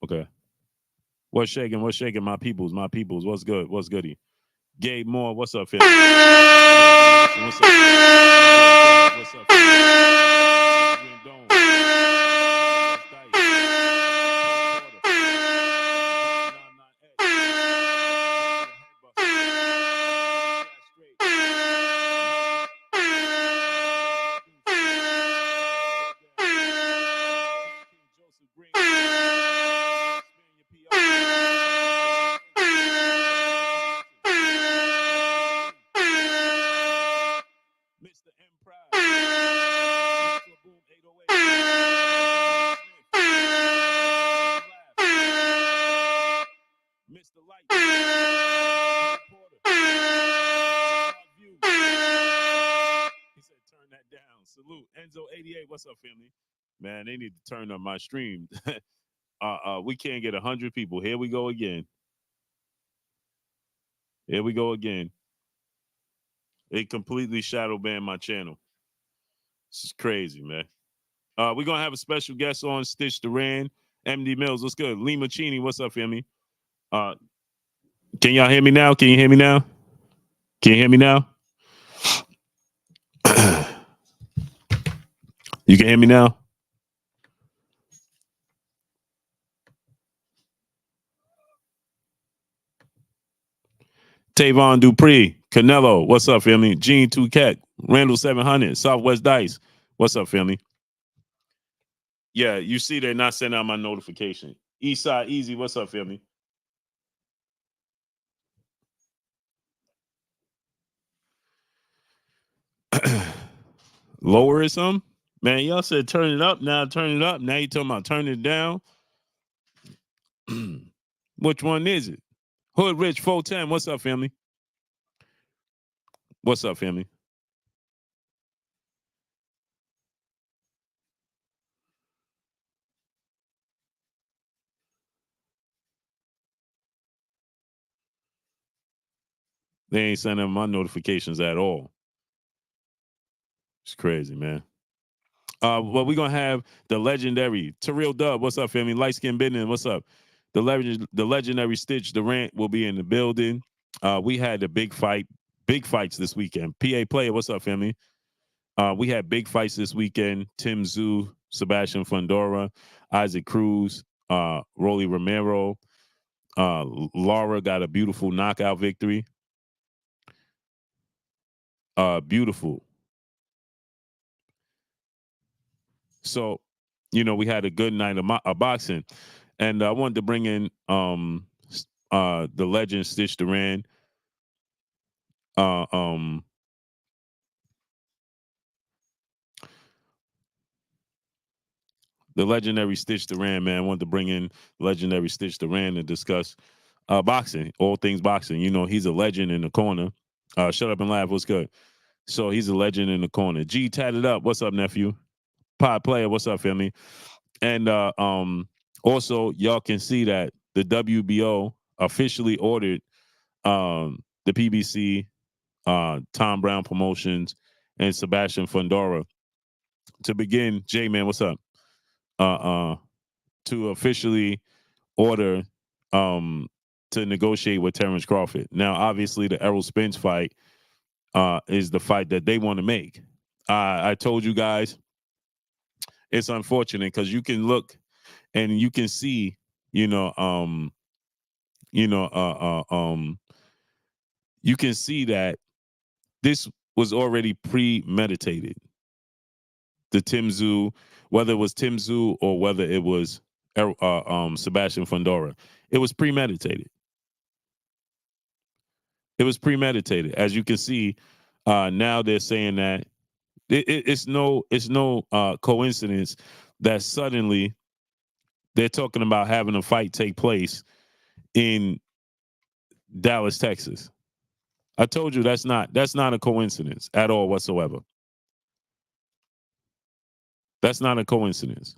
Okay. What's shaking? What's shaking? My peoples. My peoples. What's good? What's goody? Gabe Moore. What's up, family? What's up? What's up, family? Adrian Dome. Mr. M Pride. Boom 808. Mr. Light. Porter. He said, turn that down. Salute. Enzo 88. What's up, family? Man, they need to turn up my stream. We can't get 100 people. Here we go again. Here we go again. They completely shadow banned my channel. This is crazy, man. We're going to have a special guest on, Stitch Duran. MD Mills, what's good? Lima Chini, what's up, family? Can y'all hear me now? Can you hear me now? Can you hear me now? You can hear me now? Tavon Dupree, Canelo, what's up, family? Gene 2 Cat, Randall 700, Southwest Dice, what's up, family? Yeah, you see they're not sending out my notification. Eastside Easy, what's up, family? Lower it some? Man, y'all said turn it up. Now turn it up. Now you talking about turn it down. Which one is it? Hood Rich 410. What's up, family? What's up, family? They ain't sending my notifications at all. It's crazy, man. Well, we're gonna have the legendary Terrell Dub. What's up, family? Light Skin Business. What's up? The legendary Stitch Durant will be in the building. We had the big fights this weekend. PA Player, what's up, family? We had big fights this weekend. Tim Zoo, Sebastian Fundora, Isaac Cruz, Rolly Romero. Laura got a beautiful knockout victory. Beautiful. So, we had a good night of boxing. And I wanted to bring in the legend Stitch Duran. The legendary Stitch Duran, man. I wanted to bring in legendary Stitch Duran to discuss boxing, all things boxing. He's a legend in the corner. Shut up and laugh. What's good? So he's a legend in the corner. G tatted up. What's up, nephew? Pod player. What's up, family? And also, y'all can see that the WBO officially ordered the PBC, Tom Brown Promotions, and Sebastian Fundora to begin. J-Man, what's up? To officially order to negotiate with Terrence Crawford. Now, obviously, the Errol Spence fight is the fight that they want to make. I told you guys, it's unfortunate because you can look and you can see, you can see that this was already premeditated. The Tim Zoo, whether it was Tim Zoo or whether it was Sebastian Fundora, it was premeditated. It was premeditated. As you can see, now they're saying that it's no coincidence that suddenly they're talking about having a fight take place in Dallas, Texas. I told you that's not a coincidence at all whatsoever. That's not a coincidence.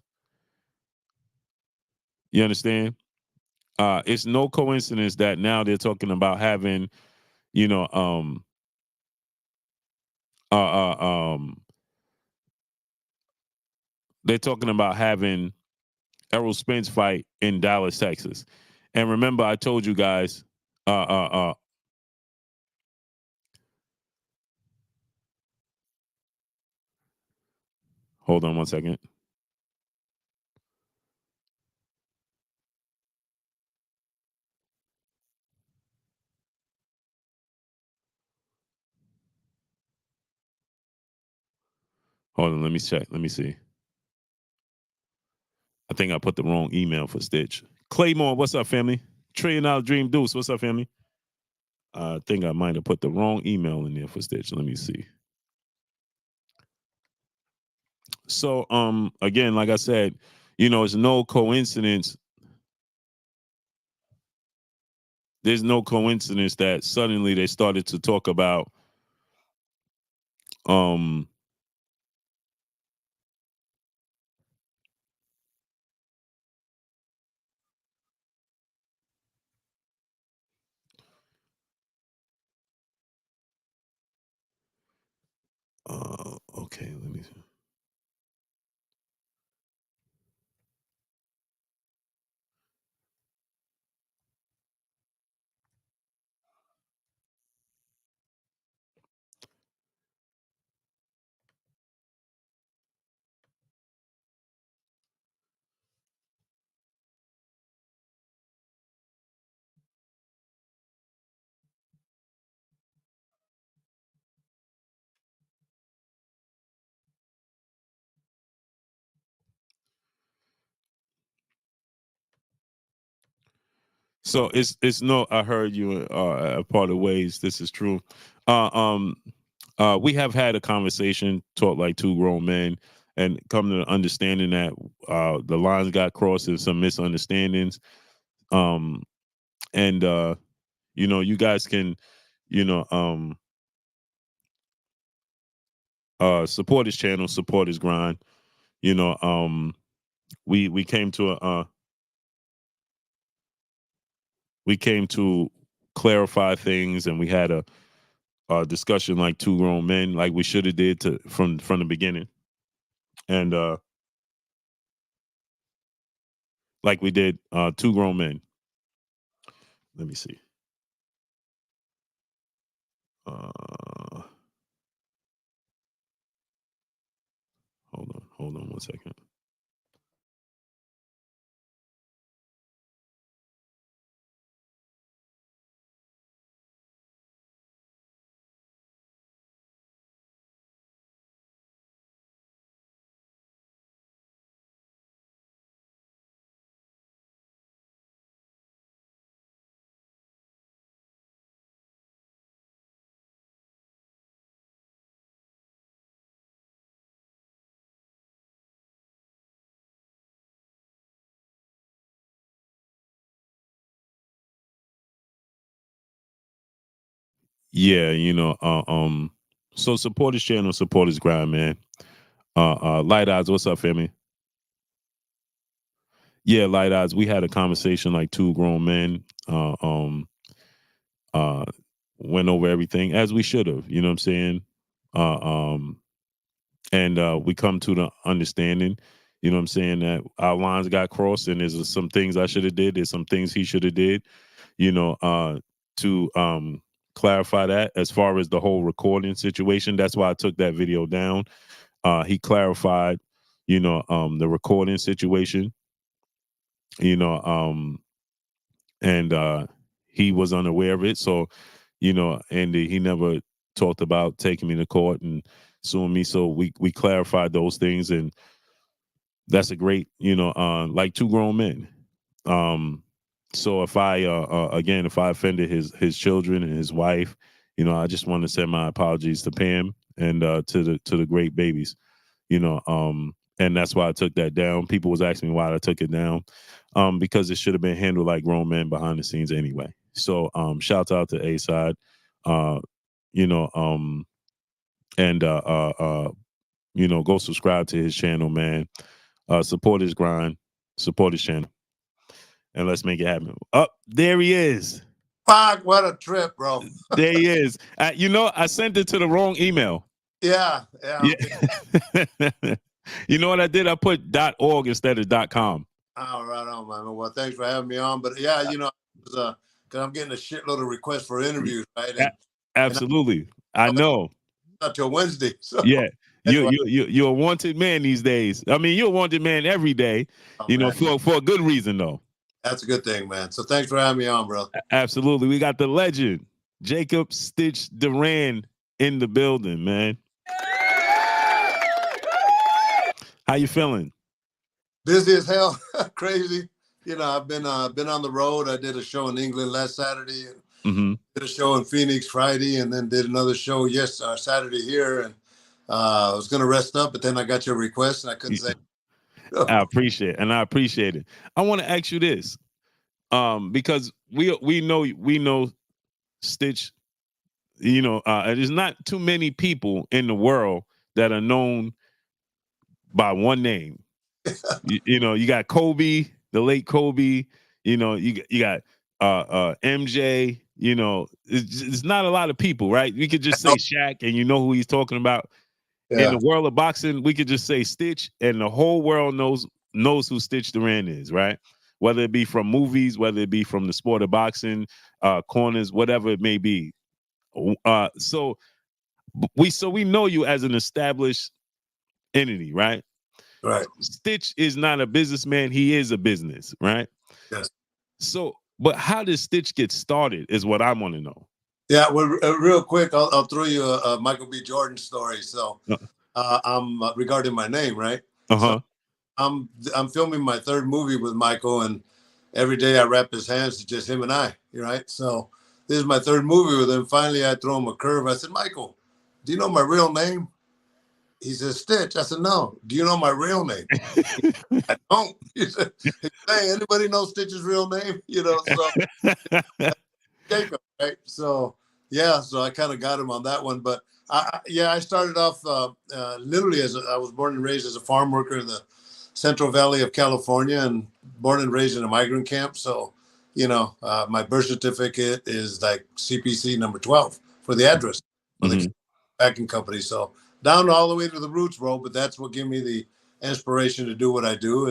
You understand? It's no coincidence that now they're talking about having, they're talking about having Errol Spence fight in Dallas, Texas. And remember, I told you guys, hold on one second. Hold on, let me check. Let me see. I think I put the wrong email for Stitch. Claymore, what's up, family? $1 Trillion Dream Deuce, what's up, family? I think I might have put the wrong email in there for Stitch. Let me see. So, again, like I said, it's no coincidence. There's no coincidence that suddenly they started to talk about, okay, let me see. So it's no. I heard you a part of ways. This is true. Uh, um, we have had a conversation, talk like two grown men, and come to the understanding that the lines got crossed and some misunderstandings. And you guys can, you know, support his channel, support his grind. You know, we came to we came to clarify things, and we had a discussion like two grown men, like we should have did from the beginning, and like we did two grown men. Let me see. Hold on one second. Yeah, so support his channel, support his grind, man. Light Eyes, what's up, family? Yeah, Light Eyes, we had a conversation like two grown men. Uh went over everything as we should have, you know what I'm saying? Uh um and we come to the understanding, you know what I'm saying, that our lines got crossed, and there's some things I should have did, there's some things he should have did, to clarify that as far as the whole recording situation. That's why I took that video down. He clarified, the recording situation, you know, and he was unaware of it. So, and he never talked about taking me to court and suing me. So we clarified those things, and that's a great, like two grown men. So if I again, if I offended his children and his wife, I just want to send my apologies to Pam and to the great babies, and that's why I took that down. People was asking me why I took it down, because it should have been handled like grown men behind the scenes anyway. So shout out to A Side, you know, and go subscribe to his channel, man. Support his grind, support his channel, and let's make it happen. Up there he is. Fuck, what a trip, bro. There he is. I sent it to the wrong email. Yeah. You know what I did? I put .org instead of .com. Oh, right on, man. Well, thanks for having me on. But yeah, because I'm getting a shitload of requests for interviews, right? A- And Absolutely. I know. not till Wednesday, so Yeah. that's why. You're a wanted man these days. I mean, you're a wanted man every day, Oh, man, for a good reason though. that's a good thing, man. So thanks for having me on, bro. Absolutely. We got the legend, Jacob Stitch Duran in the building, man. How you feeling? Busy as hell, crazy. I've been on the road. I did a show in England last Saturday, and Mm-hmm. did a show in Phoenix Friday, and then did another show Saturday here. And I was gonna rest up, but then I got your request, and I couldn't say. I appreciate it. I want to ask you this, because we know Stitch. There's not too many people in the world that are known by one name. You got Kobe, the late Kobe. You got MJ. It's not a lot of people, right? We could just say Shaq, and you know who he's talking about. In Yeah, the world of boxing, we could just say Stitch, and the whole world knows who Stitch Duran is, right? Whether it be from movies, whether it be from the sport of boxing, corners, whatever it may be. So we know you as an established entity, right? right. Stitch is not a businessman; he is a business, right? Yes. So, but how did Stitch get started? Is what I want to know. Yeah. Well, real quick, I'll throw you a Michael B. Jordan story. So, Uh I'm regarding my name, right? So huh. I'm filming my third movie with Michael, and every day I wrap his hands. It's just him and I, right? So this is my third movie with him. Finally, I throw him a curve. I said, Michael, do you know my real name? He says, Stitch. I said, no. Do you know my real name? I don't. He said, hey, anybody know Stitch's real name? So Jacob, right? So yeah, so I kind of got him on that one. But I started off literally I was born and raised as a farm worker in the Central Valley of California, and born and raised in a migrant camp. So, my birth certificate is like CPC number 12 for the address for the Mm-hmm. packing company. So down all the way to the roots, bro. But that's what gave me the inspiration to do what I do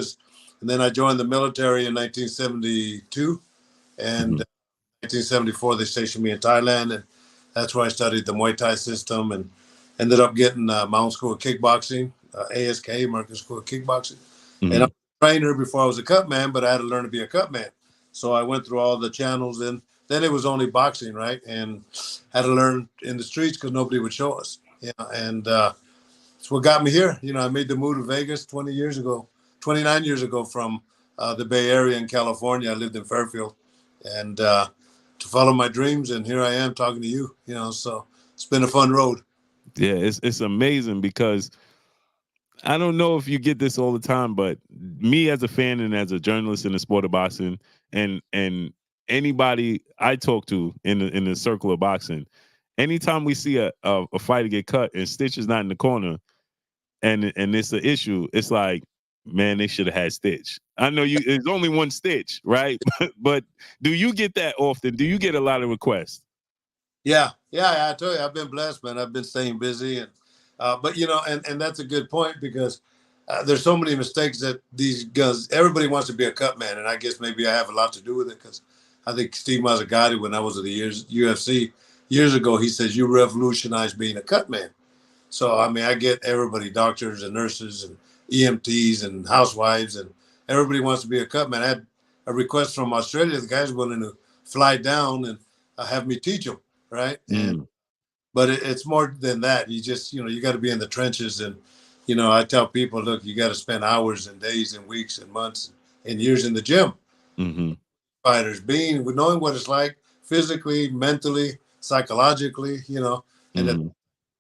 and then I joined the military in 1972, and Mm-hmm. 1974 they stationed me in Thailand, and that's where I studied the Muay Thai system and ended up getting Mountain School of Kickboxing, ASK, American School of Kickboxing. And I Mm-hmm. was a trainer before I was a cut man, but I had to learn to be a cut man. So I went through all the channels, and then it was only boxing, right? And had to learn in the streets because nobody would show us. Yeah, and it's what got me here. I made the move to Vegas 29 years ago from the Bay Area in California. I lived in Fairfield, and to follow my dreams, and here I am talking to you. So it's been a fun road. Yeah, it's amazing because I don't know if you get this all the time, but me as a fan and as a journalist in the sport of boxing, and anybody I talk to in the circle of boxing, anytime we see a fighter get cut and Stitch is not in the corner, and it's an issue, it's like, man, they should have had Stitch. I know you. There's only one Stitch, right? but do you get that often? Do you get a lot of requests? Yeah. I tell you, I've been blessed, man. I've been staying busy, and but and that's a good point because there's so many mistakes that these guys. Everybody wants to be a cut man, and I guess maybe I have a lot to do with it because I think Steve Mazzagatti, when I was at the UFC years ago, he says you revolutionized being a cut man. So I mean, I get everybody, doctors and nurses and EMTs and housewives, and everybody wants to be a cut man. I had a request from Australia. The guy's willing to fly down and have me teach them, right? And Mm, but it's more than that. You just you got to be in the trenches, and I tell people, look, you got to spend hours and days and weeks and months and years in the gym. mm-hmm. Fighters being with knowing what it's like physically, mentally, psychologically, and Mm-hmm.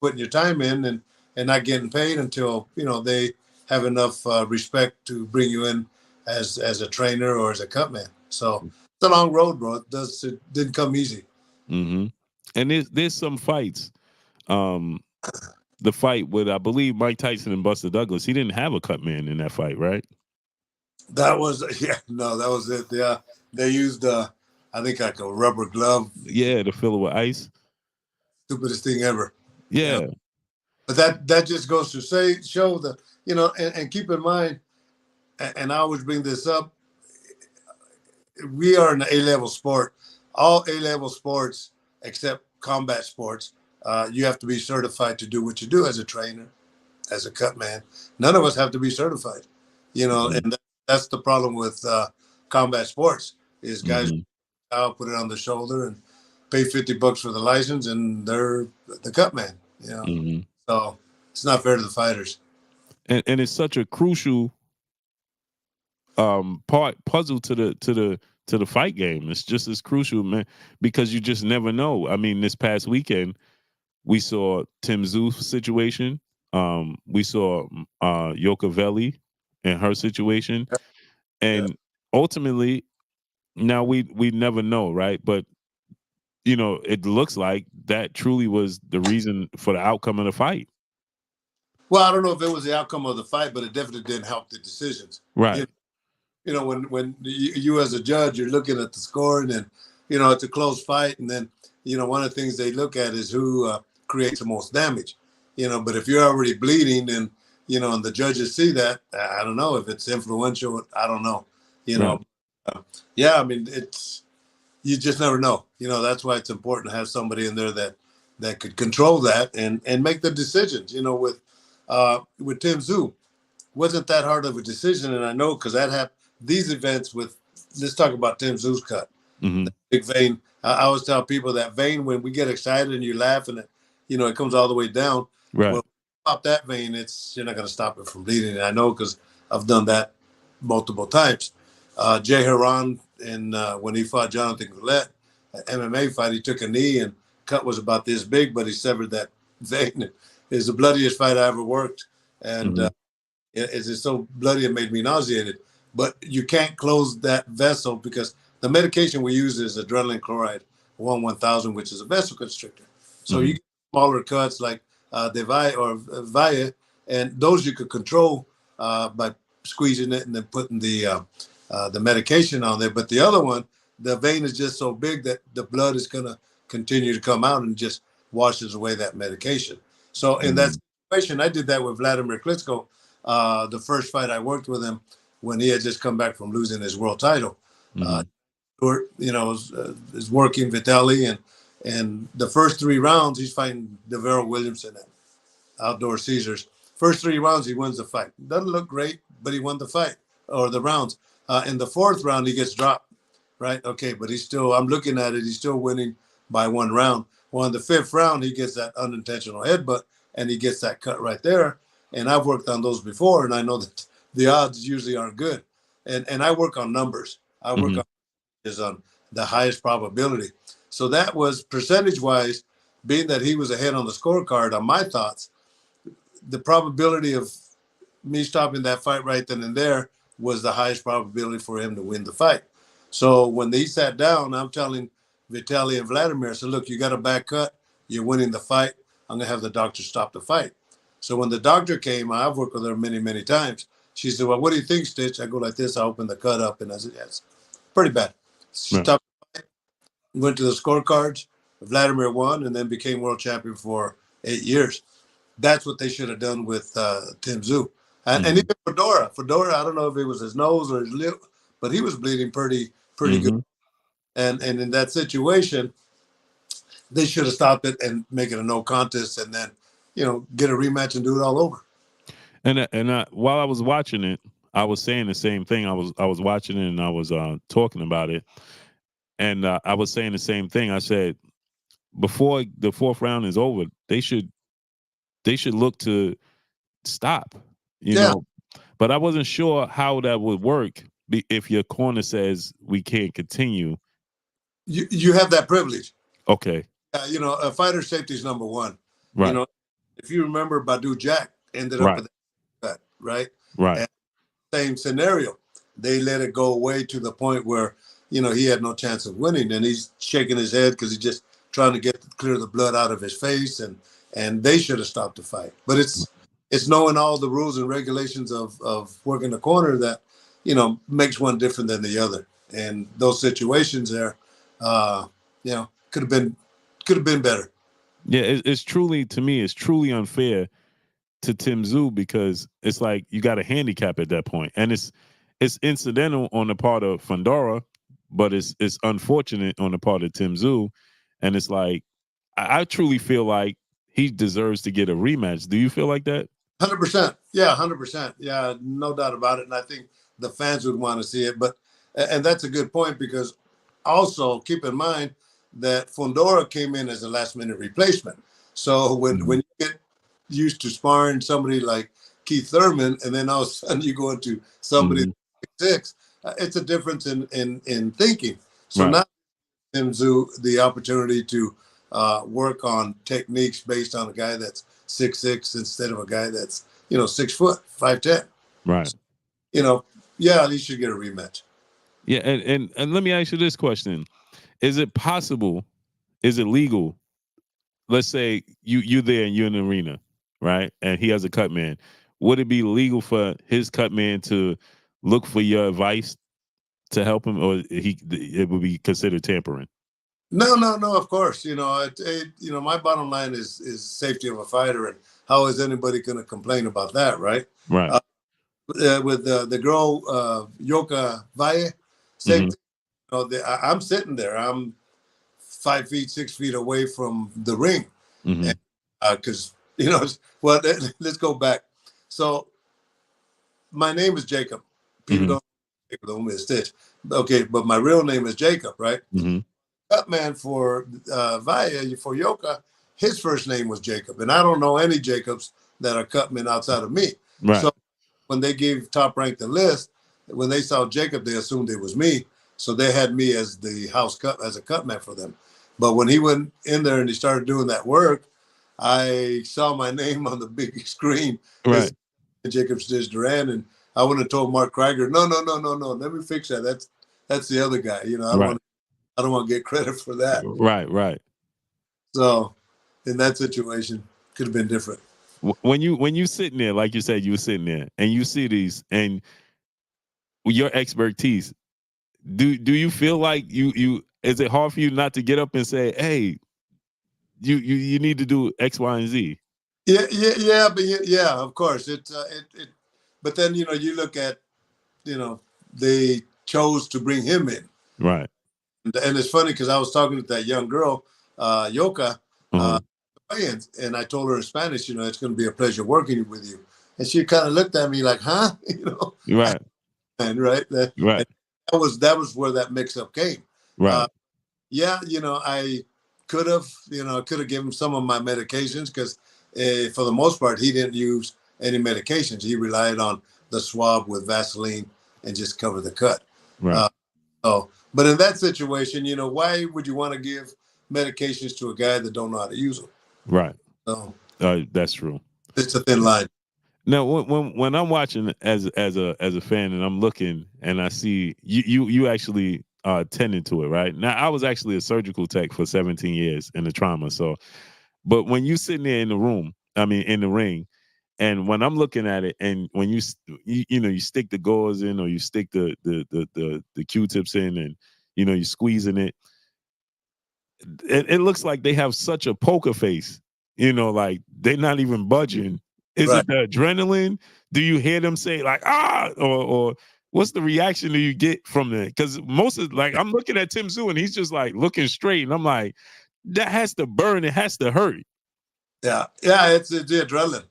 putting your time in and not getting paid until they have enough respect to bring you in as a trainer or as a cut man. So it's a long road, bro. It didn't come easy. Mm-hmm. And there's some fights. Um, the fight with I believe Mike Tyson and Buster Douglas. He didn't have a cut man in that fight, right? That was yeah, no, that was it. Yeah, they used I think like a rubber glove. Yeah, to fill it with ice. Stupidest thing ever. Yeah. But that just goes to show that and keep in mind, and I always bring this up. we are an A-level sport. All A-level sports, except combat sports, you have to be certified to do what you do as a trainer, as a cut man. None of us have to be certified, Mm-hmm. and that's the problem with combat sports is guys Mm-hmm. out, put it on the shoulder and pay $50 for the license, and they're the cut man. Mm-hmm. So it's not fair to the fighters. And it's such a crucial part puzzle to the fight game. It's just as crucial, man, because you just never know. I mean, this past weekend we saw Tim Zoo's situation. We saw Yokovelli and her situation, Yeah. and ultimately, now we never know, right? But it looks like that truly was the reason for the outcome of the fight. Well, I don't know if it was the outcome of the fight, but it definitely didn't help the decisions. Right. When you as a judge, you're looking at the score, and then it's a close fight, and then one of the things they look at is who creates the most damage. But if you're already bleeding, and and the judges see that, I don't know if it's influential. I don't know. You Right. know, yeah. I mean, it's you just never know. That's why it's important to have somebody in there that could control that and make the decisions. With Tim Zoo, wasn't that hard of a decision, and I know because that happened. These events with let's talk about Tim Zoo's cut, Mm-hmm. the big vein. I always tell people that vein when we get excited and you laugh and it comes all the way down. Right. Well, stop that vein, you're not going to stop it from bleeding. And I know because I've done that multiple times. Jay Haran and when he fought Jonathan Goulet, an MMA fight, he took a knee and cut was about this big, but he severed that vein. It's the bloodiest fight I ever worked, and Mm-hmm. it's just so bloody it made me nauseated. But you can't close that vessel because the medication we use is adrenaline chloride 1,000, which is a vessel constrictor. So you Mm-hmm. get smaller cuts like Devaya or Via, and those you could control by squeezing it and then putting the medication on there. But the other one, the vein is just so big that the blood is going to continue to come out and just washes away that medication. So in that Mm-hmm. situation, I did that with Vladimir Klitschko. The first fight I worked with him when he had just come back from losing his world title. Mm-hmm. Is working Vitaly, and the first 3 rounds he's fighting Devero Williamson at Outdoor Caesars. First 3 rounds he wins the fight. Doesn't look great, but he won the fight or the rounds. In the fourth round he gets dropped. Right? Okay, but he's still. I'm looking at it. He's still winning by 1 round. Well, in the fifth round he gets that unintentional headbutt and he gets that cut right there. And I've worked on those before, and I know that the odds usually aren't good. And I work on numbers. I work Mm-hmm. on the highest probability. So that was percentage wise, being that he was ahead on the scorecard on my thoughts, the probability of me stopping that fight right then and there was the highest probability for him to win the fight. So when they sat down, I'm telling Vitaly and Vladimir, I said, look, you got a back cut. You're winning the fight. I'm going to have the doctor stop the fight. So when the doctor came, I've worked with her many, many times. She said, well, what do you think, Stitch? I go like this. I open the cut up, and I said, yes, pretty bad. She Right. stopped, went to the scorecards. Vladimir won and then became world champion for 8 years. That's what they should have done with Tim Zoo. And Mm-hmm. even Fundora, I don't know if it was his nose or his lip, but he was bleeding pretty good. Mm-hmm. And in that situation, they should have stopped it and make it a no contest, and then get a rematch and do it all over. And while I was watching it, I was saying the same thing. I was watching it and I was talking about it, and I was saying the same thing. I said before the fourth round is over, they should look to stop. You Yeah, know, but I wasn't sure how that would work if your corner says we can't continue. you have that privilege. Okay. A fighter safety is number one. You Right. know, if you remember, Badu Jack ended up Right. with that, right? Right. And same scenario. They let it go away to the point where, he had no chance of winning. And he's shaking his head because he's just trying to clear the blood out of his face. And they should have stopped the fight. But it's knowing all the rules and regulations of working the corner that, makes one different than the other. And those situations there, could have been better. Yeah. It's truly, to me, it's truly unfair to Tim Zoo because it's like you got a handicap at that point, and it's incidental on the part of Fundora but it's unfortunate on the part of Tim Tszyu, and it's like I truly feel like he deserves to get a rematch. Do you feel like that? 100%. Yeah, 100%. Yeah, no doubt about it. And I think the fans would want to see it. But and that's a good point because also keep in mind that Fundora came in as a last minute replacement. So when you get used to sparring somebody like Keith Thurman, and then all of a sudden you go into somebody 6'6", it's a difference in thinking. So Right. now Tim Tszyu the opportunity to work on techniques based on a guy that's 6'6" instead of a guy that's 6 foot 5'10". Right. You know, yeah, he should get a rematch. Yeah, and let me ask you this question: is it possible? Is it legal? Let's say you there and you're in the arena, right? And he has a cut man. Would it be legal for his cut man to look for your advice to help him, or it would be considered tampering? No. Of course, my bottom line is safety of a fighter, and how is anybody going to complain about that, right? Right. With the girl Yoka Valle, same thing. I'm sitting there. I'm 5 feet, 6 feet away from the ring, because well, let's go back. So my name is Jacob. People don't know me as Stitch. Okay, but my real name is Jacob, right? Cutman for Valle, for Yoka, his first name was Jacob, and I don't know any Jacobs that are cutmen outside of me. Right. So when they gave Top Rank the list, when they saw Jacob, they assumed it was me. So they had me as the house cut as a cutman for them. But when he went in there and he started doing that work, I saw my name on the big screen Right. as Jacob Stitch Duran, and I would have told Mark Krieger, no. Let me fix that. That's the other guy. I don't want to get credit for that. Right. So in that situation, could have been different. When you sitting there, like you said, you were sitting there and you see these and your expertise, do you feel like you is it hard for you not to get up and say, hey, you need to do X, Y, and Z? Yeah, but yeah, of course but then you look at they chose to bring him in, Right. and it's funny because I was talking to that young girl, Yoka, and I told her in Spanish, it's going to be a pleasure working with you, and she kind of looked at me like, huh, Right. and right that Right. and that was where that mix up came. Right. Yeah, I could have, given some of my medications because for the most part, he didn't use any medications. He relied on the swab with Vaseline and just cover the cut. Right. But in that situation, why would you want to give medications to a guy that don't know how to use them? Right. So That's true. it's a thin line. Now, when I'm watching as a fan and I'm looking and I see you actually tended to it, right? Now, I was actually a surgical tech for 17 years in the trauma. So, but when you sitting there in the room, I mean, in the ring, and when I'm looking at it, and when you stick the gauze in or you stick the Q-tips in, and you're squeezing it, it looks like they have such a poker face, like they're not even budging. Is Right. it the adrenaline? Do you hear them say like, ah, or what's the reaction do you get from that? Because most of like I'm looking at Tim Tszyu and he's just like looking straight, and I'm like, that has to burn, it has to hurt. Yeah, it's the adrenaline,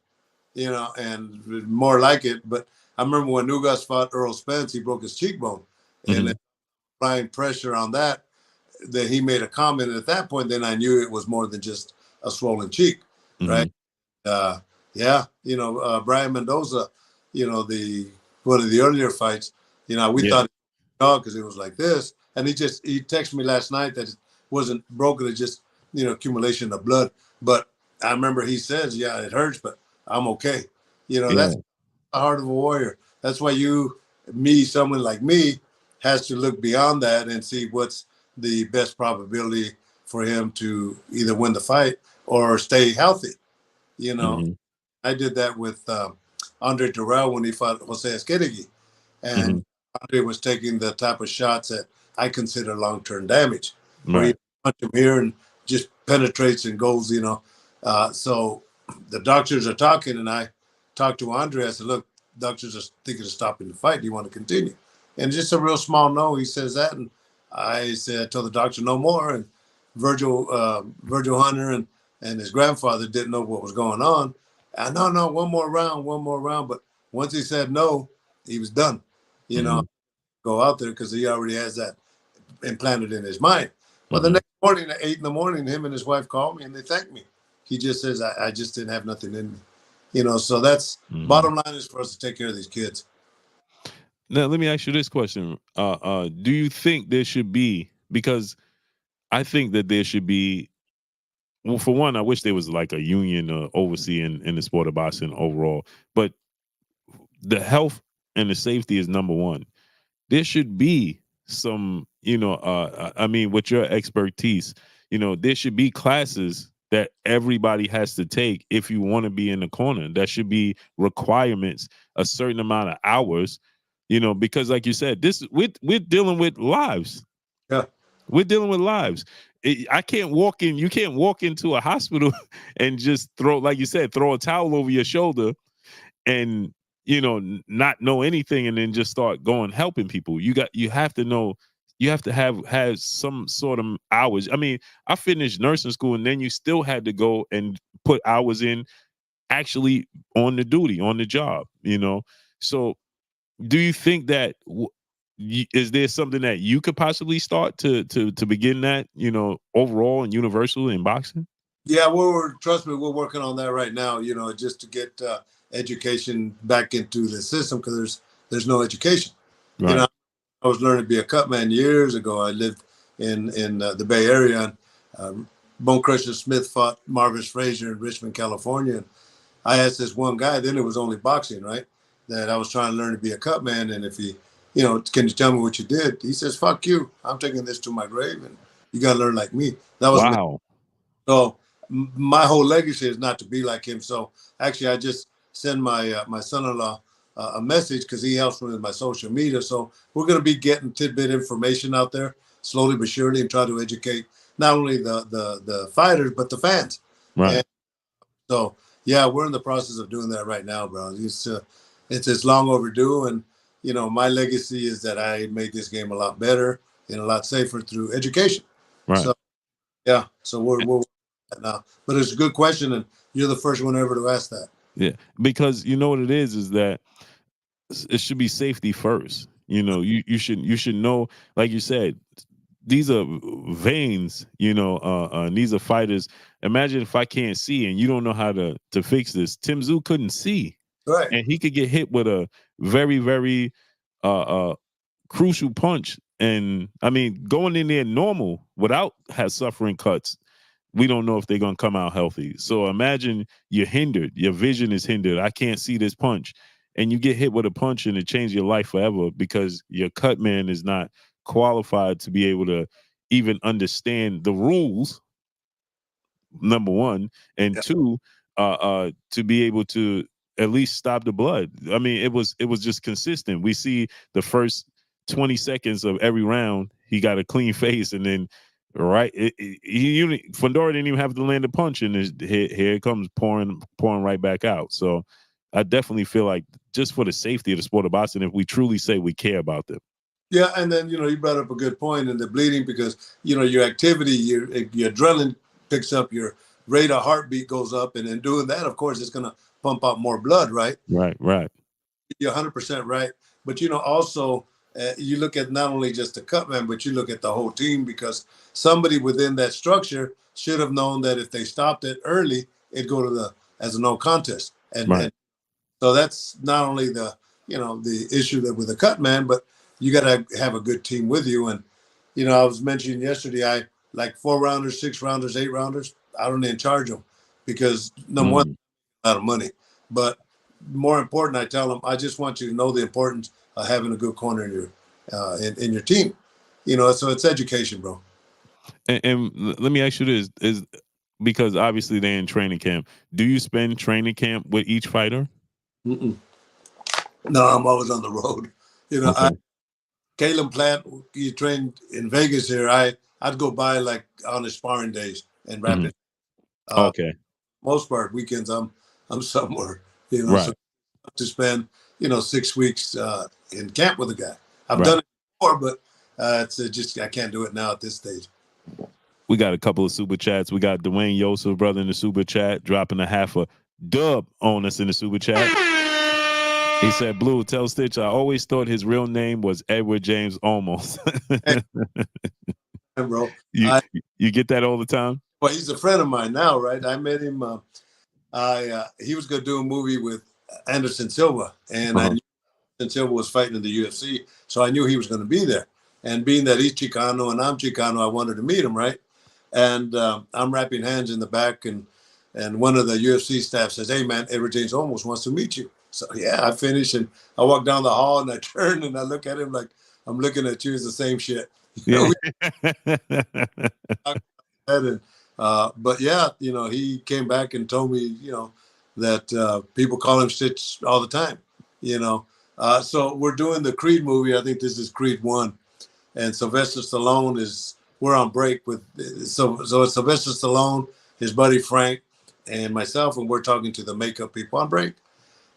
and more like it. But I remember when Nugas fought Errol Spence, he broke his cheekbone, and applying pressure on that he made a comment. And at that point, then I knew it was more than just a swollen cheek, right? Brian Mendoza, the one of the earlier fights, we thought because it was like this, and he texted me last night that it wasn't broken, it just accumulation of blood. But I remember he says, yeah, it hurts, but I'm okay. That's the heart of a warrior. That's why someone like me, has to look beyond that and see what's the best probability for him to either win the fight or stay healthy. I did that with Andre Terrell when he fought Jose Esqueregi, and Andre was taking the type of shots that I consider long-term damage, where you punch him here and just penetrates and goes. So the doctors are talking, and I talked to Andre. I said, "Look, doctors are thinking of stopping the fight. Do you want to continue?" And just a real small no. He says that, and I said, I told the doctor no more. And Virgil Hunter and his grandfather didn't know what was going on. No, one more round, one more round. But once he said no, he was done. You know, Mm-hmm. go out there because he already has that implanted in his mind. Well, the Mm-hmm. next morning at 8 a.m, him and his wife called me and they thanked me. He just says, I just didn't have nothing in me. You know, so that's Mm-hmm. bottom line is for us to take care of these kids. Now let me ask you this question. Do you think there should be, because I think that there should be, well, for one, I wish there was like a union overseeing in the sport of boxing overall, but the health and the safety is number one. There should be some, I mean, with your expertise, there should be classes that everybody has to take if you want to be in the corner. That should be requirements, a certain amount of hours, because like you said, this we're dealing with lives. Yeah. We're dealing with lives. I can't walk in. You can't walk into a hospital and just throw, like you said, throw a towel over your shoulder and not know anything and then just start going helping people. You have to know, you have to have some sort of hours. I mean, I finished nursing school and then you still had to go and put hours in actually on the duty, on the job, so do you think that is there something that you could possibly start to begin that, overall and universal in boxing? Yeah, trust me, we're working on that right now. You know, just to get education back into the system because there's no education. You Right. know, I was learning to be a cut man years ago. I lived in the Bay Area, and Bone Crusher Smith fought Marvis Frazier in Richmond, California. And I asked this one guy. Then it was only boxing, right? That I was trying to learn to be a cut man, and if he, can you tell me what you did? He says, "Fuck you! I'm taking this to my grave, and you got to learn like me." That was me. Wow. So my whole legacy is not to be like him. So actually, I just send my son-in-law a message because he helps me with my social media. So we're going to be getting tidbit information out there slowly but surely and try to educate not only the fighters but the fans. Right. And so yeah, we're in the process of doing that right now, bro. It's long overdue, and my legacy is that I made this game a lot better and a lot safer through education. Right. So yeah, so we're now. But it's a good question, and you're the first one ever to ask that. Yeah, because you know what it is that it should be safety first. You should know, like you said, these are veins, and these are fighters. Imagine if I can't see and you don't know how to fix this. Tim Tszyu couldn't see, Right. and he could get hit with a very, very crucial punch. And I mean, going in there normal without suffering cuts, we don't know if they're going to come out healthy. So imagine you're hindered, your vision is hindered. I can't see this punch. And you get hit with a punch and it changes your life forever because your cut man is not qualified to be able to even understand the rules, number one. And Yeah. two, to be able to at least stop the blood. I mean, it was just consistent. We see the first 20 seconds of every round, he got a clean face, and then right, Fundora didn't even have to land a punch, and here it comes pouring right back out. So I definitely feel like just for the safety of the sport of boxing, if we truly say we care about them. Yeah, and then you brought up a good point in the bleeding because your activity, your adrenaline picks up, your rate of heartbeat goes up, and in doing that, of course, it's going to pump out more blood, right? Right, right. You're 100% right. But also you look at not only just the cut man, but you look at the whole team because somebody within that structure should have known that if they stopped it early, it'd go to as a no contest. Right. And so that's not only the issue that with the cut man, but you got to have a good team with you. And I was mentioning yesterday, I like 4-rounders, 6-rounders, 8-rounders. I don't even charge them because number one, a lot of money. But more important, I tell them, I just want you to know the importance of having a good corner in your in your team. So it's education, bro. And let me ask you this: is because obviously they're in training camp. Do you spend training camp with each fighter? Mm-mm. No, I'm always on the road. Okay. Caleb Plant, he trained in Vegas here. I'd go by like on his sparring days and wrap Hmm. it. Okay. Most part weekends I'm somewhere. So Right. to spend 6 weeks in camp with a guy. I've Right. done it before, but It's just I can't do it now at this stage. We got a couple of super chats. We got Dwayne Yosef, brother, in the super chat, dropping a half a dub on us in the super chat. He said, Blue, tell Stitch, I always thought his real name was Edward James Olmos. Hey, bro, you get that all the time? Well, he's a friend of mine now, right? I met him. He was going to do a movie with Anderson Silva, and I knew Anderson Silva was fighting in the UFC, so I knew he was going to be there. And being that he's Chicano and I'm Chicano, I wanted to meet him, right? And I'm wrapping hands in the back, and one of the UFC staff says, "Hey, man, Edward James almost wants to meet you." So yeah, I finish and I walk down the hall and I turn and I look at him like I'm looking at you. It's the same shit. You know, and, but yeah, you know, he came back and told me, you know, that people call him Stitch all the time, you know. So we're doing the Creed movie. I think this is Creed 1. And Sylvester Stallone we're on break with, so it's Sylvester Stallone, his buddy Frank, and myself, and we're talking to the makeup people on break.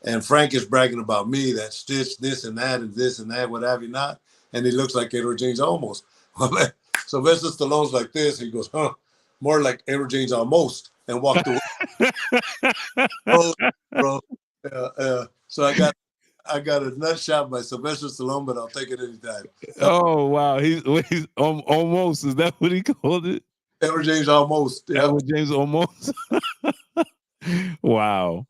And Frank is bragging about me, that Stitch, this and that, and this and that, what have you not. And he looks like Edward James almost. Sylvester Stallone's like this. He goes, huh, more like Errol Spence almost, and walked away. bro. So I got a nut shot by Sylvester Stallone, but I'll take it anytime. Oh wow, he's almost. Is that what he called it? Errol Spence almost. Yeah. Errol Spence almost. Wow.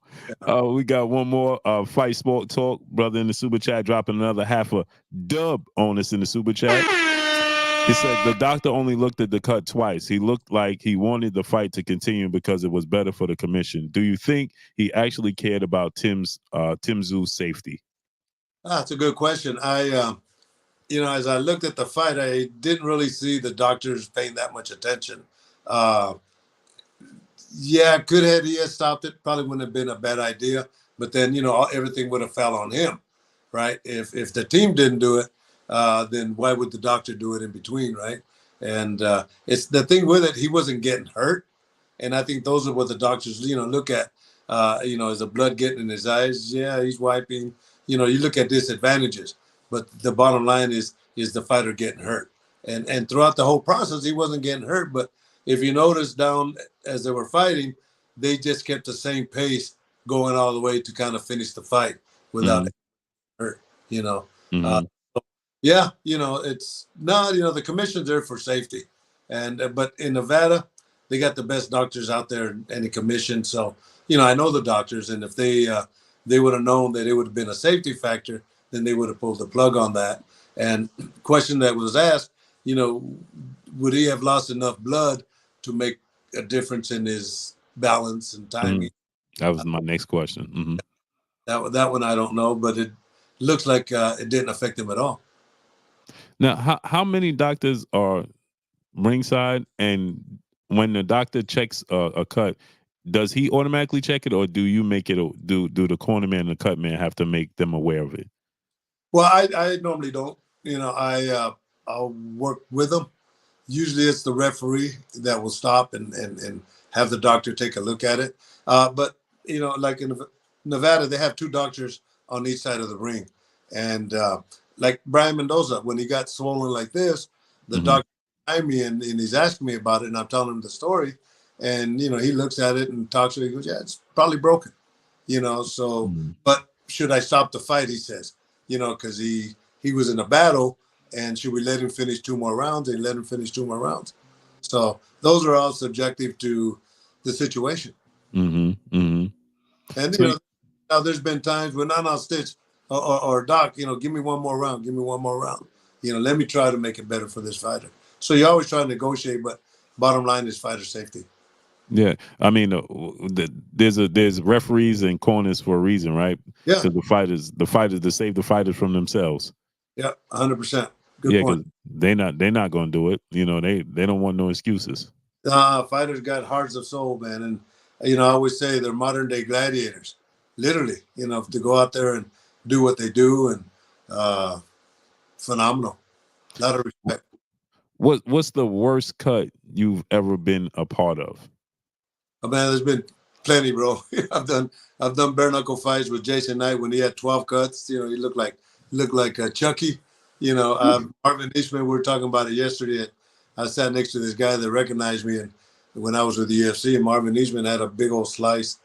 Yeah. We got one more Fight Sport Talk, brother, in the super chat, dropping another half a dub on us in the super chat. He said the doctor only looked at the cut twice. He looked like he wanted the fight to continue because it was better for the commission. Do you think he actually cared about Tim Tszyu's safety? That's a good question. You know, as I looked at the fight, I didn't really see the doctors paying that much attention. Yeah, he had stopped it. Probably wouldn't have been a bad idea. But then, you know, everything would have fell on him, right? If the team didn't do it, then why would the doctor do it in between, right? And it's the thing with it, he wasn't getting hurt. And I think those are what the doctors, you know, look at. You know, is the blood getting in his eyes? Yeah, he's wiping. You know, you look at disadvantages. But the bottom line is the fighter getting hurt. And throughout the whole process, he wasn't getting hurt. But if you notice down as they were fighting, they just kept the same pace going all the way to kind of finish the fight without hurt, you know. Yeah, you know, it's not, you know, the commission's there for safety. And but in Nevada, they got the best doctors out there in any commission. So, you know, I know the doctors, and if they would have known that it would have been a safety factor, then they would have pulled the plug on that. And question that was asked, you know, would he have lost enough blood to make a difference in his balance and timing? That was my next question. That one I don't know, but it looks like it didn't affect him at all. Now, how many doctors are ringside, and when the doctor checks a cut, does he automatically check it, or do you make it? Do the corner man and the cut man have to make them aware of it? Well, I normally don't. You know, I'll work with them. Usually it's the referee that will stop and have the doctor take a look at it. But, you know, like in Nevada, they have two doctors on each side of the ring. And like Brian Mendoza, when he got swollen like this, the doctor behind me and he's asking me about it, and I'm telling him the story. And, you know, he looks at it and talks to me. He goes, yeah, it's probably broken, you know. So, but should I stop the fight, he says, you know, because he was in a battle. And should we let him finish 2 more rounds? And let him finish 2 more rounds. So those are all subjective to the situation. And, you know, now there's been times when I'm on Stitch or Doc, you know, give me 1 more round. Give me 1 more round. You know, let me try to make it better for this fighter. So you always try to negotiate, but bottom line is fighter safety. Yeah, I mean, there's referees and corners for a reason, right? Yeah. So the fighters to save the fighters from themselves. Yeah, 100%. Good point. They're not going to do it. You know, they don't want no excuses. Fighters got hearts of soul, man, and you know, I always say they're modern day gladiators, literally. You know, to go out there and do what they do, and phenomenal. A lot of respect. What's the worst cut you've ever been a part of? Oh man, there's been plenty, bro. I've done bare knuckle fights with Jason Knight when he had 12 cuts. You know, he looked like Chucky. You know, Marvin Eastman, we were talking about it yesterday. I sat next to this guy that recognized me, and when I was with the UFC, and Marvin Eastman had a big old slice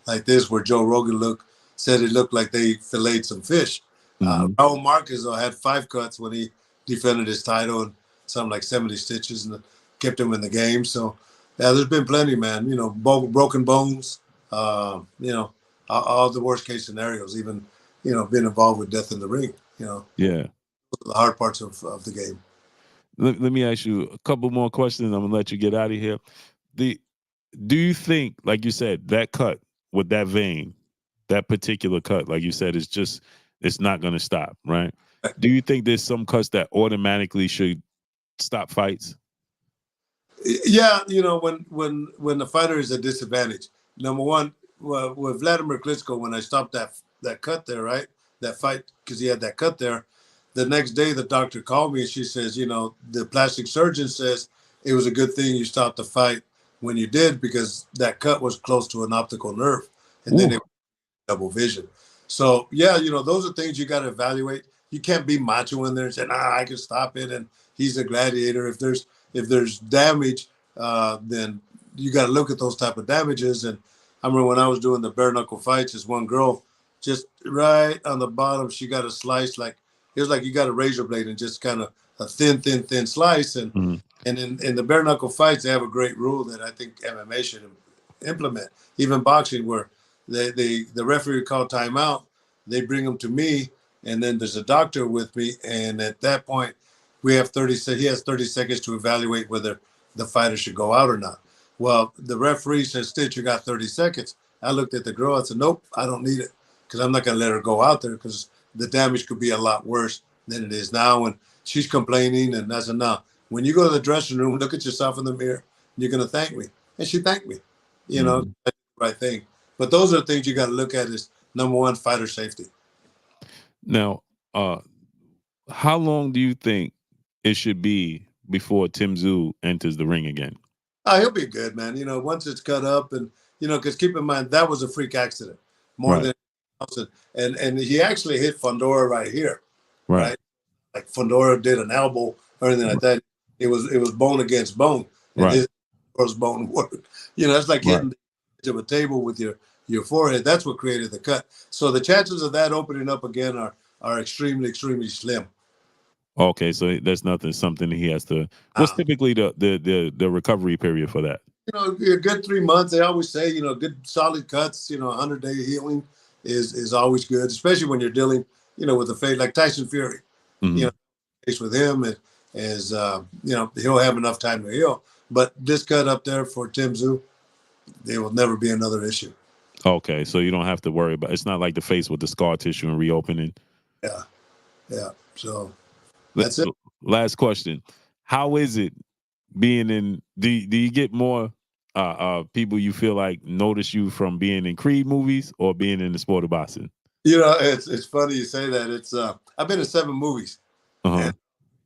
like this, where Joe Rogan said it looked like they filleted some fish. Raul Marquez though had 5 cuts when he defended his title, and something like 70 stitches, and kept him in the game. So yeah, there's been plenty, man. You know, broken bones. You know, all the worst case scenarios. Even being involved with death in the ring. You know, Yeah. the hard parts of the game. Let me ask you a couple more questions. I'm gonna let you get out of here. Do you think, like you said, that cut with that vein, that particular cut, like you said, it's not gonna stop, right? Do you think there's some cuts that automatically should stop fights? Yeah, when the fighter is at disadvantage. Number one, with Vladimir Klitschko, when I stopped that cut there, right, that fight because he had that cut there. The next day, the doctor called me and she says, the plastic surgeon says it was a good thing you stopped the fight when you did because that cut was close to an optical nerve, and then it double vision. So yeah, those are things you got to evaluate. You can't be macho in there and say, "Nah, I can stop it," and he's a gladiator. If there's damage, then you got to look at those type of damages. And I remember when I was doing the bare knuckle fights, this one girl, just right on the bottom, she got a slice like it was like you got a razor blade and just kind of a thin slice. And in the bare knuckle fights, they have a great rule that I think MMA should implement. Even boxing, where the referee call timeout, they bring them to me, and then there's a doctor with me, and at that point, we have 30 seconds. He has 30 seconds to evaluate whether the fighter should go out or not. Well, the referee says, "Stitch, you got 30 seconds." I looked at the girl. I said, "Nope, I don't need it because I'm not going to let her go out there because the damage could be a lot worse than it is now." And she's complaining, and I said, "No. When you go to the dressing room, look at yourself in the mirror. You're going to thank me." And she thanked me. That's the right thing. But those are the things you got to look at is number one, fighter safety. Now, how long do you think it should be before Tim Tszyu enters the ring again? Oh, he'll be good, man. Once it's cut up, and because keep in mind that was a freak accident more than else. And he actually hit Fundora right here, right? Like Fundora did an elbow or anything like that. It was bone against bone, and his bone worked. It's like hitting the edge of a table with your forehead. That's what created the cut. So the chances of that opening up again are extremely, extremely slim. Okay, so that's something he has to. What's typically the recovery period for that? A good 3 months. They always say, good solid cuts. 100-day healing is always good, especially when you're dealing, with a fate like Tyson Fury. Case with him is he'll have enough time to heal. But this cut up there for Tim Tszyu, there will never be another issue. Okay, so you don't have to worry about. It's not like the face with the scar tissue and reopening. Yeah. So that's it. Last question: how is it being in? Do you get more people you feel like notice you from being in Creed movies or being in the sport of boxing? It's funny you say that. It's I've been in 7 movies.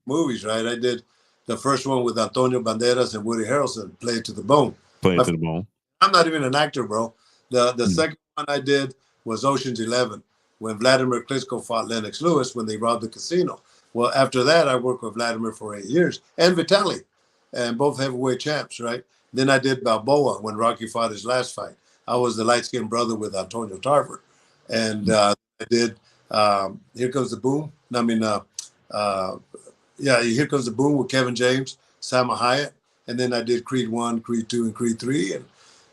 Movies, right? I did the first one with Antonio Banderas and Woody Harrelson, Play to the Bone. Play to the Bone. I'm not even an actor, bro. The second one I did was Ocean's 11, when Vladimir Klitschko fought Lennox Lewis when they robbed the casino. Well, after that, I worked with Vladimir for 8 years, and Vitaly, and both heavyweight champs, right? Then I did Balboa when Rocky fought his last fight. I was the light-skinned brother with Antonio Tarver. And I did Here Comes the Boom. Here Comes the Boom with Kevin James, Salma Hayek. And then I did Creed 1, Creed 2, and Creed 3. And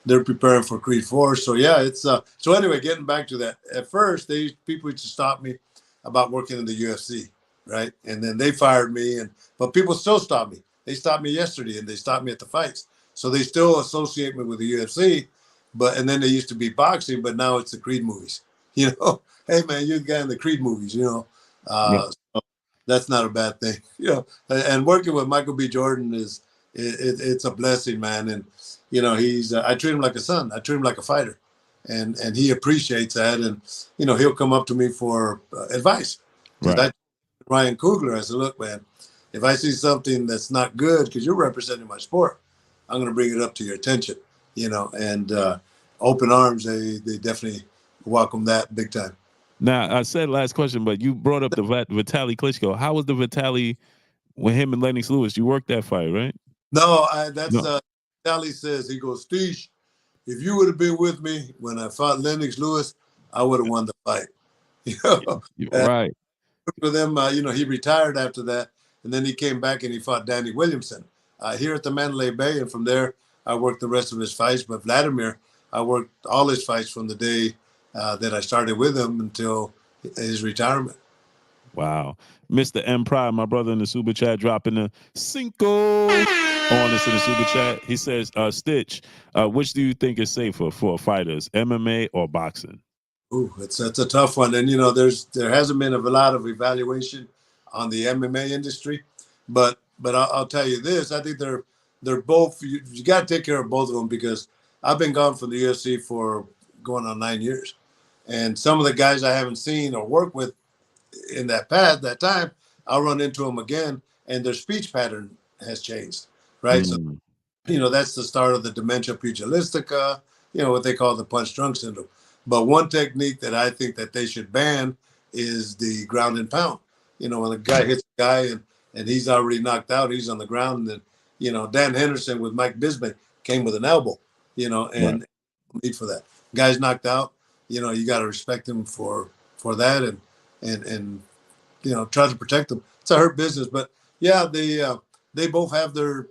they're preparing for Creed 4. So, yeah, it's so anyway, getting back to that. At first, people used to stop me about working in the UFC, right? And then they fired me. But people still stop me. They stopped me yesterday, and they stopped me at the fights. So they still associate me with the UFC. And then they used to be boxing, but now it's the Creed movies. Hey, man, you're the guy in the Creed movies, So that's not a bad thing, And working with Michael B. Jordan it's a blessing, man. And, he's I treat him like a son. I treat him like a fighter. And he appreciates that. And, he'll come up to me for advice. I Ryan Coogler, I said, "Look, man, if I see something that's not good, because you're representing my sport, I'm going to bring it up to your attention, and open arms, they definitely welcome that big time." Now I said last question, but you brought up the Vitaly Klitschko. How was the Vitaly with him and Lennox Lewis? You worked that fight, right? No, that's No. Sally says, he goes, Steesh, if you would have been with me when I fought Lennox Lewis, I would have won the fight. You know, and Right. for them, he retired after that, and then he came back and he fought Danny Williamson here at the Mandalay Bay, and from there I worked the rest of his fights. But Vladimir, I worked all his fights from the day that I started with him until his retirement. Wow. Mr. M Pride, my brother in the super chat, dropping the cinco on us in the super chat. He says, Stitch, which do you think is safer for fighters, MMA or boxing? Ooh, that's a tough one, and there hasn't been a lot of evaluation on the MMA industry, but I'll tell you this: I think they're both. You got to take care of both of them because I've been gone from the UFC for going on 9 years, and some of the guys I haven't seen or worked with in that time, I'll run into them again, and their speech pattern has changed, right? So Mm. that's the start of the dementia pugilistica, what they call the punch drunk syndrome. But one technique that I think that they should ban is the ground and pound. When a guy hits a guy and he's already knocked out, he's on the ground. And then, Dan Henderson with Mike Bisping came with an elbow, Right. and need for that. Guy's knocked out, you got to respect him for that and try to protect them. It's a hurt business, but yeah, they both have their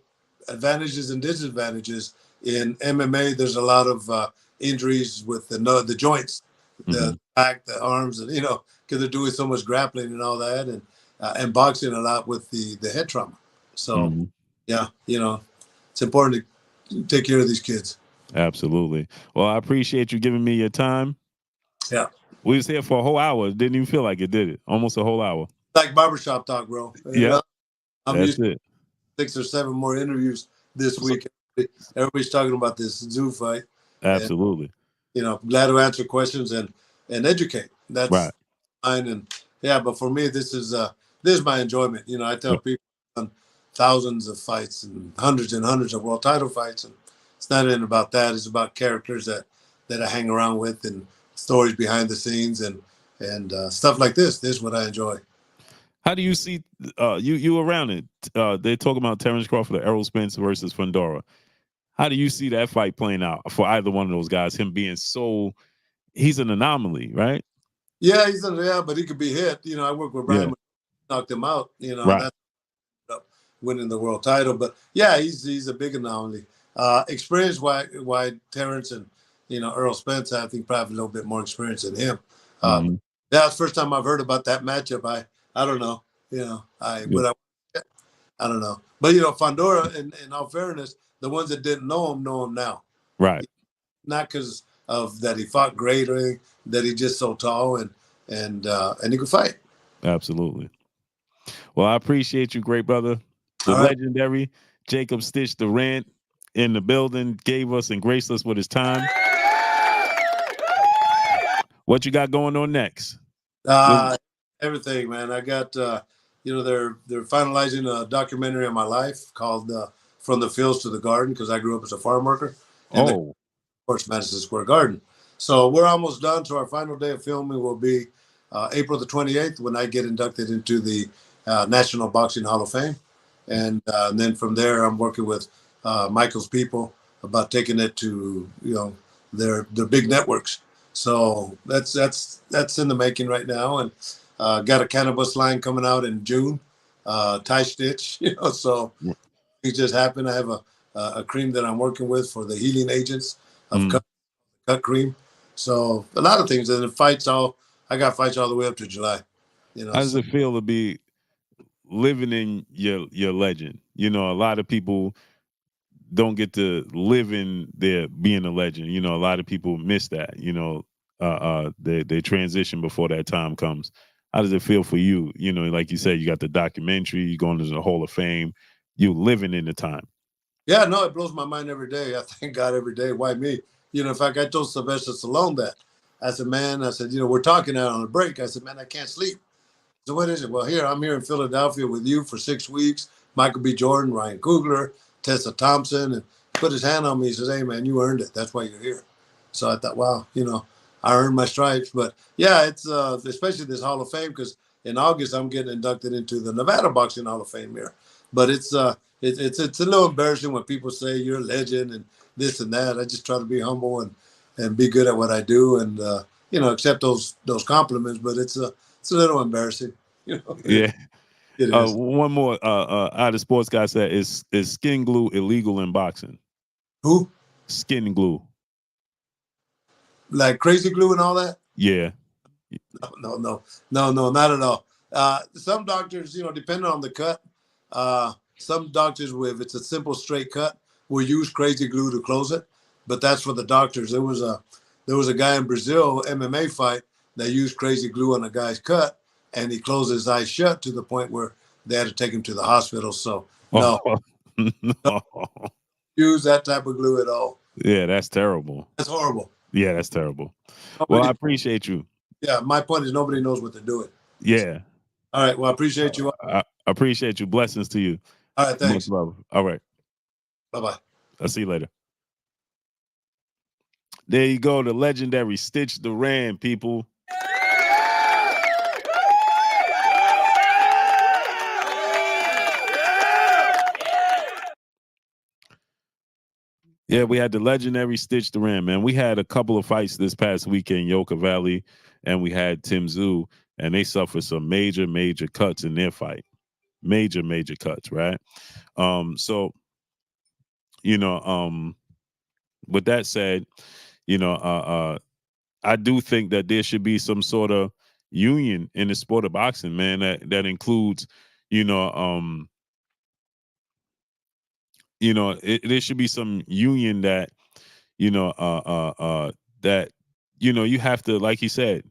advantages and disadvantages. In MMA, there's a lot of injuries with the joints, Mm-hmm. the back, the arms, and because they're doing so much grappling and all that, and boxing a lot with the head trauma. So Mm-hmm. yeah, it's important to take care of these kids. Absolutely. Well, I appreciate you giving me your time. Yeah, We was here for a whole hour. Didn't even feel like it, did it? Almost a whole hour. like barbershop talk, bro. Yep. I'm That's used to it. 6 or 7 more interviews this week. Everybody's talking about this zoo fight. And, Absolutely. glad to answer questions and educate. That's Right. fine. And yeah, but for me, this is my enjoyment. I tell people I've done thousands of fights and hundreds of world title fights. And it's not even about that. It's about characters that I hang around with and stories behind the scenes and stuff like this. This is what I enjoy. How do you see you around it? They're talking about Terrence Crawford, Errol Spence versus Fundora. How do you see that fight playing out for either one of those guys? Him being he's an anomaly, right? Yeah, but he could be hit. I work with Yeah. Brian, knocked him out. Right. That's winning the world title. But yeah, he's a big anomaly. Experience why Terrence and Errol Spence, I think probably a little bit more experience than him. Mm-hmm. Yeah, it's the first time I've heard about that matchup. I don't know. Yeah. I don't know. But Fundora, in all fairness, the ones that didn't know him now. Right. Not because of that he fought great or anything, that he's just so tall and he could fight. Absolutely. Well, I appreciate you, great brother. The All right. legendary Jacob Stitch Duran in the building gave us and graced us with his time. What you got going on next? Everything, man. I got they're finalizing a documentary on my life called From the Fields to the Garden, because I grew up as a farm worker. And of course, Madison Square Garden. So we're almost done. So our final day of filming will be April the 28th, when I get inducted into the National Boxing Hall of Fame. And then from there, I'm working with Michael's people about taking it to their big networks. So that's in the making right now, and got a cannabis line coming out in June. Tie Stitch, so it just happened. I have a cream that I'm working with for the healing agents of cut cream. So a lot of things, and I got fights all the way up to July. How does it feel to be living in your legend? A lot of people don't get to live in their being a legend. A lot of people miss that. They transition before that time comes. How does it feel for you? Like you said, you got the documentary, you going to the Hall of Fame, you living in the time. Yeah, no, it blows my mind every day. I thank God every day. Why me? In fact, I told Sylvester Stallone that. I said, man, we're talking out on a break. I said, man, I can't sleep. So what is it? Well, I'm here in Philadelphia with you for 6 weeks. Michael B. Jordan, Ryan Coogler, Tessa Thompson, and put his hand on me. He says, hey, man, you earned it. That's why you're here. So I thought, wow, I earned my stripes. But yeah, it's especially this Hall of Fame, because in August I'm getting inducted into the Nevada Boxing Hall of Fame here. But it's a little embarrassing when people say you're a legend and this and that. I just try to be humble and be good at what I do, and accept those compliments. But it's a little embarrassing. Yeah. It is. One more out of sports guy said, is skin glue illegal in boxing? Who? Skin glue. Like crazy glue and all that? Yeah. No, not at all. Some doctors, depending on the cut, some doctors, if it's a simple straight cut, will use crazy glue to close it. But that's for the doctors. There was a guy in Brazil MMA fight that used crazy glue on a guy's cut, and he closed his eyes shut to the point where they had to take him to the hospital. So no, Oh, no. use that type of glue at all. Yeah, that's terrible. That's horrible. Yeah, that's terrible. Well, Nobody, I appreciate you. yeah, my point is nobody knows what they're doing. Yeah. All right. Well, I appreciate you. I appreciate you. Blessings to you. All right. Thanks. Much love. All right. Bye-bye. I'll see you later. There you go. The legendary Stitch Duran, people. Yeah, we had the legendary Stitch Duran, man. We had a couple of fights this past weekend, Yoka Valley, and we had Tim Zoo, and they suffered some major, major cuts in their fight. Major, major cuts, right? So, with that said, I do think that there should be some sort of union in the sport of boxing, man, that includes, there should be some union that, that, you have to, like he said,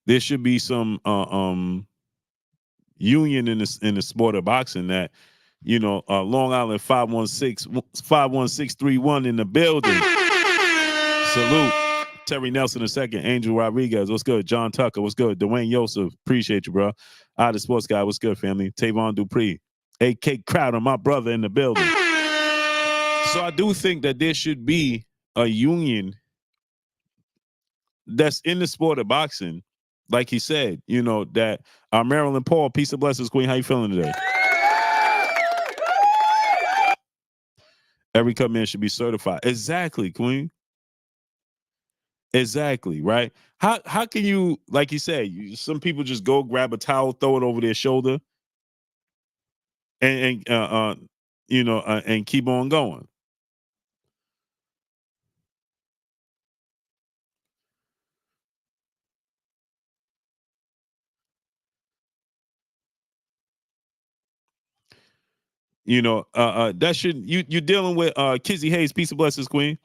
there should be some union in the sport of boxing that, Long Island 51631 in the building. Salute. Terry Nelson II, Angel Rodriguez, what's good? John Tucker, what's good? Dwayne Yosef, appreciate you, bro. The sports guy, what's good, family? Tavon Dupree, AK Crowder, my brother in the building. So I do think that there should be a union that's in the sport of boxing, like he said, that Marilyn Paul, peace and blessings, Queen. How you feeling today? Every cut man should be certified. Exactly, Queen. Exactly, right? How can you, like you said, some people just go grab a towel, throw it over their shoulder, and and keep on going. That should you're dealing with Kizzy Hayes, peace and blessings, Queen.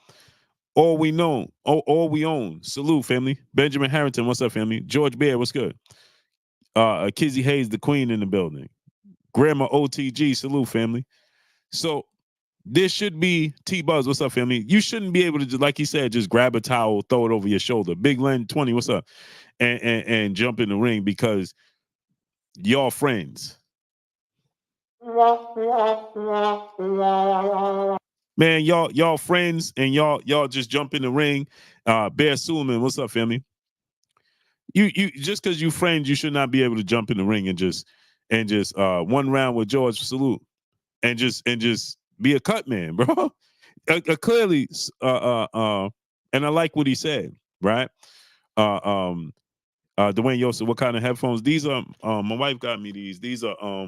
All we know, all we own. Salute, family. Benjamin Harrington, what's up, family? George Bear, what's good? Kizzy Hayes, the queen in the building. Grandma OTG, salute, family. So there should be T-Buzz, what's up, family? You shouldn't be able to, just, like he said, just grab a towel, throw it over your shoulder. Big Len 20, what's up? And jump in the ring because y'all friends. Man, y'all friends, and y'all just jump in the ring. Bear Suleiman, what's up, family? You just because you friends, you should not be able to jump in the ring and just one round with George, salute, and just be a cut man, bro. Clearly, and I like what he said, right? Dwayne Yosef, what kind of headphones? These are my wife got me these. These are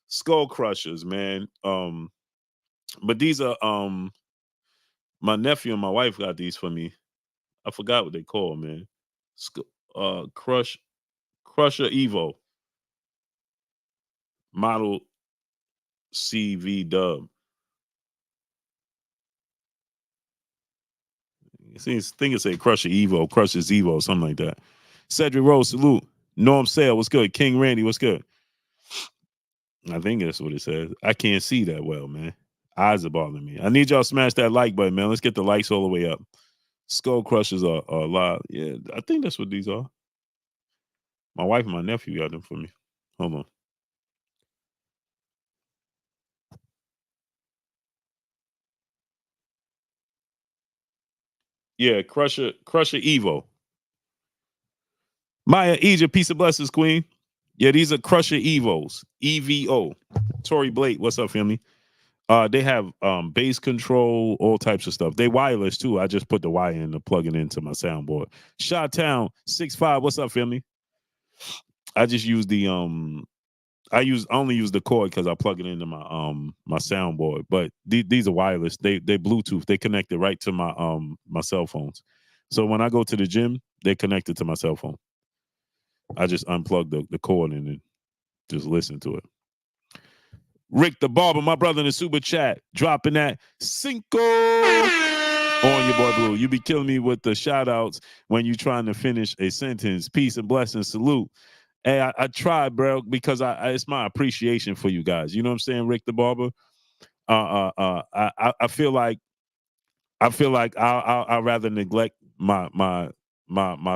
Skull Crushers, man. But these are my nephew and my wife got these for me. I forgot what they call, man. Crusher Evo model CV dub. I think it say Crusher Evo, Crusher's Evo, something like that. Cedric Rose, salute. Norm Sale, what's good? King Randy, what's good? I think that's what it says. I can't see that well, man. Eyes are bothering me. I need y'all to smash that like button, man. Let's get the likes all the way up. Skull Crushers are live. Yeah, I think that's what these are. My wife and my nephew got them for me. Hold on. Yeah, Crusher Evo. Maya Egypt, peace of blessings, Queen. Yeah, these are Crusher Evos. EVO. Tori Blake, what's up, family? They have bass control, all types of stuff. They wireless too. I just put the wire in to plug it into my soundboard. Shot Town 6'5", what's up, family? I just use the I only use the cord because I plug it into my soundboard. But these are wireless. They Bluetooth. They connected right to my cell phones. So when I go to the gym, they connected to my cell phone. I just unplug the cord and then just listen to it. Rick the Barber, my brother in the super chat, dropping that Cinco on your boy Blue. You be killing me with the shout outs when you trying to finish a sentence. Peace and blessings. Salute. Hey, I tried, bro, because it's my appreciation for you guys. You know what I'm saying, Rick the Barber? I feel like I'll rather neglect my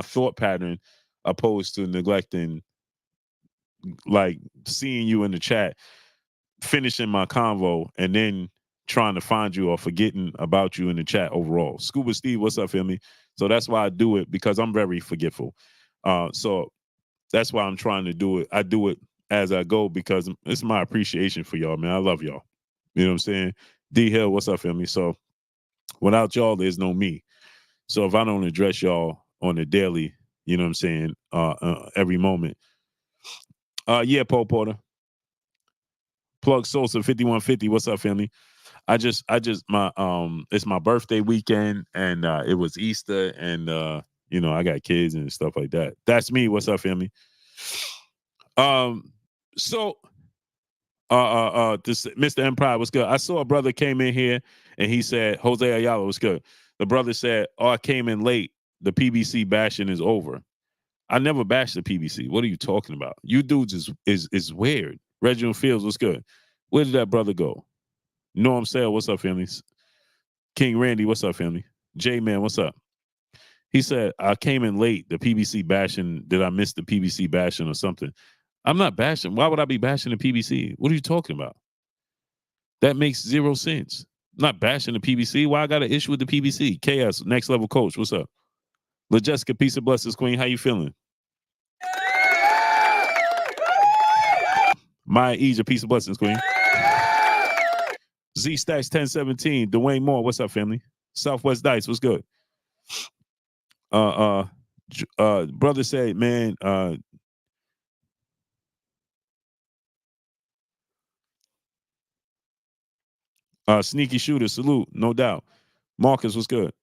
thought pattern opposed to neglecting, like, seeing you in the chat, finishing my convo, and then trying to find you or forgetting about you in the chat overall. Scuba Steve, what's up, family? So that's why I do it, because I'm very forgetful. So that's why I'm trying to do it. I do it as I go because it's my appreciation for y'all, man. I love y'all. You know what I'm saying? D Hill, what's up, family? So without y'all, there's no me. So if I don't address y'all on the daily, you know what I'm saying, every moment. Yeah, Paul Porter. Plug Sosa 5150. What's up, family? I just my it's my birthday weekend, and it was Easter, and you know, I got kids and stuff like that. That's me. What's up, family? So this Mr. Empire was good. I saw a brother came in here and he said, Jose Ayala was good. The brother said, "Oh, I came in late. The PBC bashing is over." I never bashed the PBC. What are you talking about? You dudes is weird. Reginald Fields was good. Where did that brother go? Norm Sale, what's up, families? King Randy, what's up, family? J Man, what's up? He said, I came in late. The PBC bashing. Did I miss the PBC bashing or something? I'm not bashing. Why would I be bashing the PBC? What are you talking about? That makes zero sense. I'm not bashing the PBC. Why I got an issue with the PBC? KS, next level coach, what's up? LaJessica, peace and blessings, queen. How you feeling? Maya Egypt, peace and blessings, queen. Z Stacks 1017, Dwayne Moore, what's up, family? Southwest Dice, what's good? Brother said, man, sneaky shooter, salute, no doubt. Marcus, what's good?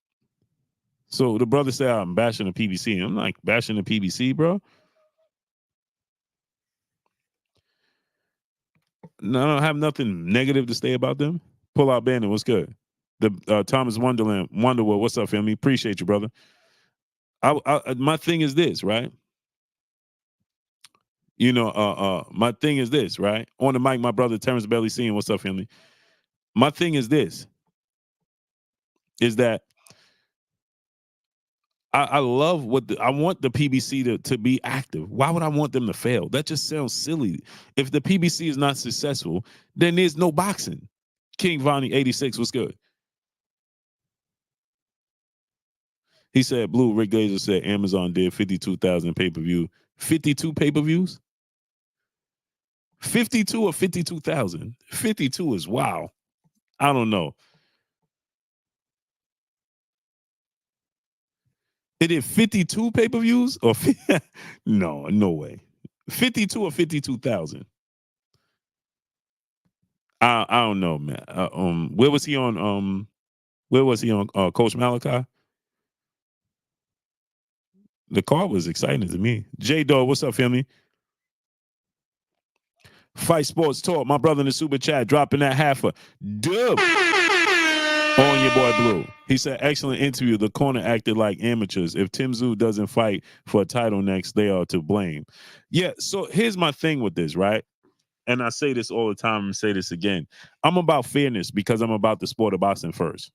So the brother said I'm bashing the PBC. I'm like, bashing the PBC, bro? No, I don't have nothing negative to say about them. Pull out Bandit, what's good? The Thomas Wonderland, Wonderworld, what's up, family? Appreciate you, brother. My thing is this, right? You know, my thing is this, right? On the mic, my brother Terrence Belly seeing, what's up, family? My thing is this, is that I love I want the PBC to be active. Why would I want them to fail? That just sounds silly. If the PBC is not successful, then there's no boxing. King Vonnie 86 was good. He said, Blue, Rick Glazer said Amazon did 52,000 pay-per-view. 52 pay-per-views? 52 or 52,000? 52 is wow. I don't know. They did 52 pay-per-views? Or no way. 52 or 52,000? I don't know, man. Where was he on? Where was he on? Coach Malachi? The card was exciting to me. J Dog, what's up, family? Fight Sports Talk. My brother in the super chat dropping that half a dub on your boy Blue. He said, excellent interview. The corner acted like amateurs. If Tim Tszyu doesn't fight for a title next, they are to blame. Yeah, so here's my thing with this, right? And I say this all the time and say this again. I'm about fairness because I'm about the sport of boxing first.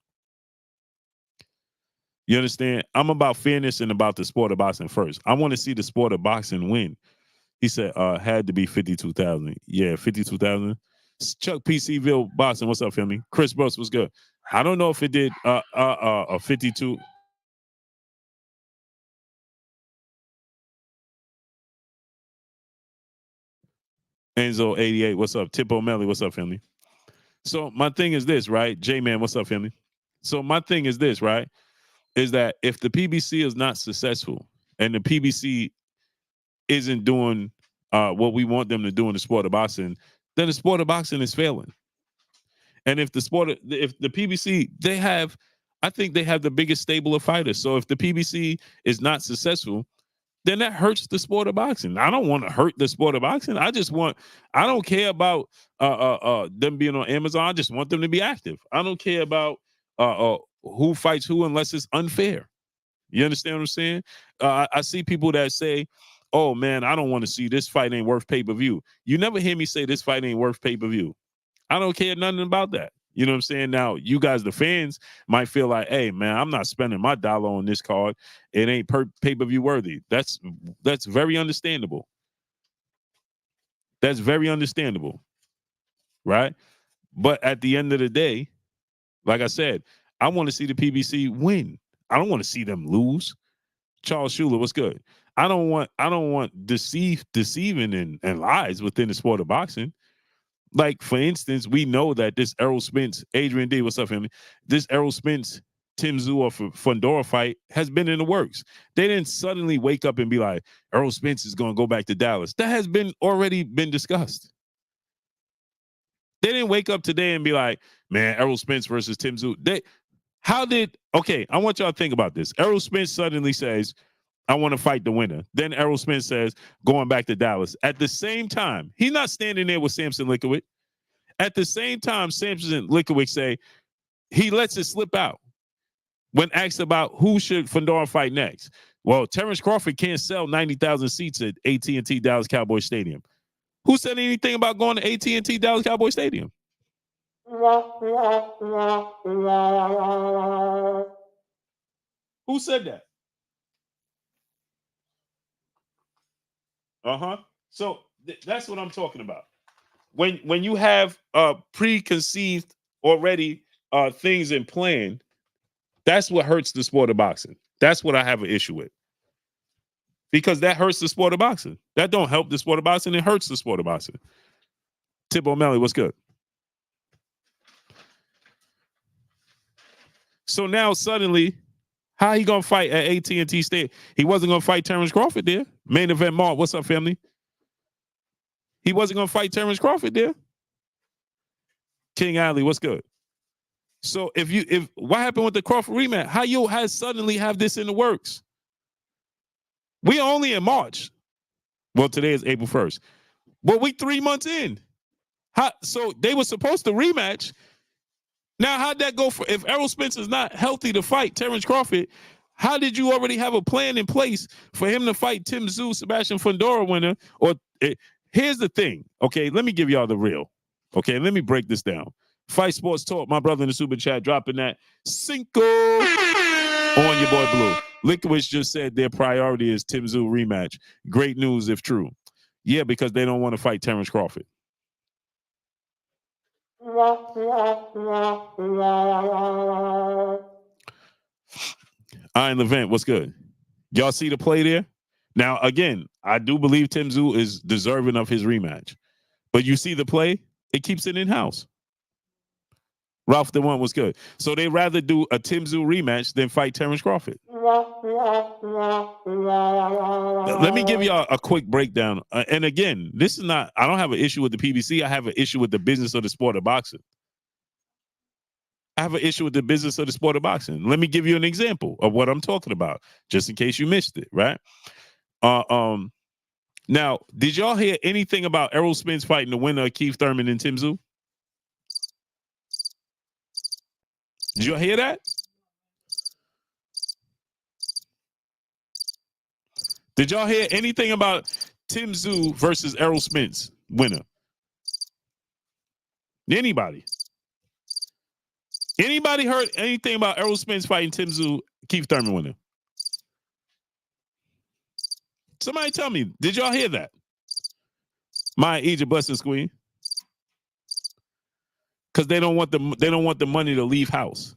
You understand? I'm about fairness and about the sport of boxing first. I want to see the sport of boxing win. He said, had to be 52,000. Yeah, 52,000. Chuck PCville boxing. What's up, family? Chris Brooks, what's good? I don't know if it did 52. Enzo 88, what's up? Tip O'Malley, what's up, family? So my thing is this, right? J-Man, what's up, family? So my thing is this, right? Is that if the PBC is not successful and the PBC isn't doing what we want them to do in the sport of boxing, then the sport of boxing is failing. And if the PBC, I think they have the biggest stable of fighters. So if the PBC is not successful, then that hurts the sport of boxing. I don't want to hurt the sport of boxing. I don't care about them being on Amazon. I just want them to be active. I don't care about who fights who unless it's unfair. You understand what I'm saying? I see people that say, oh man, I don't want to see this fight ain't worth pay-per-view. You never hear me say this fight ain't worth pay-per-view. I don't care nothing about that. You know what I'm saying? Now, you guys, the fans, might feel like, hey, man, I'm not spending my dollar on this card. It ain't pay-per-view worthy. That's very understandable. That's very understandable, right? But at the end of the day, like I said, I want to see the PBC win. I don't want to see them lose. Charles Schuler, what's good? I don't want deceiving and lies within the sport of boxing. Like, for instance, we know that this Errol Spence, Adrian D, what's up, family? This Errol Spence, Tim Tszyu or Fundora fight has been in the works. They didn't suddenly wake up and be like, Errol Spence is going to go back to Dallas. That has already been discussed. They didn't wake up today and be like, man, Errol Spence versus Tim Tszyu. Okay, I want y'all to think about this. Errol Spence suddenly says, I want to fight the winner. Then Errol Spence says, going back to Dallas. At the same time, he's not standing there with Samson Likowicz. At the same time, Samson Likowicz say, he lets it slip out when asked about who should Fundora fight next. Well, Terrence Crawford can't sell 90,000 seats at AT&T Dallas Cowboy Stadium. Who said anything about going to AT&T Dallas Cowboy Stadium? Who said that? So that's what I'm talking about. When you have preconceived already things in plan, that's what hurts the sport of boxing. That's what I have an issue with. Because that hurts the sport of boxing. That don't help the sport of boxing. It hurts the sport of boxing. Tip O'Malley, what's good? So now suddenly, how he gonna fight at AT&T Stadium? He wasn't gonna fight Terrence Crawford there. Main event Mark, what's up, family? He wasn't gonna fight Terrence Crawford there. King Ali, what's good? So if what happened with the Crawford rematch? How you suddenly have this in the works? We are only in March. Well, today is April 1st. But we 3 months in. So they were supposed to rematch. Now, how'd that go if Errol Spence is not healthy to fight Terrence Crawford? How did you already have a plan in place for him to fight Tim Tszyu, Sebastian Fundora winner? Here's the thing, okay? Let me give y'all the real. Okay, let me break this down. Fight Sports Talk, my brother in the super chat, dropping that Cinco on your boy Blue. Likowicz just said their priority is Tim Tszyu rematch. Great news if true. Yeah, because they don't want to fight Terrence Crawford. Iron Levant, what's good? Y'all see the play there? Now, again, I do believe Tim Tszyu is deserving of his rematch. But you see the play? It keeps it in-house. Ralph the One was good. So they rather do a Tim Tszyu rematch than fight Terrence Crawford. Let me give y'all a quick breakdown. And again, this is not, I don't have an issue with the PBC. I have an issue with the business of the sport of boxing. I have an issue with the business of the sport of boxing. Let me give you an example of what I'm talking about, just in case you missed it, right? Now, did y'all hear anything about Errol Spence fighting the winner of Keith Thurman and Tim Tszyu? Did y'all hear that? Did y'all hear anything about Tim Tszyu versus Errol Spence winner? Anybody? Anybody heard anything about Errol Spence fighting Tim Tszyu, Keith Thurman winner? Somebody tell me, did y'all hear that? My Egypt blessings queen. Because they don't want the money to leave house.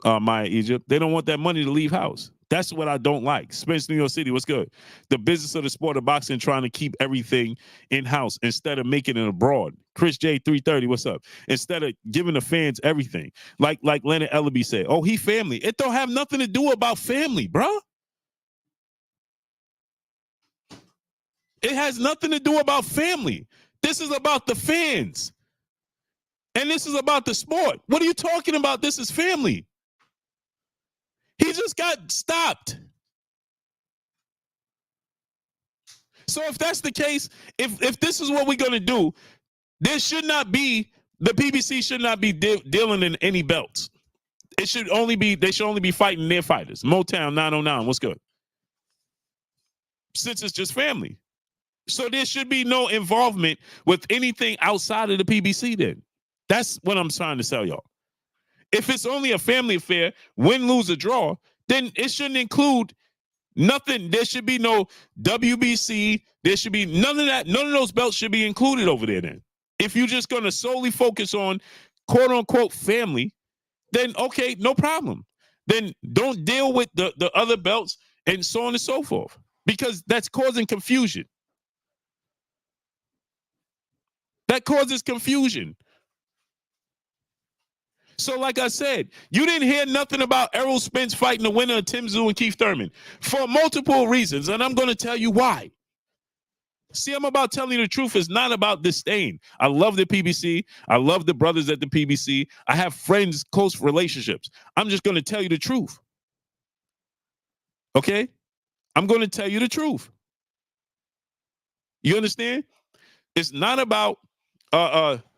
Maya Egypt. They don't want that money to leave house. That's what I don't like. Spence, New York City, what's good? The business of the sport of boxing trying to keep everything in-house instead of making it abroad. Chris J 330, what's up? Instead of giving the fans everything. Like Leonard Ellaby said, oh, he family. It don't have nothing to do about family, bro. It has nothing to do about family. This is about the fans. And this is about the sport. What are you talking about? This is family. He just got stopped. So if that's the case, if this is what we're going to do, there should not be, the PBC should not be dealing in any belts. It should only be, they should only be fighting their fighters. Motown 909, what's good? Since it's just family. So there should be no involvement with anything outside of the PBC then. That's what I'm trying to tell y'all. If it's only a family affair, win, lose, or draw, then it shouldn't include nothing. There should be no WBC. There should be none of that. None of those belts should be included over there then. If you're just going to solely focus on quote unquote family, then okay, no problem. Then don't deal with the other belts and so on and so forth, because that's causing confusion. That causes confusion. So like I said, you didn't hear nothing about Errol Spence fighting the winner of Tim Tszyu and Keith Thurman for multiple reasons, and I'm going to tell you why. See, I'm about telling you the truth. It's not about disdain. I love the PBC. I love the brothers at the PBC. I have friends, close relationships. I'm just going to tell you the truth. Okay? I'm going to tell you the truth. You understand? It's not about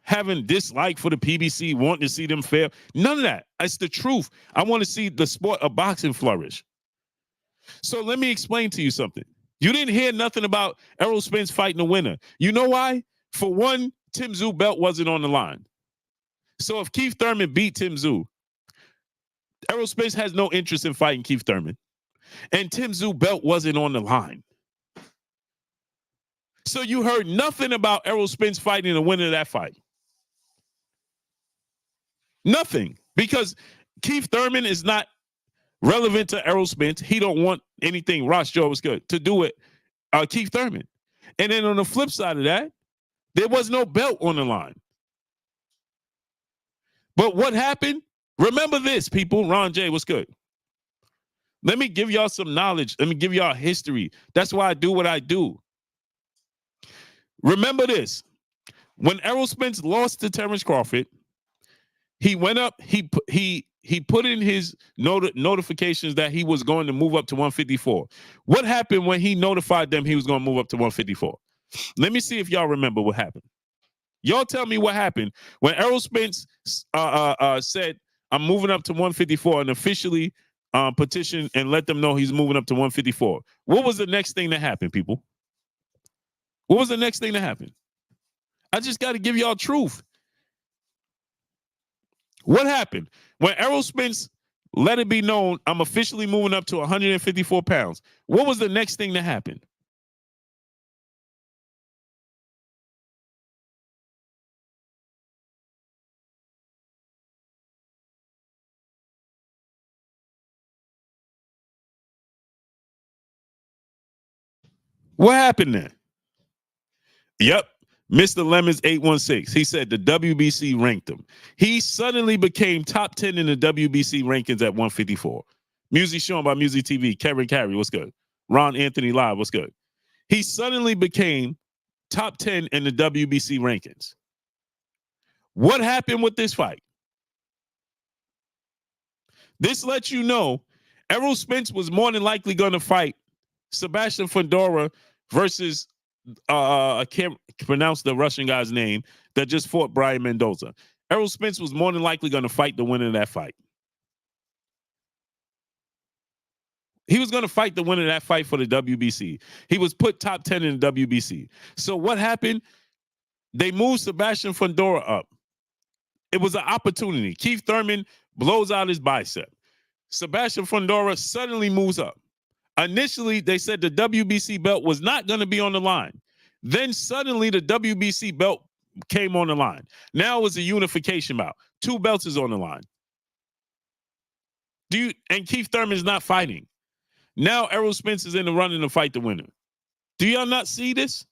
having dislike for the PBC, wanting to see them fail. None of that. It's the truth. I want to see the sport of boxing flourish. So let me explain to you something. You didn't hear nothing about Errol Spence fighting the winner. You know why? For one, Tim Tszyu belt wasn't on the line. So if Keith Thurman beat Tim Tszyu, Errol Spence has no interest in fighting Keith Thurman. And Tim Tszyu belt wasn't on the line. So you heard nothing about Errol Spence fighting the winner of that fight. Nothing. Because Keith Thurman is not relevant to Errol Spence. He don't want anything, Ross Joe was good, to do with Keith Thurman. And then on the flip side of that, there was no belt on the line. But what happened? Remember this, people. Ron J, what's good? Let me give y'all some knowledge. Let me give y'all history. That's why I do what I do. Remember this. When Errol Spence lost to Terrence Crawford, he went up, he put in his notifications that he was going to move up to 154. What happened when he notified them he was going to move up to 154? Let me see if y'all remember what happened. Y'all tell me what happened when Errol Spence said, I'm moving up to 154 and officially petitioned and let them know he's moving up to 154. What was the next thing that happened, people? What was the next thing that happened? I just got to give y'all truth. What happened? When Errol Spence let it be known, I'm officially moving up to 154 pounds. What was the next thing that happened? What happened then? Yep. Mr. Lemons 816. He said the WBC ranked him. He suddenly became top 10 in the WBC rankings at 154. Music shown by Music TV. Kevin Carey, what's good? Ron Anthony Live, what's good? He suddenly became top 10 in the WBC rankings. What happened with this fight? This lets you know Errol Spence was more than likely going to fight Sebastian Fundora versus I can't pronounce the Russian guy's name that just fought Brian Mendoza. Errol Spence was more than likely going to fight the winner of that fight. He was going to fight the winner of that fight for the WBC. He was put top 10 in the WBC. So what happened? They moved Sebastian Fundora up. It was an opportunity. Keith Thurman blows out his bicep. Sebastian Fundora suddenly moves up. Initially, they said the WBC belt was not going to be on the line. Then suddenly the WBC belt came on the line. Now it was a unification bout. 2 belts is on the line. And Keith Thurman is not fighting. Now Errol Spence is in the running to fight the winner. Do y'all not see this?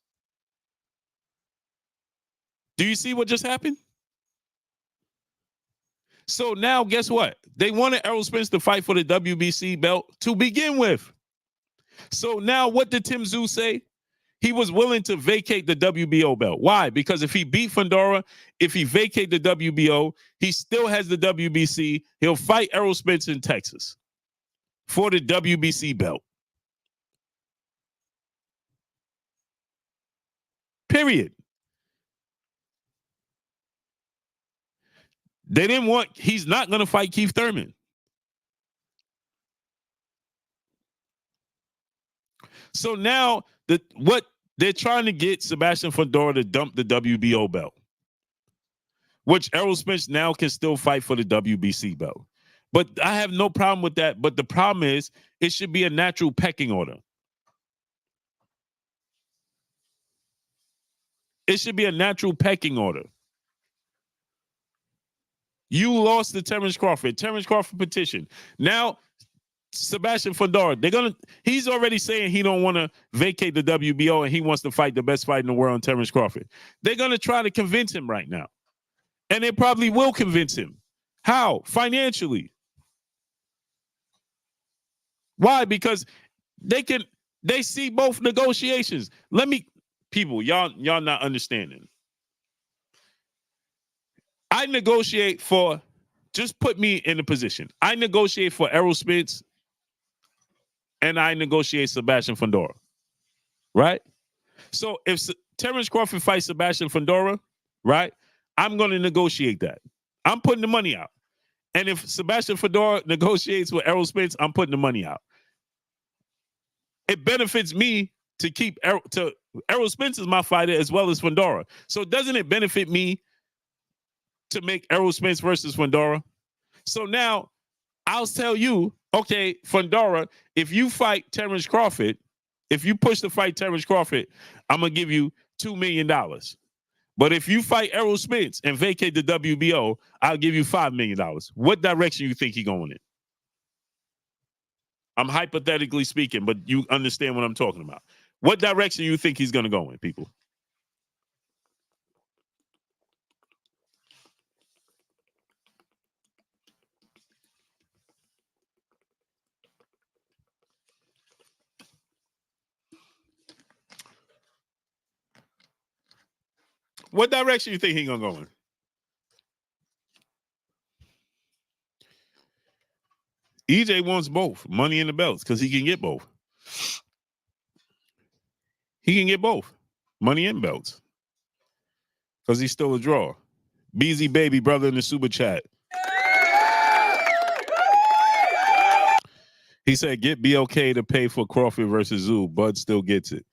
Do you see what just happened? So now guess what? They wanted Errol Spence to fight for the WBC belt to begin with. So now what did Tim Tszyu say? He was willing to vacate the WBO belt. Why? Because if he beat Fundora, if he vacate the WBO, he still has the WBC. He'll fight Errol Spence in Texas for the WBC belt. Period. They didn't want, he's not going to fight Keith Thurman. So now what they're trying to get Sebastian Fundora to dump the WBO belt, which Errol Spence now can still fight for the WBC belt. But I have no problem with that. But the problem is it should be a natural pecking order. It should be a natural pecking order. You lost to Terrence Crawford. Terrence Crawford petition. Now, Sebastian Fundora, he's already saying he don't want to vacate the WBO and he wants to fight the best fight in the world, Terrence Crawford. They're going to try to convince him right now. And they probably will convince him. How? Financially. Why? Because they see both negotiations. People, y'all not understanding. I negotiate for, just put me in a position. I negotiate for Errol Spence and I negotiate Sebastian Fundora. Right? So if Terrence Crawford fights Sebastian Fundora, right, I'm going to negotiate that. I'm putting the money out. And if Sebastian Fundora negotiates with Errol Spence, I'm putting the money out. It benefits me to keep Errol Spence is my fighter as well as Fundora. So doesn't it benefit me to make Errol Spence versus Fundora? So now I'll tell you, okay, Fundora, if you fight Terrence Crawford, if you push to fight Terrence Crawford, I'm going to give you $2 million. But if you fight Errol Spence and vacate the WBO, I'll give you $5 million. What direction you think he's going in? I'm hypothetically speaking, but you understand what I'm talking about. What direction you think he's going to go in, people? What direction you think he's going to go in? EJ wants both, money and the belts, because he can get both. He can get both, money and belts, because he's still a draw. BZ Baby brother in the super chat. He said, get BOK to pay for Crawford versus Tszyu. Bud still gets it.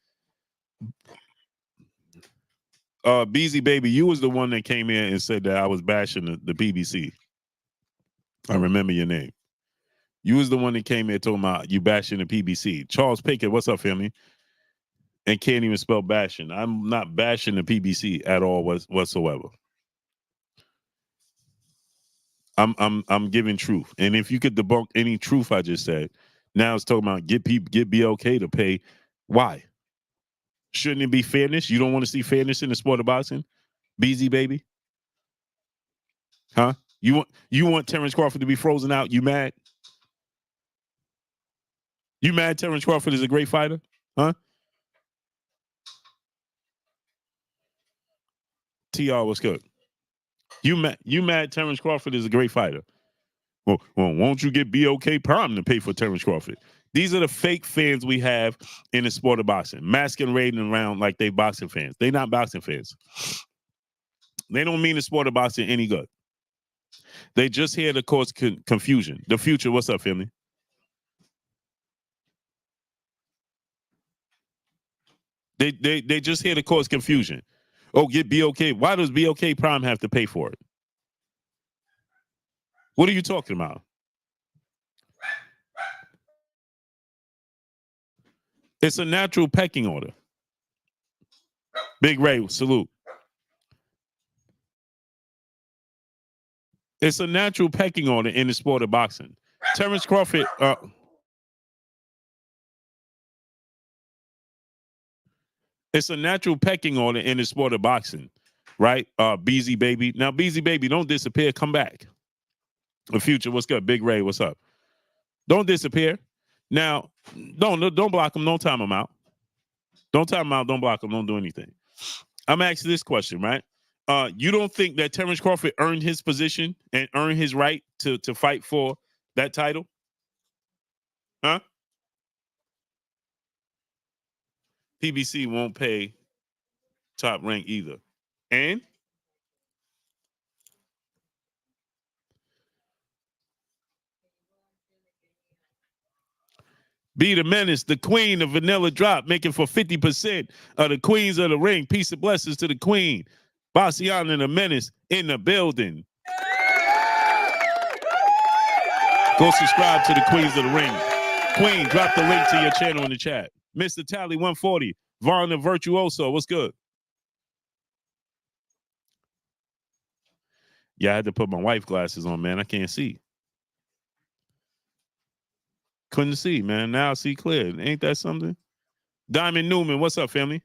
BZ Baby, you was the one that came in and said that I was bashing the PBC. I remember your name. You was the one that came here talking about you bashing the PBC. Charles Pickett, what's up, family? And can't even spell bashing. I'm not bashing the PBC at all whatsoever. I'm giving truth. And if you could debunk any truth I just said, now it's talking about get BOK to pay. Why? Shouldn't it be fairness? You don't want to see fairness in the sport of boxing? BZ Baby? Huh? You want Terrence Crawford to be frozen out? You mad? You mad Terrence Crawford is a great fighter? Huh? TR, what's good? You mad Terrence Crawford is a great fighter? Well, won't you get BOK Prime to pay for Terrence Crawford? These are the fake fans we have in the sport of boxing, masquerading around like they boxing fans. They not boxing fans. They don't mean the sport of boxing any good. They just here to cause confusion. The future, what's up, family? They just here to cause confusion. Oh, get BOK. Why does BOK Prime have to pay for it? What are you talking about? It's a natural pecking order. Big Ray, salute. It's a natural pecking order in the sport of boxing. Terrence Crawford, It's a natural pecking order in the sport of boxing, right? Beezy Baby. Now, Beezy Baby, don't disappear. Come back. The Future, what's good? Big Ray, what's up? Don't disappear. Now, don't block him. Don't time him out. Don't time him out. Don't block him. Don't do anything. I'm asking this question, right? You don't think that Terrence Crawford earned his position and earned his right to fight for that title? Huh? PBC won't pay Top Rank either. And Be the Menace, the queen of Vanilla Drop, making for 50% of the queens of the ring. Peace and blessings to the queen. Bassiana and the Menace in the building. Go subscribe to the queens of the ring. Queen, drop the link to your channel in the chat. Mr. Tally 140, Vaughn the Virtuoso, what's good? Yeah, I had to put my wife glasses on, man. I can't see. Couldn't see, man. Now I see clear. Ain't that something? Diamond Newman, what's up, family?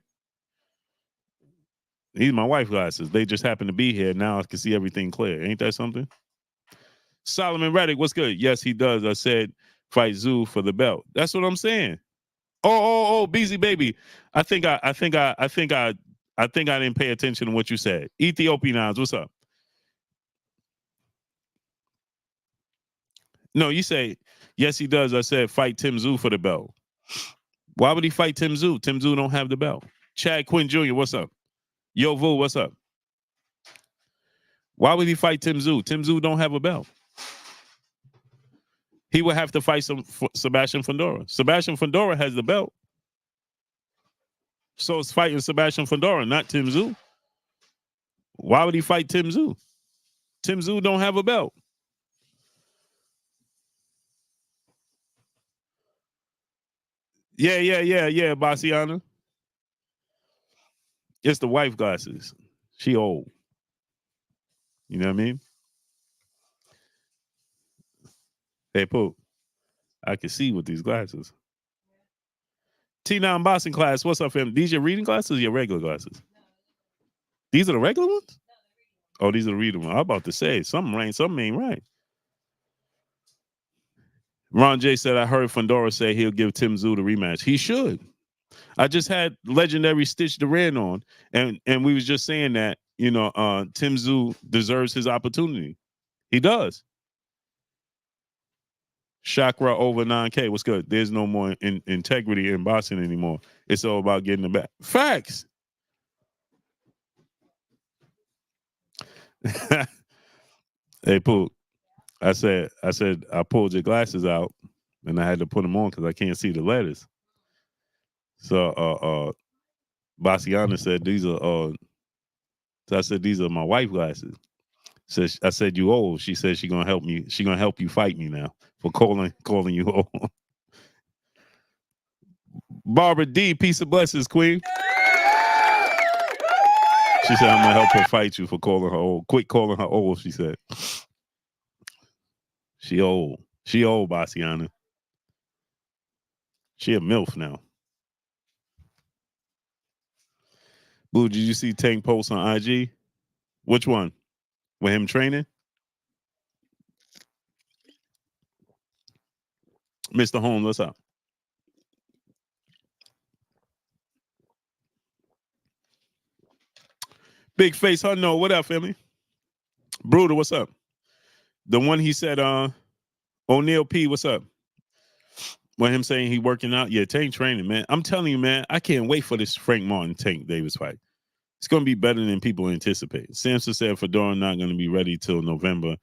These are my wife glasses. They just happen to be here. Now I can see everything clear. Ain't that something? Solomon Reddick, what's good? Yes, he does. I said fight Zoo for the belt. That's what I'm saying. Oh, Beezy Baby. I think I didn't pay attention to what you said. Ethiopian Eyes, what's up? No, you say, yes, he does. I said fight Tim Zoo for the belt. Why would he fight Tim Zoo? Tim Zoo don't have the belt. Chad Quinn Jr., what's up? Yo, Vu, what's up? Why would he fight Tim Zoo? Tim Zoo don't have a belt. He would have to fight Sebastian Fundora. Sebastian Fundora has the belt. So it's fighting Sebastian Fundora, not Tim Zoo. Why would he fight Tim Zoo? Tim Zoo don't have a belt. Yeah, Bassiana. It's the wife glasses. She old. You know what I mean? Hey, Poop. I can see with these glasses. T9 Boston class. What's up, fam? These your reading glasses or your regular glasses? These are the regular ones? Oh, these are the reading ones. I'm about to say, something ain't right. Ron J said, I heard Fundora say he'll give Tim Zoo the rematch. He should. I just had legendary Stitch Duran on, and we was just saying that, Tim Zoo deserves his opportunity. He does. Chakra over 9K. What's good? There's no more integrity in boxing anymore. It's all about getting the back. Facts. Hey, Pooh. I said I pulled your glasses out and I had to put them on because I can't see the letters. So Bassiana said these are so I said these are my wife glasses. So I said you old. She said she gonna help me. She gonna help you fight me now for calling you old. Barbara D, peace of blessings, queen. She said I'm gonna help her fight you for calling her old. Quit calling her old, she said. She old. She old, Bassiana. She a MILF now. Boo, did you see Tank post on IG? Which one? With him training? Mr. Holmes, what's up? Big Face Hunno, what up, family? Bruder, what's up? The one he said, O'Neal P, what's up? When him saying he working out, yeah, Tank training, man. I'm telling you, man, I can't wait for this Frank Martin Tank Davis fight. It's going to be better than people anticipate. Samson said Fundora not going to be ready till November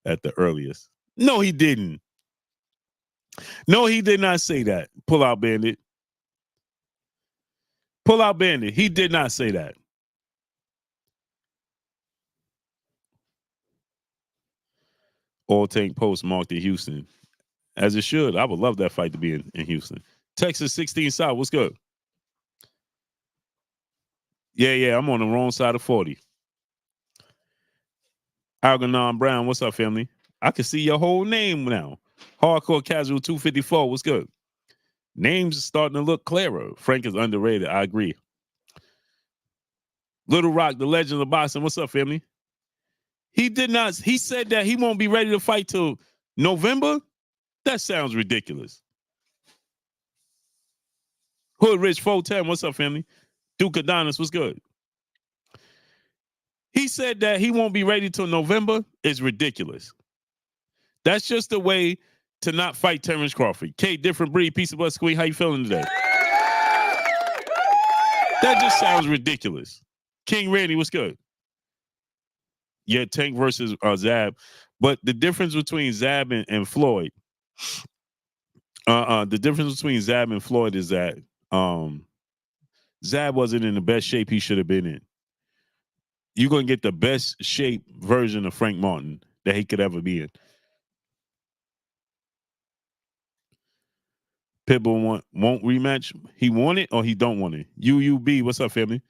at the earliest. No, he didn't. No, he did not say that. Pull out Bandit. Pull out Bandit. He did not say that. All Tank post marked in Houston. As it should. I would love that fight to be in Houston. Texas 16 South, what's good? Yeah, I'm on the wrong side of 40. Algernon Brown, what's up, family? I can see your whole name now. Hardcore Casual 254, what's good? Names are starting to look clearer. Frank is underrated. I agree. Little Rock, the legend of boxing. What's up, family? He did not. He said that he won't be ready to fight till November. That sounds ridiculous. Hood Rich 410. What's up, family? Duke Adonis. What's good? He said that he won't be ready till November. It's ridiculous. That's just a way to not fight Terrence Crawford. Kate, different breed, piece of us, squeak. How you feeling today? That just sounds ridiculous. King Randy, what's good? Yeah, Tank versus Zab. But the difference between Zab and Floyd, the difference between Zab and Floyd is that Zab wasn't in the best shape he should have been in. You're going to get the best shape version of Frank Martin that he could ever be in. Pitbull won't rematch. He want it or he don't want it. UUB, what's up, family?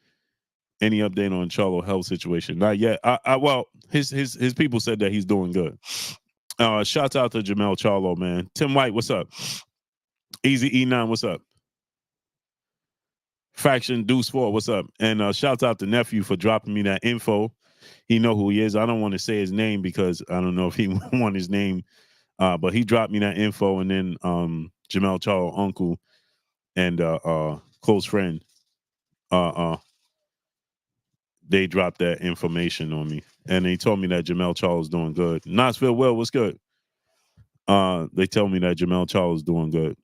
Any update on Charlo health situation? Not yet. Well, his people said that he's doing good. Shouts out to Jamel Charlo, man. Tim White, what's up? Easy E9, what's up? Faction Deuce 4, what's up? And shouts out to Nephew for dropping me that info. He know who he is. I don't want to say his name because I don't know if he want his name. But he dropped me that info, and then Jamel Charlo, uncle, and close friend, they dropped that information on me, and they told me that Jamel Charles is doing good. Knoxville, well, what's good? They tell me that Jamel Charles is doing good.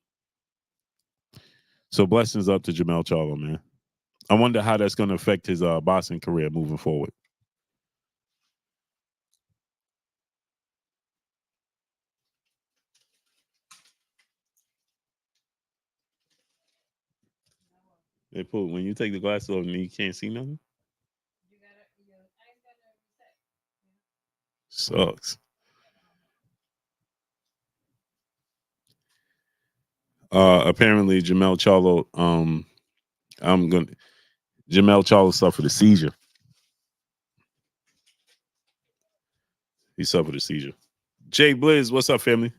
So blessings up to Jamel Charles, man. I wonder how that's going to affect his boxing career moving forward. They put when you take the glasses off and you can't see nothing. Sucks. Apparently Jamel Charlo, Jamel Charlo suffered a seizure. He suffered a seizure. Jay Blizz, what's up, family?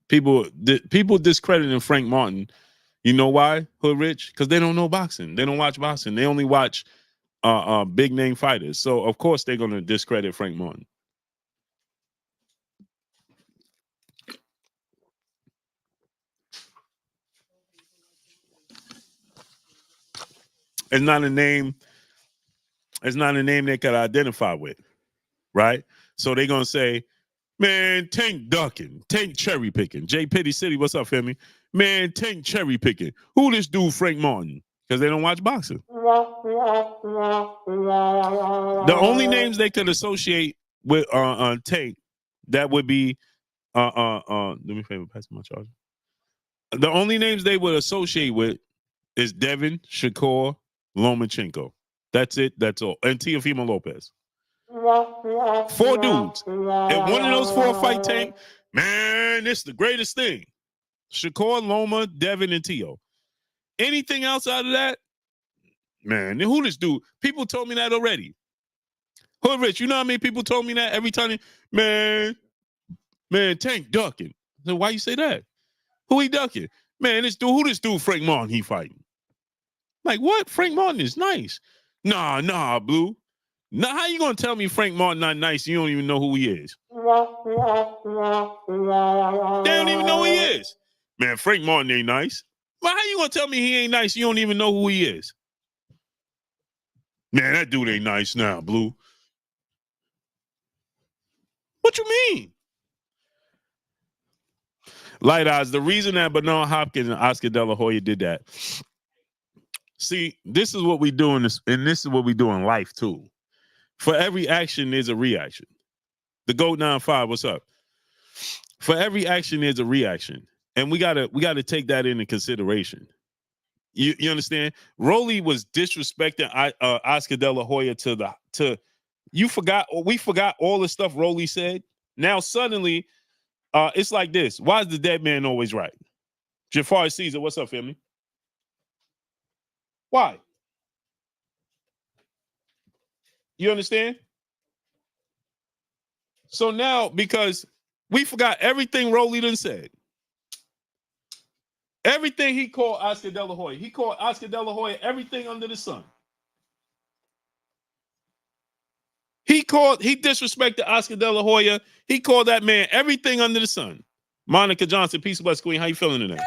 People discrediting Frank Martin. You know why, Hood Rich? Because they don't know boxing. They don't watch boxing. They only watch big name fighters. So of course they're gonna discredit Frank Martin. It's not a name. It's not a name they could identify with, right? So they're gonna say, man, Tank ducking, Tank cherry picking. J Pitty City, what's up, family? Man, Tank cherry picking. Who this dude, Frank Martin? Because they don't watch boxing. The only names they could associate with Tank, that would be let me pass my charger. The only names they would associate with is Devin, Shakur, Lomachenko. That's it. That's all. And Teofimo Lopez. 4 dudes. If one of those 4 fight Tank, man, it's the greatest thing. Shakur, Loma, Devin, and Teo. Anything else out of that? Man, who this dude? People told me that already. Hood Rich, you know how many people told me that every time? Man, Tank ducking. So why you say that? Who he ducking? Man, who this dude Frank Martin he fighting? Like, what? Frank Martin is nice. Nah, Blue. Now, how you gonna tell me Frank Martin not nice? You don't even know who he is. They don't even know who he is. Man, Frank Martin ain't nice. Well, how you gonna tell me he ain't nice? You don't even know who he is. Man, that dude ain't nice now, Blue. What you mean? Light Eyes, the reason that Bernard Hopkins and Oscar De La Hoya did that. See, this is what we do in this, and this is what we do in life too. For every action, there's a reaction. The Goat 95, what's up? For every action, there's a reaction. And we gotta take that into consideration. You understand? Rolly was disrespecting Oscar De La Hoya to we forgot all the stuff Rolly said. Now suddenly, it's like this. Why is the dead man always right? Jafar Caesar, what's up, family? Why? You understand? So now, because we forgot everything Rolly done said. Everything he called Oscar De La Hoya. He called Oscar De La Hoya everything under the sun. He disrespected Oscar De La Hoya. He called that man everything under the sun. Monica Johnson, peace and blessings, Queen. How you feeling today?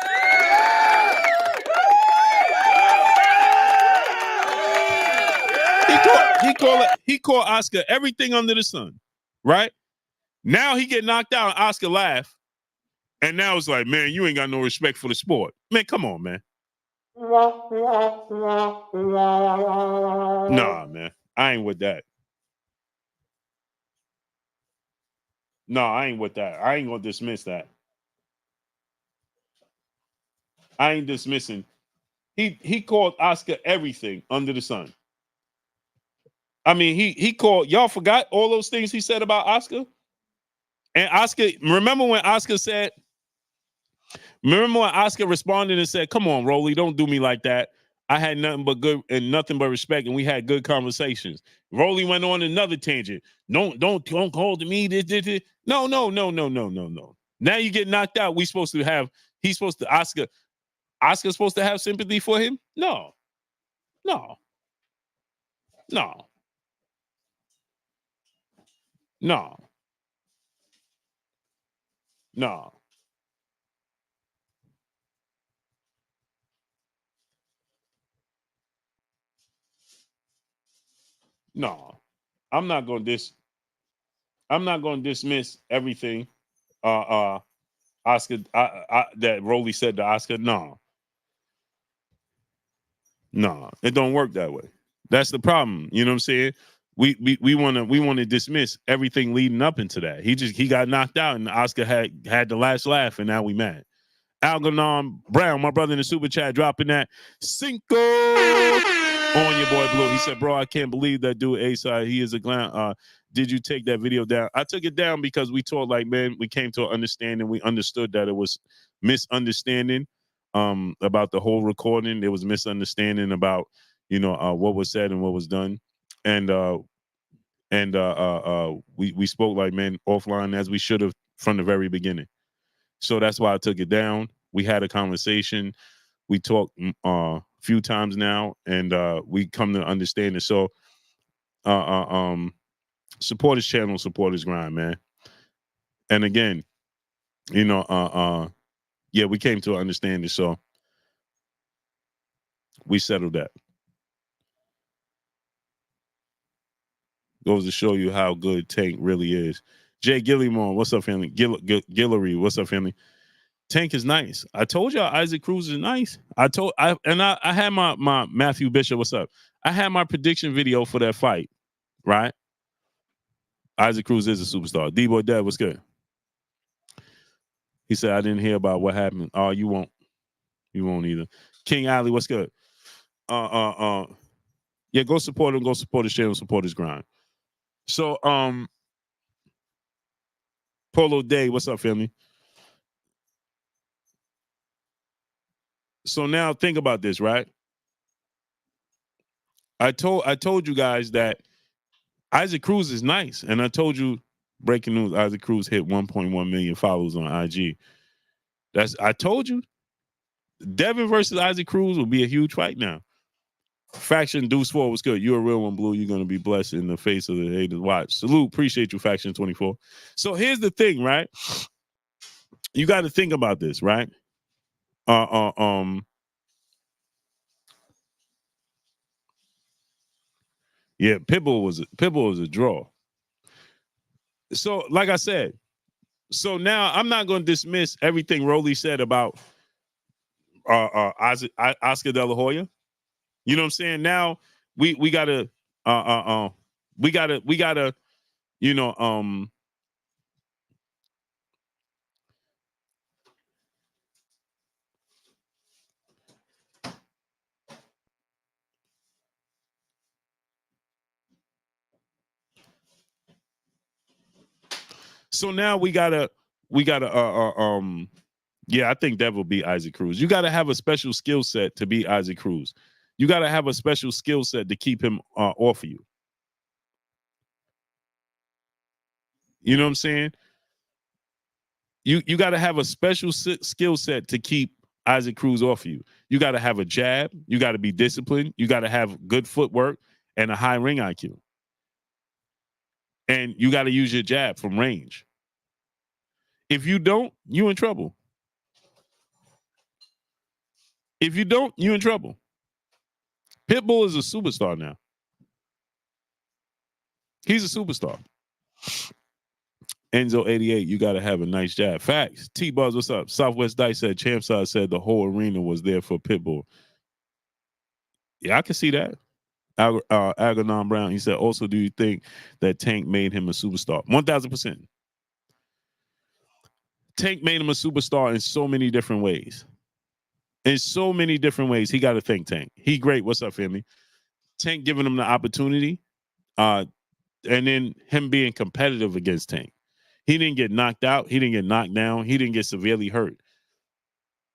He called Oscar everything under the sun, right? Now he get knocked out and Oscar laugh. And now it's like, man, you ain't got no respect for the sport. Man, come on, man. Nah, man. I ain't with that. No, I ain't with that. I ain't gonna dismiss that. I ain't dismissing. He called Oscar everything under the sun. I mean, he called, y'all forgot all those things he said about Oscar? And Oscar, remember when Oscar responded and said, come on, Rolly, don't do me like that. I had nothing but good and nothing but respect, and we had good conversations. Rolly went on another tangent. Don't call to me this. No. Now you get knocked out. Oscar's supposed to have sympathy for him? No. No. I'm not going to dismiss everything Oscar that Rolly said to Oscar. No, it don't work that way. That's the problem. You know what I'm saying? We want to dismiss everything leading up into that. He got knocked out, and Oscar had the last laugh, and now we mad. Algernon Brown, my brother in the super chat, dropping that Cinco on your boy Blue. He said, bro, I can't believe that dude A-side. He is a clown. Did you take that video down? I took it down because we talked like, man, we came to an understanding. We understood that it was misunderstanding about the whole recording. There was misunderstanding about, what was said and what was done. And we spoke like, man, offline as we should have from the very beginning. So that's why I took it down. We had a conversation. We talked a few times now, and we come to understand it. So, support his channel, support his grind, man. And again, yeah, we came to understand it. So we settled that. Goes to show you how good Tank really is. Jay Gillimore, what's up, family? Guillory, what's up, family? Tank is nice. I told y'all Isaac Cruz is nice. I had my Matthew Bishop, what's up? I had my prediction video for that fight, right? Isaac Cruz is a superstar. D-Boy Dad, what's good? He said, I didn't hear about what happened. Oh, you won't. You won't either. King Ali, what's good? Yeah, go support him. Go support his channel. Support his grind. So, Polo Day, what's up, family? So now think about this, right? I told you guys that Isaac Cruz is nice, and I told you, breaking news: Isaac Cruz hit 1.1 million followers on IG. I told you, Devin versus Isaac Cruz will be a huge fight now. Faction Deuce 4 was good. You're a real one, Blue. You're gonna be blessed in the face of the haters. Watch. Salute. Appreciate you, Faction 24. So here's the thing, right? You got to think about this, right? Yeah, Pitbull was a draw. So, like I said, so now I'm not going to dismiss everything Rolly said about Oscar De La Hoya. You know what I'm saying? Now we gotta yeah, I think that will be Isaac Cruz. You got to have a special skill set to be Isaac Cruz. You got to have a special skill set to keep him off of you. You know what I'm saying? You got to have a special skill set to keep Isaac Cruz off of you. You got to have a jab. You got to be disciplined. You got to have good footwork and a high ring IQ. And you got to use your jab from range. If you don't, you in trouble. If you don't, you in trouble. Pitbull is a superstar now. He's a superstar. Enzo 88, you got to have a nice jab. Facts. T-Buzz, what's up? Southwest Dice said, Champside said the whole arena was there for Pitbull. Yeah, I can see that. Aganon Brown, he said, also, do you think that Tank made him a superstar? 1,000%. Tank made him a superstar in so many different ways. In so many different ways. He got to thank Tank. He great. What's up, family? Tank giving him the opportunity, and then him being competitive against Tank. He didn't get knocked out. He didn't get knocked down. He didn't get severely hurt.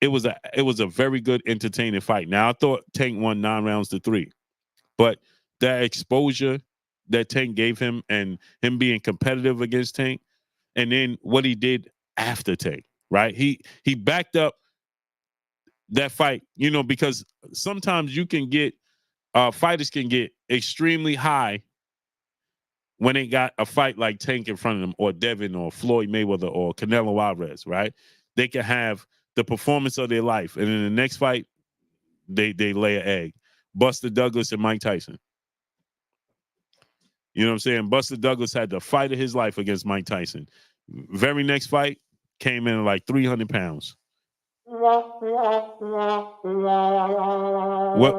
It was a very good, entertaining fight. Now, I thought Tank won 9 rounds to 3. But that exposure that Tank gave him and him being competitive against Tank, and then what he did after Tank, right? He backed up that fight, because sometimes you can get fighters can get extremely high when they got a fight like Tank in front of them, or Devin, or Floyd Mayweather, or Canelo Alvarez, right? They can have the performance of their life, and in the next fight, they lay an egg. Buster Douglas and Mike Tyson. You know what I'm saying? Buster Douglas had the fight of his life against Mike Tyson. Very next fight came in at like 300 pounds.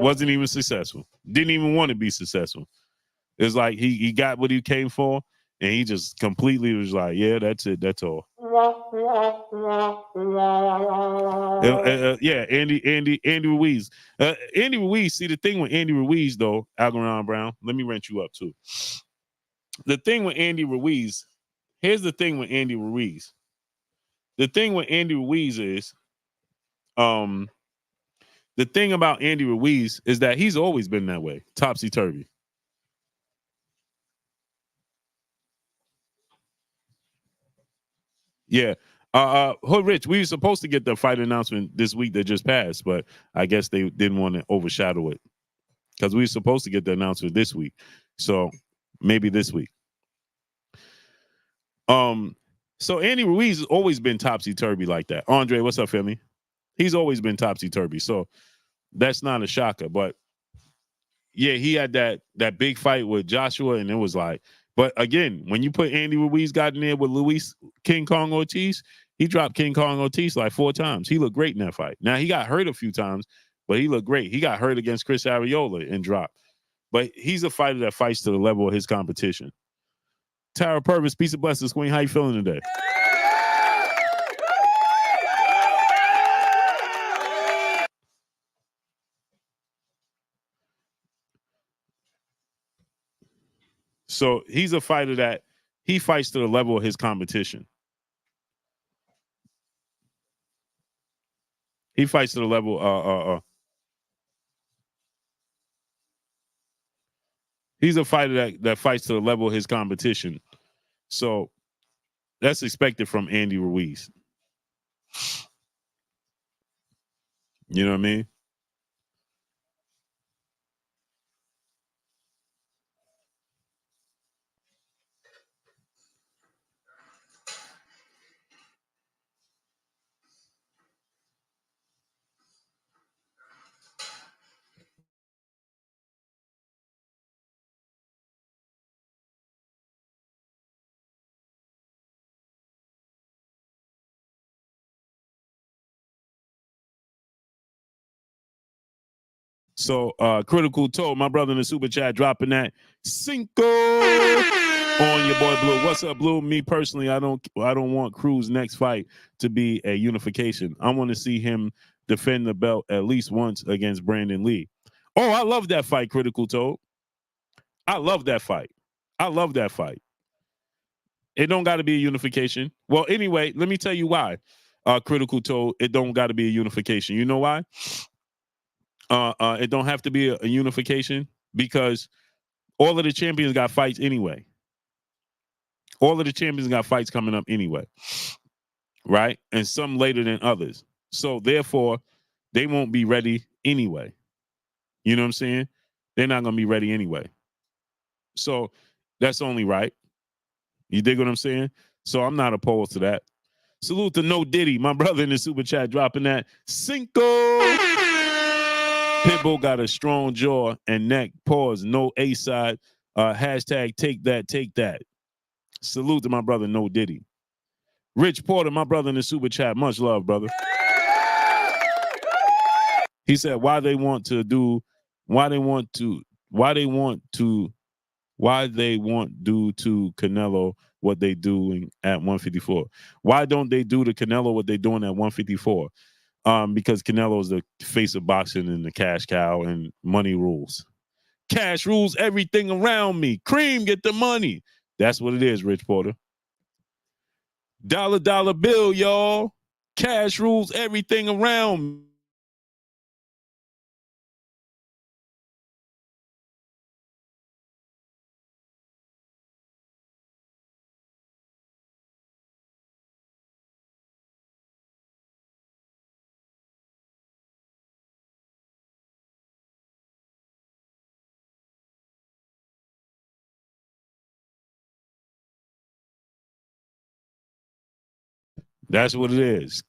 Wasn't even successful. Didn't even want to be successful. It's like he got what he came for, and he just completely was like, yeah, that's it. That's all. Yeah, Andy Ruiz. Andy Ruiz, see, the thing with Andy Ruiz, though, Algaron Brown, let me rent you up, too. The thing with Andy Ruiz, here's the thing with Andy Ruiz. The thing with Andy Ruiz is, the thing about Andy Ruiz is that he's always been that way, topsy-turvy. Yeah. Hood Rich, we were supposed to get the fight announcement this week that just passed, but I guess they didn't want to overshadow it because we were supposed to get the announcement this week. So maybe this week. So Andy Ruiz has always been topsy-turvy like that. Andre, what's up, family? He's always been topsy-turvy. So that's not a shocker. But yeah, he had that big fight with Joshua, and it was like, but again, when you put Andy Ruiz got in there with Luis King Kong Ortiz, he dropped King Kong Ortiz like 4 times. He looked great in that fight. Now, he got hurt a few times, but he looked great. He got hurt against Chris Arreola and dropped. But he's a fighter that fights to the level of his competition. Tara Purvis, peace and blessings, Queen. How you feeling today? So he's a fighter that he fights to the level of his competition. He fights to the level. He's a fighter that fights to the level of his competition. So that's expected from Andy Ruiz. You know what I mean? So Critical told my brother in the super chat dropping that Cinco on your boy Blue. What's up, Blue? Me personally, I don't want Cruz next fight to be a unification. I want to see him defend the belt at least once against Brandon Lee. Oh, I love that fight, Critical told. I love that fight. I love that fight. It don't got to be a unification. Well, anyway, let me tell you why. Critical told it don't got to be a unification. You know why? It don't have to be a unification because all of the champions got fights anyway. All of the champions got fights coming up anyway, right? And some later than others. So therefore, they won't be ready anyway. You know what I'm saying? They're not going to be ready anyway. So that's only right. You dig what I'm saying? So I'm not opposed to that. Salute to No Diddy, my brother in the super chat, dropping that Cinco. Pitbull got a strong jaw and neck. Pause. No A side. Hashtag take that, take that. Salute to my brother No Diddy. Rich Porter, my brother in the super chat. Much love, brother. He said why they want to do to Canelo what they doing at 154. Why don't they do to Canelo what they doing at 154? Because Canelo is the face of boxing and the cash cow, and money rules. Cash rules everything around me. Cream, get the money. That's what it is, Rich Porter. Dollar bill, y'all. Cash rules everything around me. That's what it is.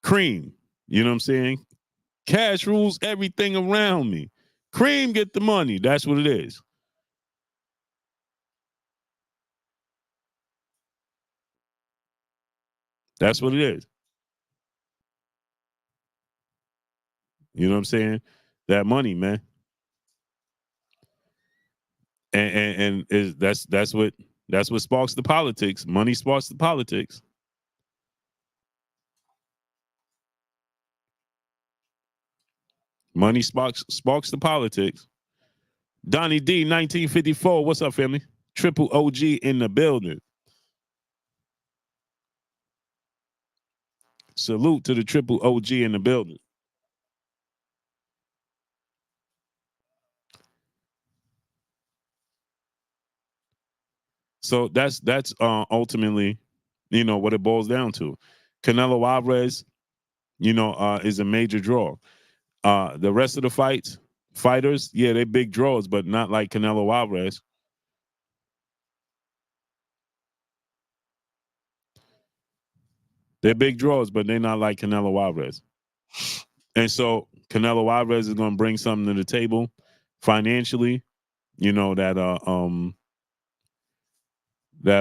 Cream. You know what I'm saying? Cash rules everything around me. Cream, get the money. That's what it is. That's what it is. You know what I'm saying? That money, man. And is that's what sparks the politics. Money sparks the politics. Money sparks the politics. Donnie D, 1954. What's up, family? Triple OG in the building. Salute to the triple OG in the building. So that's ultimately, what it boils down to. Canelo Alvarez, is a major draw. The rest of the fighters, yeah, they're big draws, but not like Canelo Alvarez. They're big draws, but they're not like Canelo Alvarez. And so Canelo Alvarez is going to bring something to the table financially, that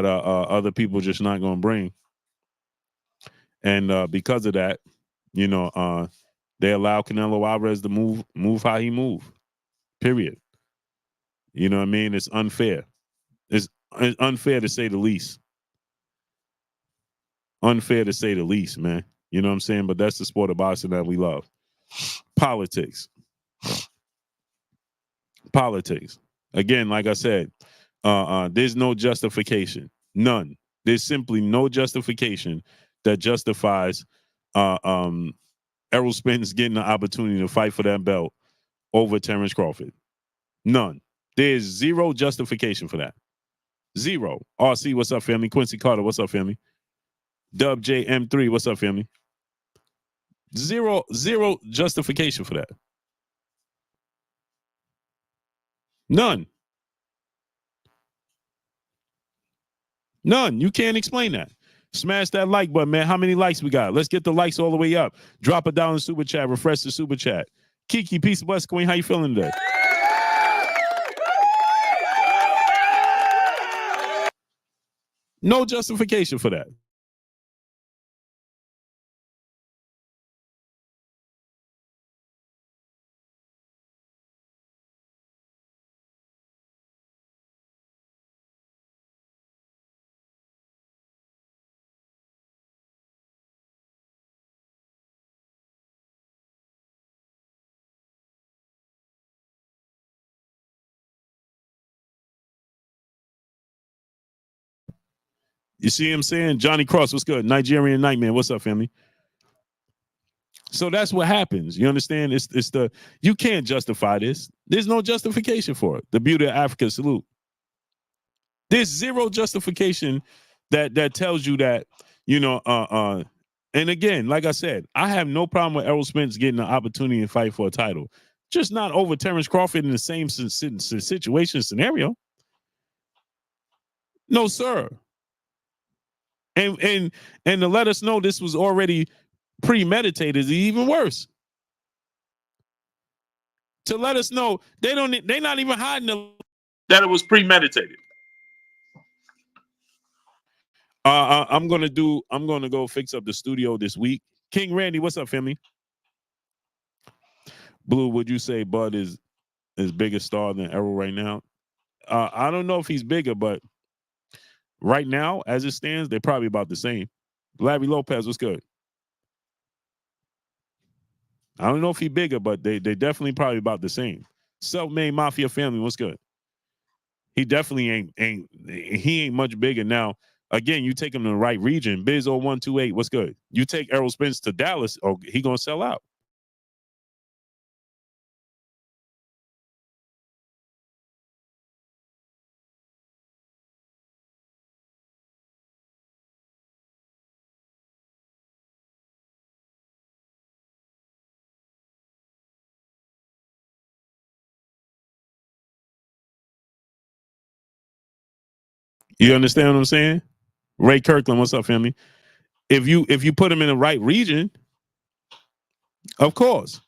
other people just not going to bring. And because of that, they allow Canelo Alvarez to move how he move. Period. You know what I mean? It's unfair. It's unfair to say the least. Unfair to say the least, man. You know what I'm saying? But that's the sport of boxing that we love. Politics. Again, like I said, there's no justification. None. There's simply no justification that justifies Errol Spence getting the opportunity to fight for that belt over Terrence Crawford. None. There's zero justification for that. Zero. RC, what's up, family? Quincy Carter, what's up, family? Dub JM3, what's up, family? Zero justification for that. None. You can't explain that. Smash that like button, man. How many likes we got? Let's get the likes all the way up. Drop $1 in super chat. Refresh the super chat. Kiki, peace of bless, Queen. How you feeling today? No justification for that. You see him saying? Johnny Cross, what's good? Nigerian Nightmare, what's up, family? So that's what happens. You understand? You can't justify this. There's no justification for it. The beauty of Africa, salute. There's zero justification that tells you that, And again, like I said, I have no problem with Errol Spence getting the opportunity to fight for a title, just not over Terrence Crawford in the same situation scenario. No, sir. And to let us know this was already premeditated is even worse. To let us know they're not even hiding that it was premeditated. I'm gonna go fix up the studio this week. King Randy, what's up, family? Blue, would you say Bud is bigger star than Errol right now? I don't know if he's bigger, but right now, as it stands, they're probably about the same. Larry Lopez, what's good? I don't know if he's bigger, but they definitely probably about the same. Self-made Mafia family, what's good? He definitely ain't much bigger now. Again, you take him to the right region. Biz 0128, what's good? You take Errol Spence to Dallas, oh, he gonna sell out. You understand what I'm saying? Ray Kirkland, what's up, family? If you put him in the right region, of course,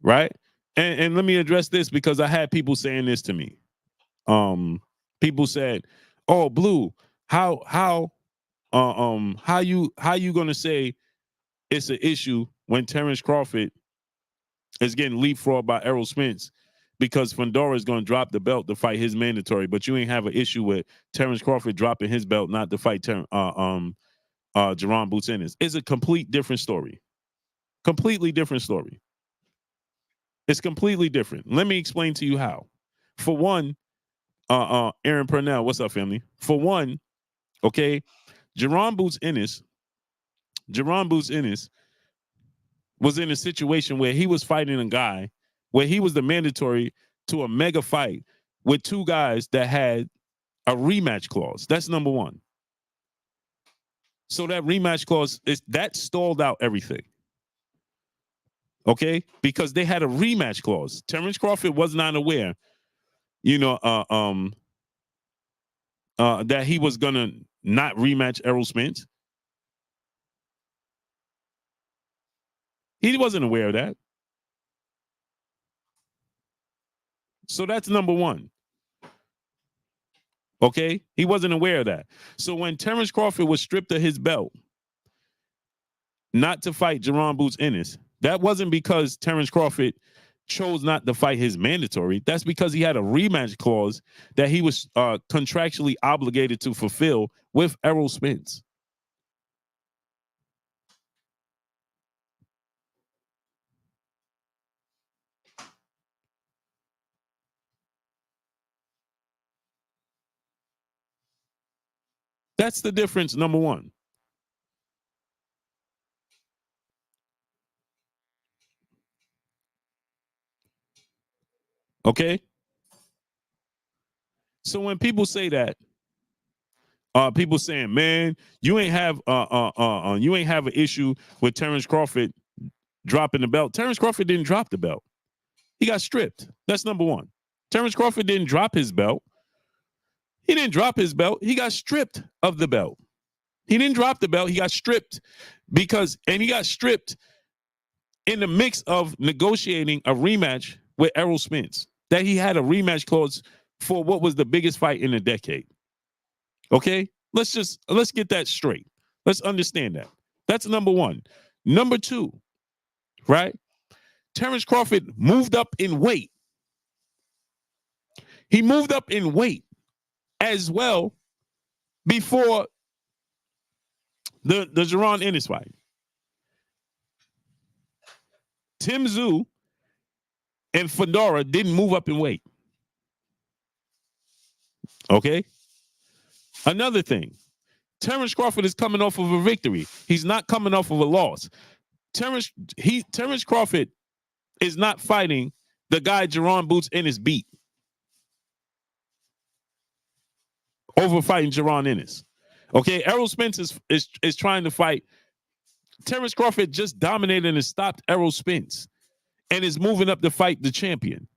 right? And let me address this because I had people saying this to me. People said, "Oh, Blue, how you gonna say it's an issue when Terrence Crawford is getting leapfrogged by Errol Spence because Fundora is going to drop the belt to fight his mandatory, but you ain't have an issue with Terrence Crawford dropping his belt not to fight Duran Boots Ennis. It's a complete different story. Completely different story. It's completely different. Let me explain to you how. For one, Aaron Purnell, what's up, family? For one, okay, Duran Boots Ennis was in a situation where he was fighting a guy where he was the mandatory to a mega fight with two guys that had a rematch clause. That's number one. So that rematch clause that stalled out everything. Okay, because they had a rematch clause. Terrence Crawford was not aware, that he was gonna not rematch Errol Spence. He wasn't aware of that. So that's number one. Okay, he wasn't aware of that. So when Terrence Crawford was stripped of his belt, not to fight Duran Boots Ennis, that wasn't because Terrence Crawford chose not to fight his mandatory. That's because he had a rematch clause that he was contractually obligated to fulfill with Errol Spence. That's the difference, number one. Okay? So when people say that, people saying, "Man, you ain't have an issue with Terrence Crawford dropping the belt." Terrence Crawford didn't drop the belt. He got stripped. That's number one. Terrence Crawford didn't drop his belt. He didn't drop his belt. He got stripped of the belt. He didn't drop the belt. He got stripped and he got stripped in the mix of negotiating a rematch with Errol Spence. That he had a rematch clause for what was the biggest fight in a decade. Okay? Let's get that straight. Let's understand that. That's number one. Number two, right? Terrence Crawford moved up in weight. He moved up in weight as well before the Duran Ennis fight. Tim Tszyu and Fundora didn't move up in weight. Okay? Another thing, Terrence Crawford is coming off of a victory. He's not coming off of a loss. Terrence Crawford is not fighting the guy Duran Boots Ennis beat over fighting Duran Ennis. Okay, Errol Spence is trying to fight Terrence Crawford just dominated and stopped Errol Spence and is moving up to fight the champion.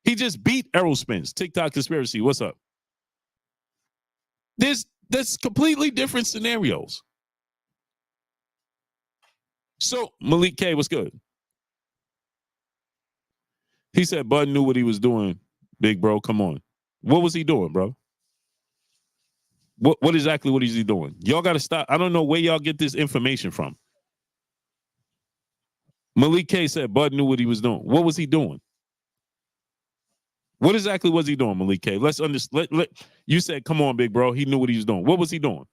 He just beat Errol Spence. TikTok conspiracy, what's up? That's completely different scenarios. So, Malik K, what's good? He said Bud knew what he was doing, big bro. Come on. What was he doing, bro? What exactly what is he doing? Y'all got to stop. I don't know where y'all get this information from. Malik K said Bud knew what he was doing. What was he doing? What exactly was he doing, Malik K? Let's understand. You said, come on, big bro. He knew what he was doing. What was he doing?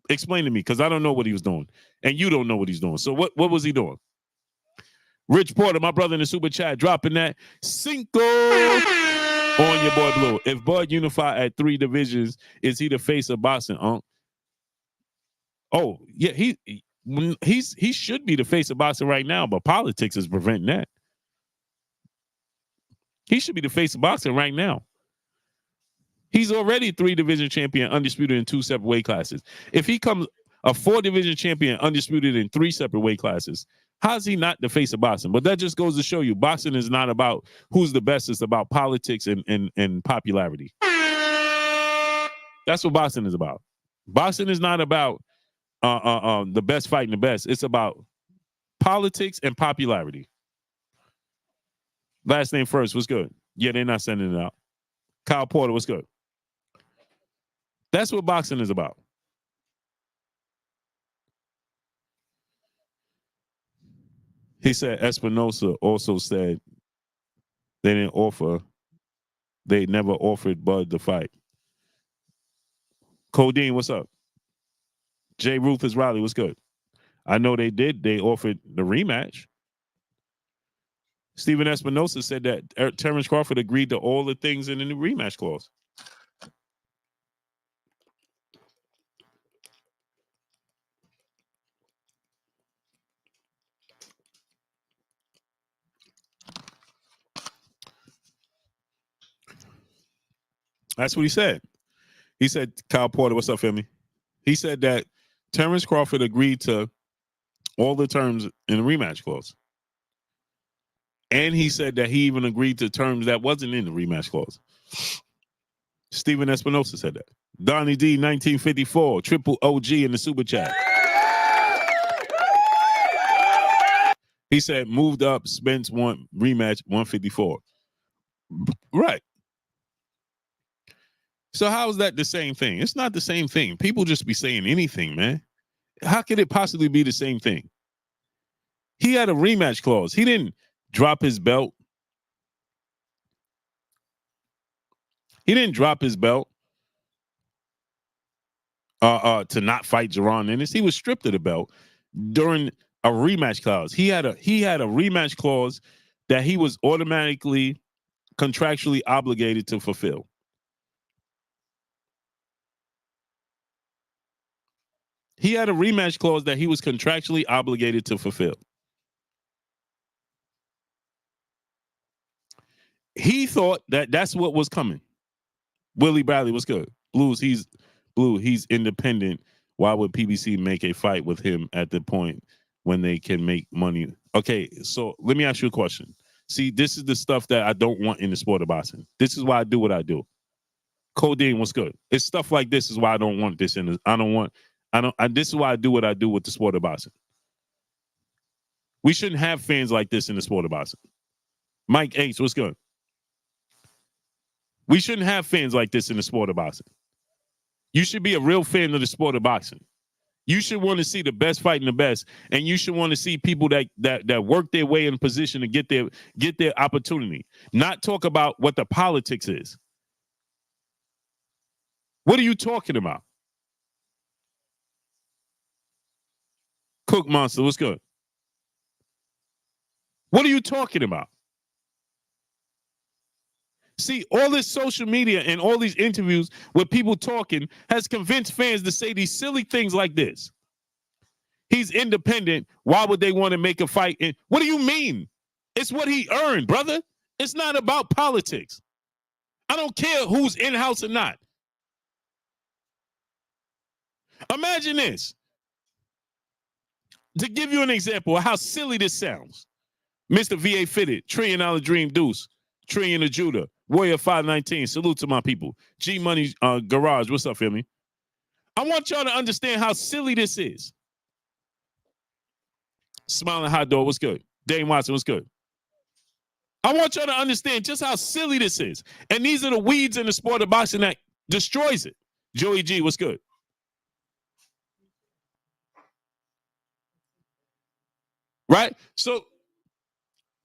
Explain to me, because I don't know what he was doing. And you don't know what he's doing. So what was he doing? Rich Porter, my brother in the super chat, dropping that Cinco on your boy Blue. If Bud unify at 3 divisions, is he the face of boxing, Unc? Oh, yeah, he should be the face of boxing right now, but politics is preventing that. He should be the face of boxing right now. He's already 3-division champion, undisputed in 2 separate weight classes. If he comes a 4-division champion, undisputed in 3 separate weight classes, how's he not the face of boxing? But that just goes to show you, boxing is not about who's the best. It's about politics and popularity. That's what boxing is about. Boxing is not about the best fighting the best. It's about politics and popularity. Last name first, what's good? Yeah, they're not sending it out. Kyle Porter, what's good? That's what boxing is about. He said Espinosa also said they never offered Bud the fight. Codeine, what's up? Jay Rufus Riley, what's good? I know they did. They offered the rematch. Steven Espinosa said that Terrence Crawford agreed to all the things in the new rematch clause. That's what he said. He said, Kyle Porter, what's up, Femi? He said that Terrence Crawford agreed to all the terms in the rematch clause. And he said that he even agreed to terms that wasn't in the rematch clause. Steven Espinosa said that. Donnie D, 1954, triple OG in the super chat. He said, moved up, Spence won rematch 154. Right. So how is that the same thing? It's not the same thing. People just be saying anything, man. How could it possibly be the same thing? He had a rematch clause. He didn't drop his belt. He didn't drop his belt to not fight Duran Ennis. He was stripped of the belt during a rematch clause. He had a rematch clause that he was automatically contractually obligated to fulfill. He had a rematch clause that he was contractually obligated to fulfill. He thought that that's what was coming. Willie Bradley, what's good? He's independent. Why would PBC make a fight with him at the point when they can make money? Okay, so let me ask you a question. See, this is the stuff that I don't want in the sport of boxing. This is why I do what I do. Codeine, what's good? It's stuff like this is why I don't want this in. This is why I do what I do with the sport of boxing. We shouldn't have fans like this in the sport of boxing. Mike H, what's good? We shouldn't have fans like this in the sport of boxing. You should be a real fan of the sport of boxing. You should want to see the best fighting the best, and you should want to see people that work their way in position to get their opportunity. Not talk about what the politics is. What are you talking about? Cook Monster, what's good? What are you talking about? See, all this social media and all these interviews with people talking has convinced fans to say these silly things like this. He's independent. Why would they want to make a fight? And what do you mean? It's what he earned, brother. It's not about politics. I don't care who's in-house or not. Imagine this. to give you an example of how silly this sounds, Mr. VA Fitted, Trillion Dollar Dream Deuce, Trillion of Judah, Warrior 519, salute to my people. G Money Garage, what's up, family? I want y'all to understand how silly this is. Smiling Hot Dog, what's good? Dane Watson, what's good? I want y'all to understand just how silly this is. And these are the weeds in the sport of boxing that destroys it. Joey G, what's good? Right? So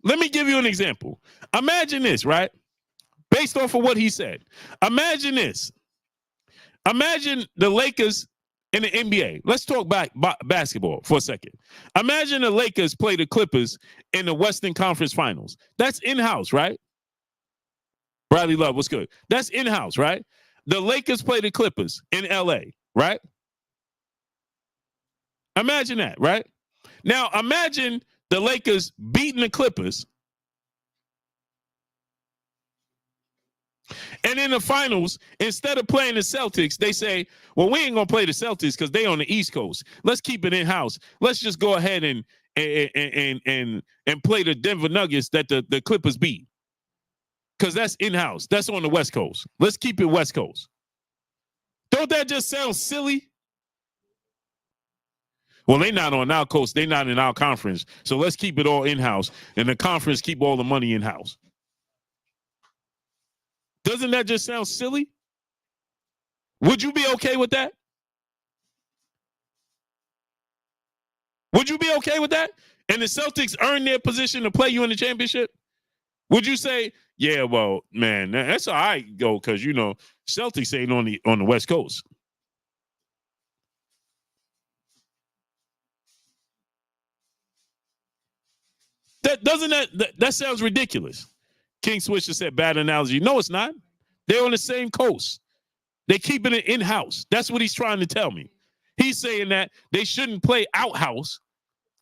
let me give you an example. Imagine this, right? Based off of what he said. Imagine this. Imagine the Lakers in the NBA. Let's talk basketball for a second. Imagine the Lakers play the Clippers in the Western Conference Finals. That's in-house, right? Bradley Love, what's good? That's in-house, right? The Lakers play the Clippers in LA, right? Imagine that, right? Now, imagine the Lakers beating the Clippers. And in the finals, instead of playing the Celtics, they say, well, we ain't going to play the Celtics because they on the East Coast. Let's keep it in-house. Let's just go ahead and play the Denver Nuggets that the Clippers beat. Because that's in-house. That's on the West Coast. Let's keep it West Coast. Don't that just sound silly? Well, they not on our coast. They not in our conference. So let's keep it all in-house. And the conference keep all the money in-house. Doesn't that just sound silly? Would you be okay with that? Would you be okay with that? And the Celtics earn their position to play you in the championship? Would you say, yeah, well, man, that's all right, go, because, you know, Celtics ain't on the West Coast. That sounds ridiculous. King Swisher said, bad analogy. No, it's not. They're on the same coast. They're keeping it in-house. That's what he's trying to tell me. He's saying that they shouldn't play outhouse,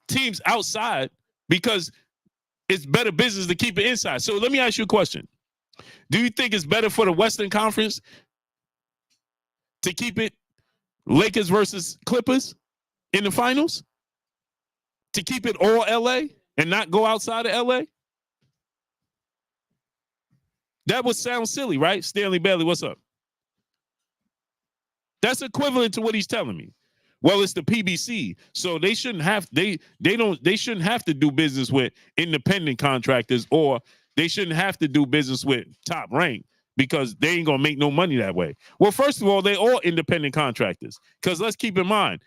teams outside, because it's better business to keep it inside. So let me ask you a question. Do you think it's better for the Western Conference to keep it Lakers versus Clippers in the finals? To keep it all LA and not go outside of LA? That would sound silly, right? Stanley Bailey, what's up? That's equivalent to what he's telling me. Well, it's the PBC, so they shouldn't have they shouldn't have to do business with independent contractors, or they shouldn't have to do business with Top Rank because they ain't gonna make no money that way. Well, first of all, they all independent contractors, because let's keep in mind,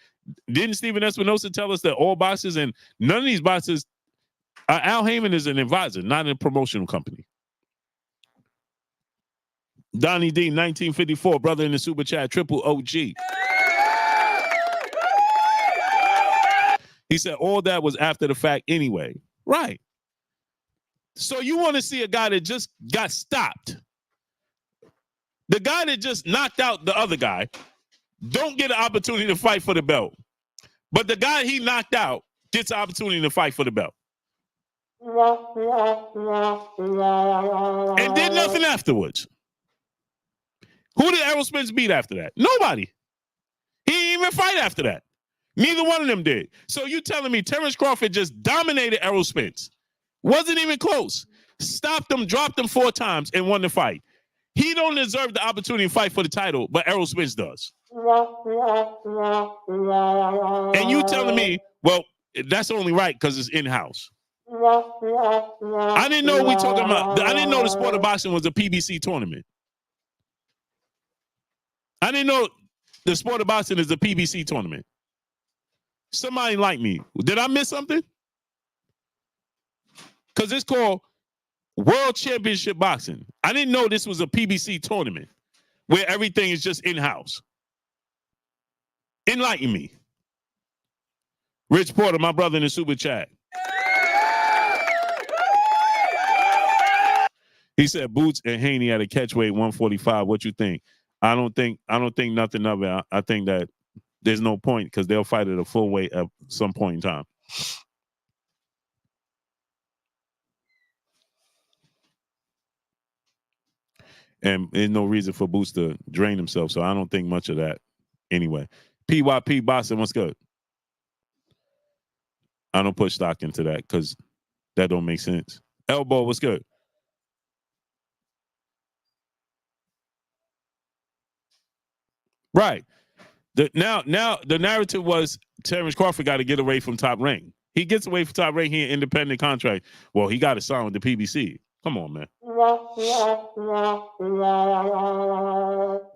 didn't Steven Espinosa tell us that all boxers, and none of these boxers, Al Heyman is an advisor, not a promotional company. Donnie D, 1954, brother in the super chat, triple OG. He said all that was after the fact anyway. Right. So you want to see a guy that just got stopped. The guy that just knocked out the other guy don't get an opportunity to fight for the belt. But the guy he knocked out gets an opportunity to fight for the belt. And did nothing afterwards. Who did Errol Spence beat after that? Nobody. He didn't even fight after that. Neither one of them did. So you telling me Terrence Crawford just dominated Errol Spence? Wasn't even close. Stopped him, dropped him 4 times, and won the fight. He don't deserve the opportunity to fight for the title, but Errol Spence does. And you telling me, well, that's only right because it's in-house. I didn't know we talking about. I didn't know the sport of boxing was a PBC tournament. I didn't know the sport of boxing is a PBC tournament. Somebody like me. Did I miss something? Because it's called World Championship Boxing. I didn't know this was a PBC tournament where everything is just in-house. Enlighten me. Rich Porter, my brother in the super chat. He said Boots and Haney at a catchweight 145. What you think? I don't think nothing of it. I think that there's no point because they'll fight at a full weight at some point in time. And there's no reason for Boots to drain himself, so I don't think much of that anyway. PYP Boxing, what's good? I don't put stock into that because that don't make sense. Elbow, what's good? Right. Now the narrative was Terrence Crawford got to get away from Top Rank. He gets away from Top Rank. He an independent contract. Well, he got to sign with the PBC. Come on, man.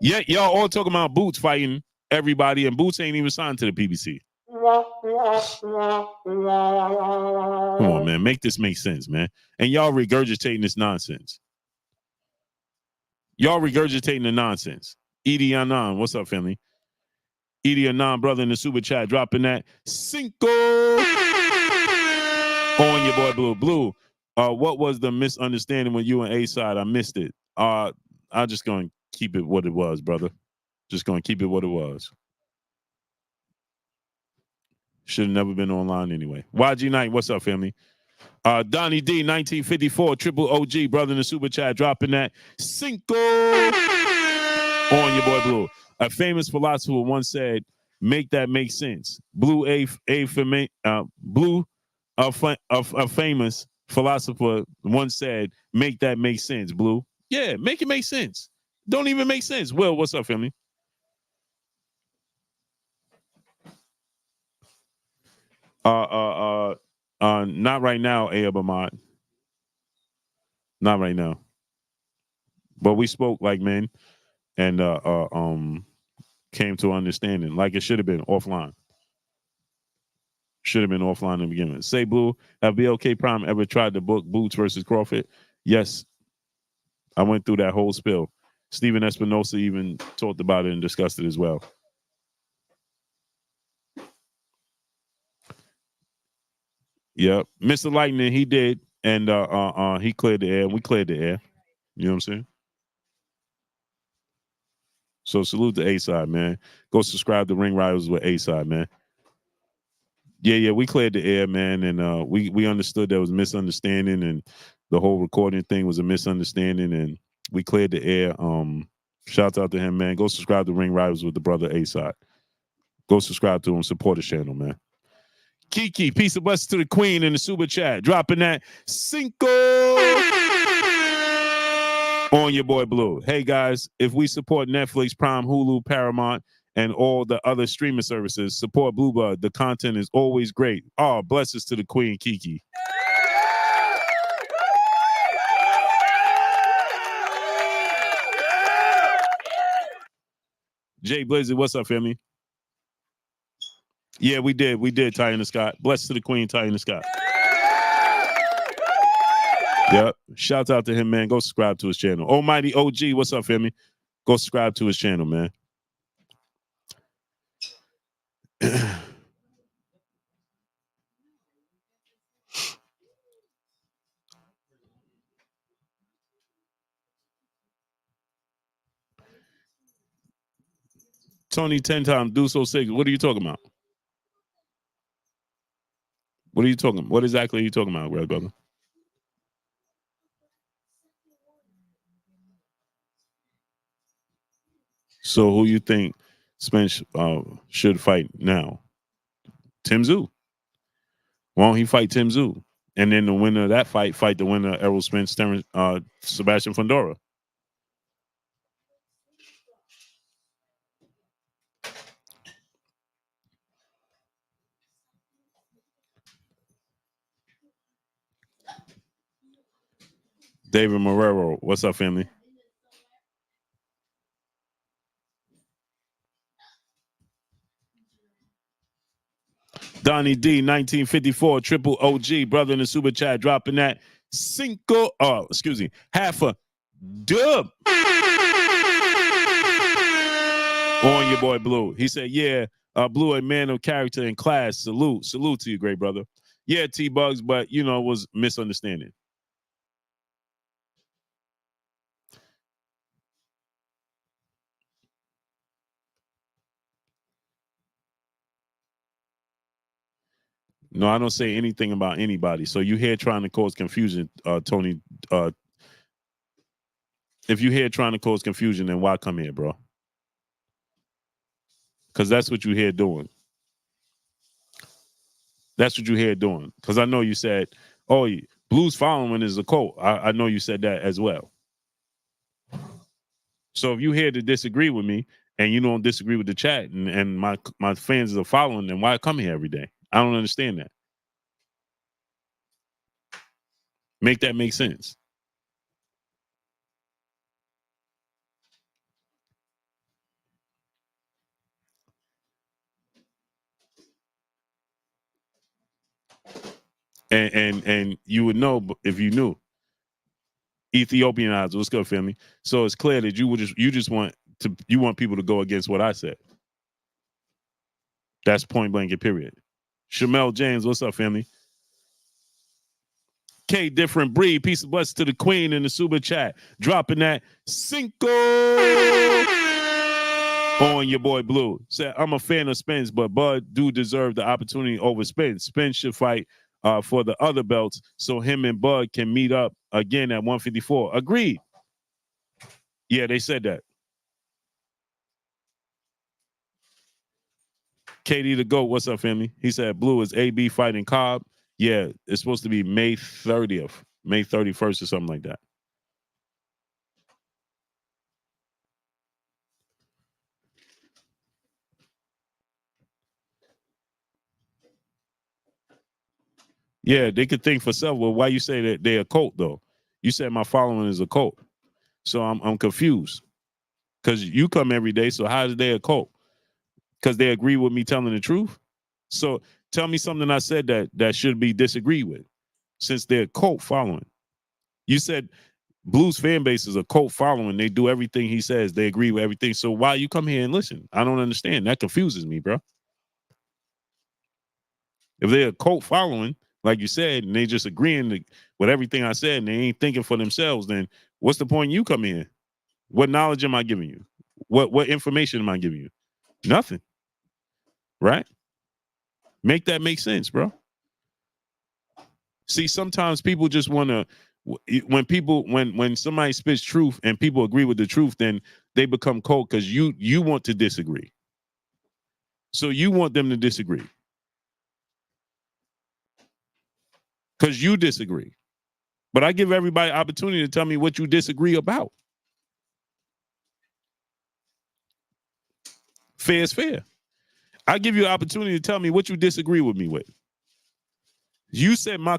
Yeah, y'all all talking about Boots fighting everybody, and Boots ain't even signed to the PBC. Come on, man. Make this make sense, man. And y'all regurgitating this nonsense. Y'all regurgitating the nonsense. Edie Anand, what's up, family? Edie Anand, brother in the super chat, dropping that Cinco on your boy Blue. Blue, what was the misunderstanding when you and A-Side? I missed it. I'm just going to keep it what it was, brother. Just going to keep it what it was. Should have never been online anyway. YG Knight, what's up, family? Donnie D, 1954, triple OG, brother in the super chat, dropping that Cinco on your boy Blue. A famous philosopher once said, "Make that make sense." Blue, a famous philosopher once said, "Make that make sense." Blue, yeah, make it make sense. Don't even make sense. Will, what's up, family? Not right now, Ayab Ahmad. Not right now. But we spoke like men and came to understanding like it should have been offline. Should have been offline in the beginning. Say Blue, have BLK Prime ever tried the book Boots versus Crawford? Yes. I went through that whole spill. Stephen Espinosa even talked about it and discussed it as well. Yep. Mr. Lightning, he did. And he cleared the air. We cleared the air. You know what I'm saying? So salute to A-Side, man. Go subscribe to Ring Rivals with A-Side, man. Yeah, we cleared the air, man, and we understood there was misunderstanding, and the whole recording thing was a misunderstanding, and we cleared the air. Shout out to him, man. Go subscribe to Ring Rivals with the brother A-Side. Go subscribe to him, support his channel, man. Kiki, peace of blessings to the queen in the super chat, dropping that Cinco on your boy Blue. Hey guys, if we support Netflix, Prime, Hulu, Paramount, and all the other streaming services, support Blue Blood. The content is always great. Oh, blessings to the queen, Kiki. Jay Blizzard, what's up, family? Yeah, we did. We did, Ty in the Scott. Blessings to the queen, Ty in the Scott. Yep. Shout out to him, man. Go subscribe to his channel. Almighty OG, what's up, family? Go subscribe to his channel, man. Tony 10 times, do so 6. What are you talking about? What are you talking about? What exactly are you talking about, Red Brother? So who you think Spence should fight now? Tim Tszyu. Why don't he fight Tim Tszyu? And then the winner of that fight the winner of Errol Spence, Sebastian Fundora. David Marrero, what's up, family? Donnie D, 1954, triple OG, brother in the super chat, dropping that Cinco, half a dub on your boy Blue. He said, yeah, Blue, a man of character and class. Salute to you, great brother. Yeah, T-Bugs, but, it was misunderstanding. No, I don't say anything about anybody. So you here trying to cause confusion, Tony. If you here trying to cause confusion, then why come here, bro? Because that's what you here doing. That's what you hear doing. Because I know you said, oh, Blues following is a cult. I know you said that as well. So if you here to disagree with me and you don't disagree with the chat and my fans are following, then why come here every day? I don't understand that. Make that make sense. And you would know if you knew. Ethiopian odds. What's good, family? So it's clear that you just want people to go against what I said. That's point blank and period. Shamel James, what's up, family? K Different Breed, peace and blessings to the queen in the super chat. Dropping that Cinco on your boy Blue. Said, I'm a fan of Spence, but Bud do deserve the opportunity over Spence. Spence should fight for the other belts so him and Bud can meet up again at 154. Agreed. Yeah, they said that. Katie the GOAT, what's up, family? He said Blue is AB fighting Cobb. Yeah, it's supposed to be May 30th, May 31st or something like that. Yeah, they could think for self. Well, why you say that they're a cult though? You said my following is a cult, so I'm confused. Because you come every day, so how is they a cult? Because they agree with me telling the truth. So tell me something I said that should be disagreed with, since they're a cult following. You said Blues fan base is a cult following. They do everything he says. They agree with everything. So why you come here and listen? I don't understand. That confuses me, bro. If they're a cult following, like you said, and they just agreeing with everything I said, and they ain't thinking for themselves, then what's the point you come in? What knowledge am I giving you? What information am I giving you? Nothing. Right? Make that make sense, bro. See, sometimes people just want to when somebody spits truth and people agree with the truth, then they become cold because you want to disagree. So you want them to disagree because you disagree. But I give everybody opportunity to tell me what you disagree about. Fair is fair. I give you an opportunity to tell me what you disagree with me with. You said my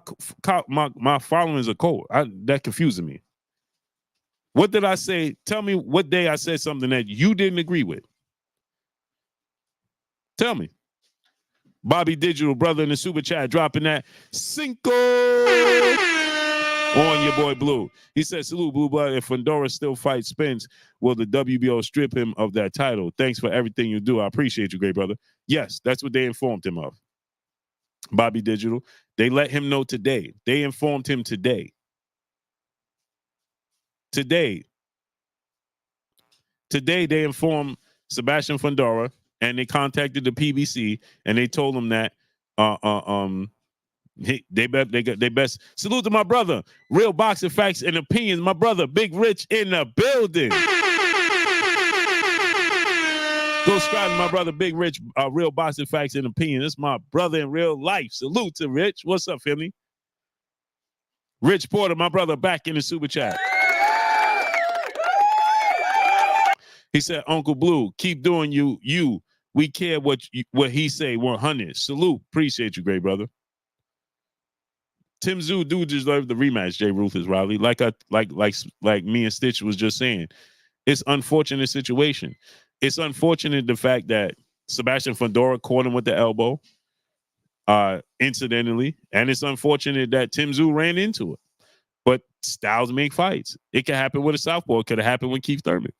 following is a cult. That confusing me. What did I say? Tell me what day I said something that you didn't agree with. Tell me. Bobby Digital, brother in the super chat, dropping that Cinco on your boy Blue. He said, salute, Blue Blood. If Fundora still fights Spence, will the WBO strip him of that title? Thanks for everything you do. I appreciate you, great brother. Yes, that's what they informed him of. Bobby Digital. They let him know today. They informed him today. Today they informed Sebastian Fundora, and they contacted the PBC, and they told him that they best salute to my brother, real boxing facts and opinions. My brother, Big Rich in the building. Go subscribe to my brother, Big Rich, real boxing facts and opinions. That's my brother in real life. Salute to Rich. What's up, family? Rich Porter, my brother, back in the super chat. He said, Uncle Blue, keep doing you. We care what he say. 100. Salute. Appreciate you, great brother. Tim Zoo do deserve the rematch, Jay Ruthless Riley. Like me and Stitch was just saying. It's unfortunate situation. It's unfortunate the fact that Sebastian Fundora caught him with the elbow, incidentally, and it's unfortunate that Tim Zoo ran into it. But styles make fights. It could happen with a southpaw. It could have happened with Keith Thurman.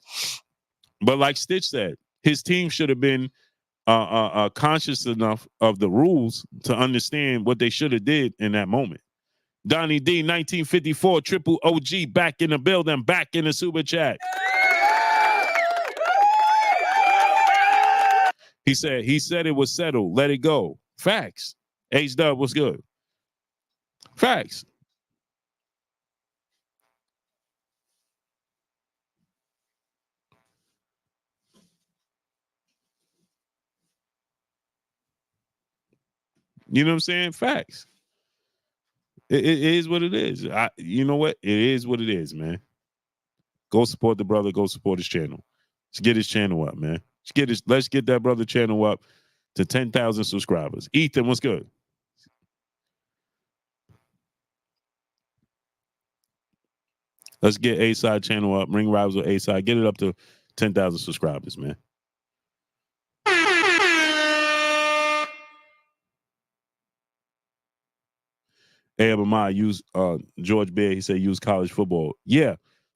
But like Stitch said, his team should have been conscious enough of the rules to understand what they should have did in that moment. Donnie D, 1954, triple OG, back in the building, back in the super chat. He said it was settled. Let it go. Facts. H-Dub, what's good? Facts. You know what I'm saying? Facts. It is what it is. You know what? It is what it is, man. Go support the brother. Go support his channel. Let's get his channel up, man. Let's get that brother channel up to 10,000 subscribers. Ethan, what's good? Let's get A-Side channel up. Ring Rivals with A-Side. Get it up to 10,000 subscribers, man. Abamai use George Bear. He said use college football. Yeah.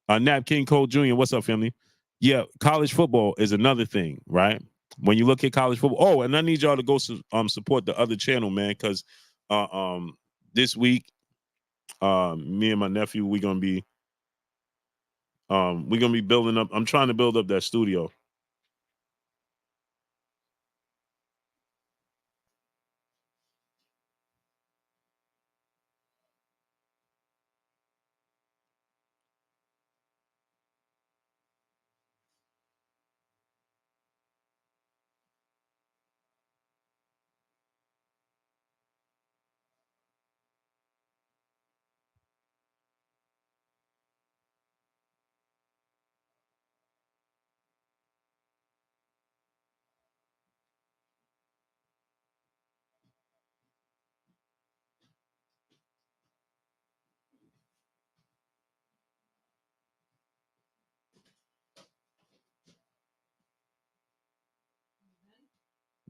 Nap King Cole Jr. What's up, family? Yeah, college football is another thing, right? When you look at college football. Oh, and I need y'all to go support the other channel, man, because this week, me and my nephew, we're gonna be building up. I'm trying to build up that studio.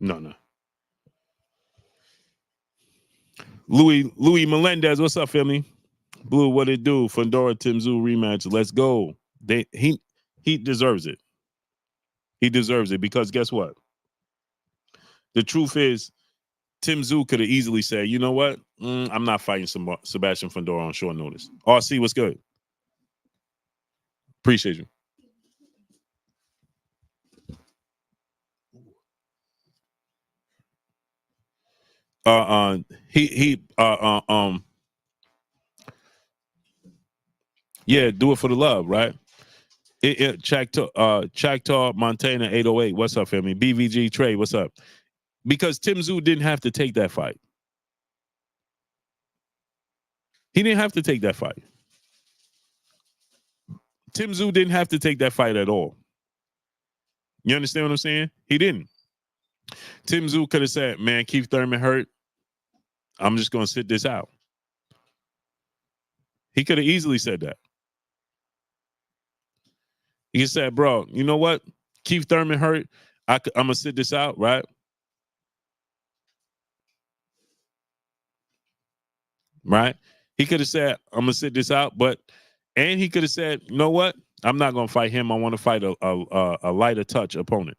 No. Louis Melendez, what's up, family? Blue, what it do? Fundora Timzu rematch. Let's go. He deserves it. He deserves it because guess what? The truth is, Tim Zoo could have easily said, you know what? I'm not fighting Sebastian Fundora on short notice. RC, what's good? Appreciate you. Yeah, do it for the love, right? Chactaw Montana 808. What's up, family? BVG Trey, what's up? Because Tim Zoo didn't have to take that fight. He didn't have to take that fight. Tim Zoo didn't have to take that fight at all. You understand what I'm saying? He didn't. Tim Zoo could have said, man, Keith Thurman hurt. I'm just going to sit this out. He could have easily said that. He said, bro, you know what? Keith Thurman hurt. I'm going to sit this out, right? Right? He could have said, I'm going to sit this out, and he could have said, you know what? I'm not going to fight him. I want to fight a lighter touch opponent.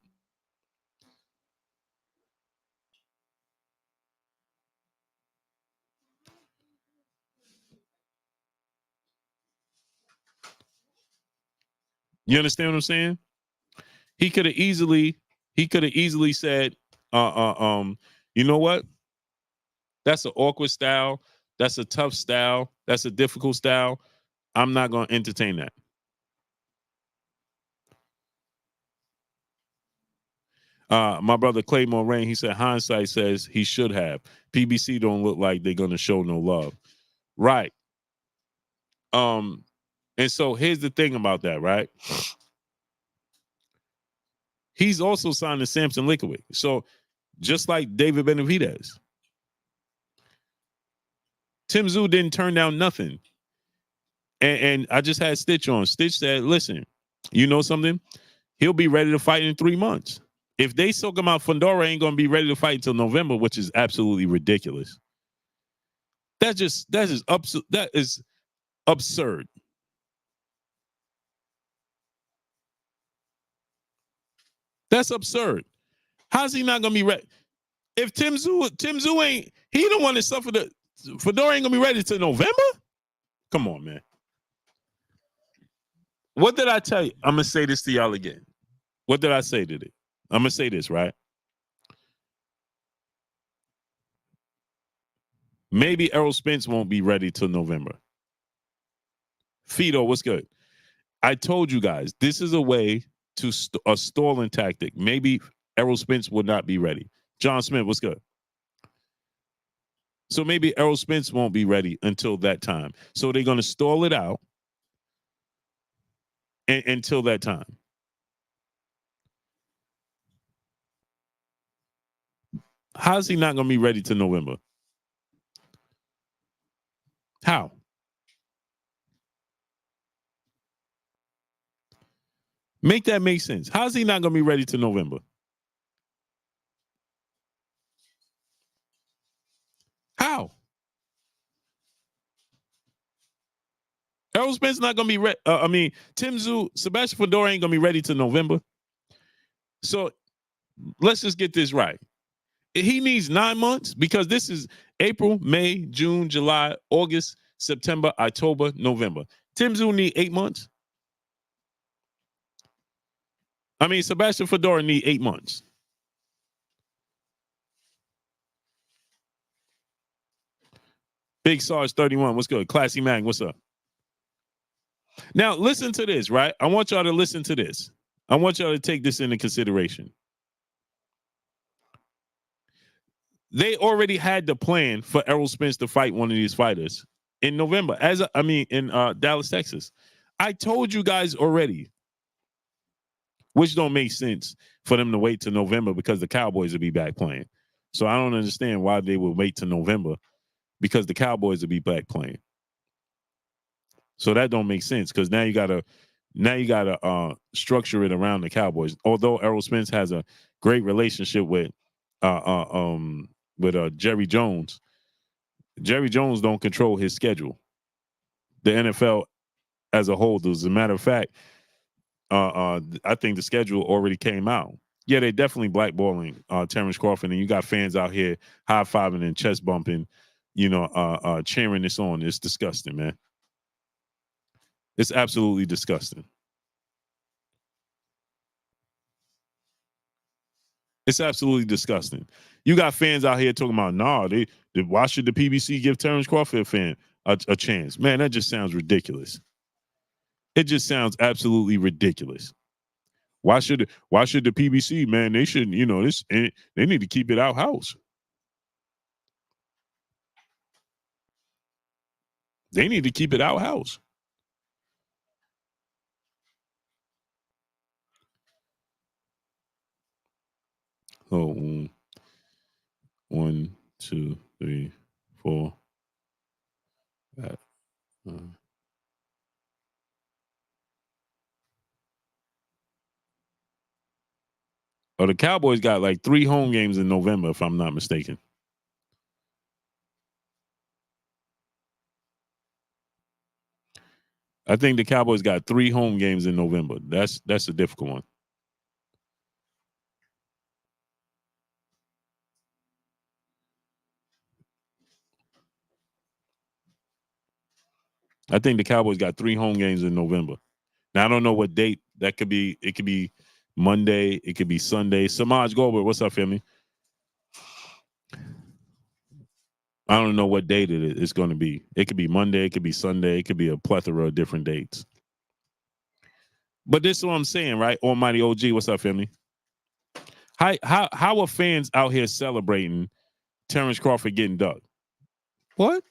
You understand what I'm saying? He could have easily said, you know what? That's an awkward style. That's a tough style. That's a difficult style. I'm not going to entertain that. My brother Clay Moraine, he said, hindsight says he should have. PBC don't look like they're going to show no love. Right. And so here's the thing about that, right? He's also signed to Samson Lickowicz. So just like David Benavidez, Tim Zoo didn't turn down nothing. And I just had Stitch on. Stitch said, listen, you know something? He'll be ready to fight in 3 months. If they soak him out, Fundora ain't going to be ready to fight until November, which is absolutely ridiculous. That is absurd. That's absurd. How's he not going to be ready? If Tim Zoo ain't, he the one that suffered Fundora ain't going to be ready till November? Come on, man. What did I tell you? I'm going to say this to y'all again. What did I say to it? I'm going to say this, right? Maybe Errol Spence won't be ready till November. Fido, what's good? I told you guys, this is a way to a stalling tactic. Maybe Errol Spence would not be ready. John Smith, what's good? So maybe Errol Spence won't be ready until that time. So they're going to stall it out until that time. How's he not going to be ready to November? How? Make that make sense. How's he not going to be ready to November? How? Errol Spence not going to be ready. Tim Zoo, Sebastian Fundora ain't going to be ready to November. So let's just get this right. He needs 9 months because this is April, May, June, July, August, September, October, November. Tim Zoo need 8 months. Sebastian Fundora need 8 months. Big Sarge 31, what's good? Classy Mag, what's up? Now, listen to this, right? I want y'all to listen to this. I want y'all to take this into consideration. They already had the plan for Errol Spence to fight one of these fighters in November, in Dallas, Texas. I told you guys already, which don't make sense for them to wait till November because the Cowboys will be back playing. So I don't understand why they would wait till November because the Cowboys will be back playing. So that don't make sense because now you gotta structure it around the Cowboys. Although Errol Spence has a great relationship with Jerry Jones. Jerry Jones don't control his schedule. The NFL as a whole does. As a matter of fact, I think the schedule already came out. Yeah, they definitely blackballing Terrence Crawford, and you got fans out here high-fiving and chest bumping, cheering this on. It's disgusting, man. It's absolutely disgusting. It's absolutely disgusting. You got fans out here talking about, why should the PBC give Terrence Crawford a fan a chance? Man, that just sounds ridiculous. It just sounds absolutely ridiculous. Why should the PBC, man? They shouldn't, they need to keep it out house. They need to keep it out house. Oh, 1, 2, 3, 4. The Cowboys got like 3 home games in November, if I'm not mistaken. I think the Cowboys got 3 home games in November. That's a difficult one. I think the Cowboys got 3 home games in November. Now I don't know what date that could be. It could be Monday. It could be Sunday. Samaj Goldberg, what's up, family? I don't know what date it's going to be. It could be Monday. It could be Sunday. It could be a plethora of different dates. But this is what I'm saying, right? Almighty OG, what's up, family? How are fans out here celebrating Terrence Crawford getting dug? What?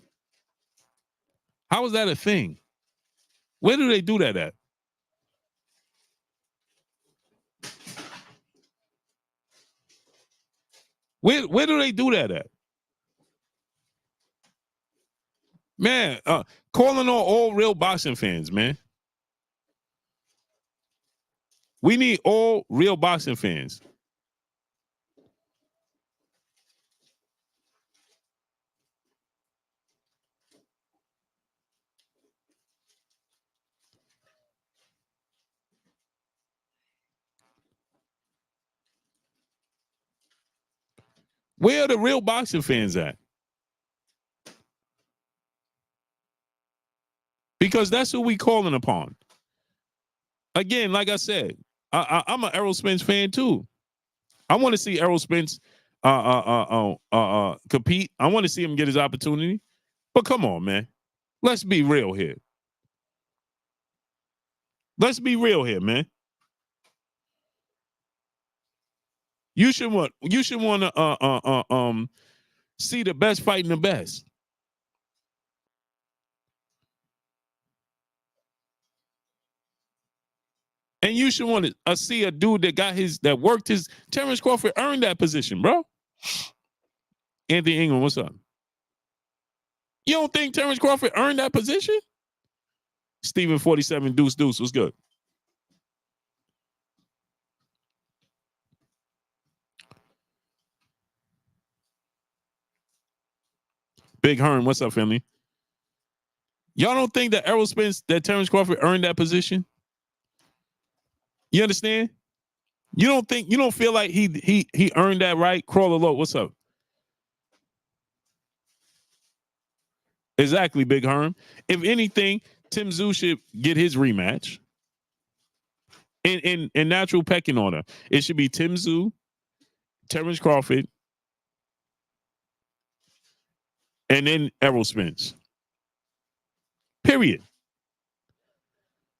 How is that a thing? Where do they do that at? Where do they do that at? Man, calling on all real boxing fans, man. We need all real boxing fans. Where are the real boxing fans at? Because that's who we calling upon. Again, like I said, I'm an Errol Spence fan too. I want to see Errol Spence compete. I want to see him get his opportunity. But come on, man. Let's be real here. Let's be real here, man. You should want to see the best fighting the best. And you should want to see a dude that worked his. Terrence Crawford earned that position, bro. Anthony Ingram, what's up? You don't think Terrence Crawford earned that position? Steven 47 Deuce, what's good? Big Hearn, what's up, family? Y'all don't think that Errol Spence, that Terrence Crawford earned that position? You understand? You don't feel like he earned that right? Crawler Low, what's up? Exactly, Big Herm. If anything, Tim Tszyu should get his rematch. In natural pecking order. It should be Tim Tszyu, Terrence Crawford, and then Errol Spence. Period.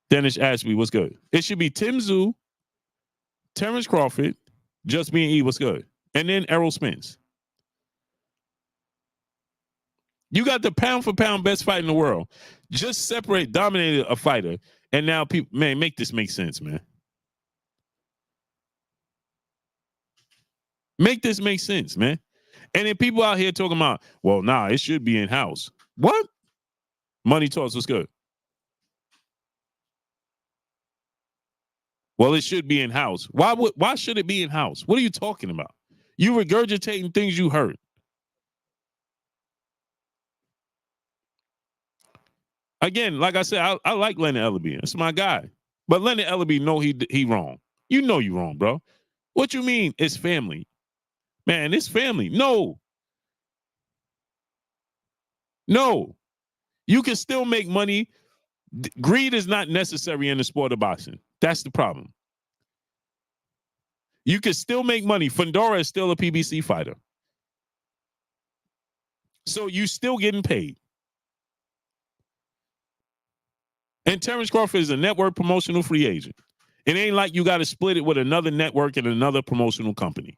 Dennis Ashby, what's good? It should be Tim Tszyu, Terrence Crawford, Just Me and E, what's good? And then Errol Spence. You got the pound for pound best fight in the world. Just dominated a fighter. And now people, man, make this make sense, man. Make this make sense, man. And then people out here talking about, well, nah, it should be in-house. What? Money Talks, what's good? Well, it should be in-house. Why should it be in-house? What are you talking about? You regurgitating things you heard. Again, like I said, I like Leonard Ellaby. It's my guy. But Leonard Ellaby know he wrong. You know you wrong, bro. What you mean it's family? Man, it's family. No. You can still make money. Greed is not necessary in the sport of boxing. That's the problem. You can still make money. Fundora is still a PBC fighter. So you still getting paid. And Terrence Crawford is a network promotional free agent. It ain't like you got to split it with another network and another promotional company.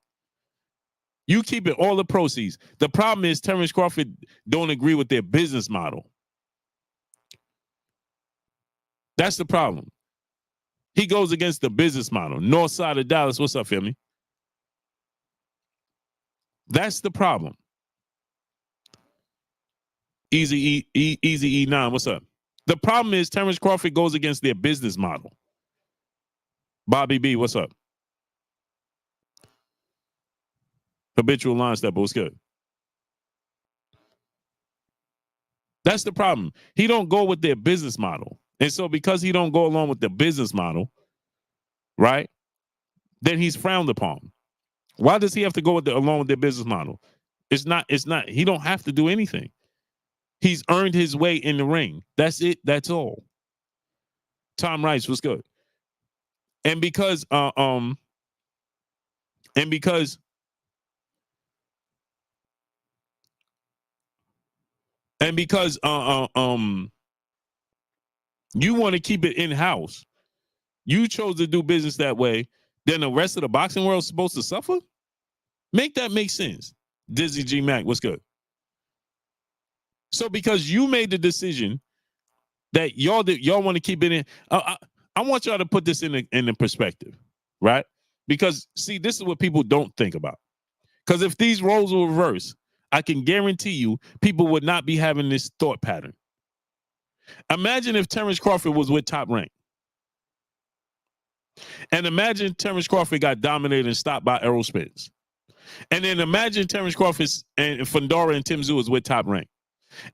You keep it all the proceeds. The problem is Terrence Crawford don't agree with their business model. That's the problem. He goes against the business model. North side of Dallas, what's up, family? That's the problem. Easy E9, what's up? The problem is Terrence Crawford goes against their business model. Bobby B, what's up? Habitual line stepper, what's good? That's the problem. He don't go with their business model. And so because he don't go along with the business model, right, then he's frowned upon. Why does he have to go along with their business model? It's not, he don't have to do anything. He's earned his way in the ring. That's it. That's all. Tom Rice was good. And because you want to keep it in-house, you chose to do business that way, then the rest of the boxing world is supposed to suffer? Make that make sense. Dizzy G Mac, what's good? So because you made the decision that y'all want to keep it in, I want y'all to put this in the perspective, right? Because see, this is what people don't think about. Because if these roles were reversed, I can guarantee you people would not be having this thought pattern. Imagine if Terrence Crawford was with Top Rank. And imagine Terrence Crawford got dominated and stopped by Errol Spence. And then imagine Terrence Crawford and Fundora and Tim Tszyu is with Top Rank.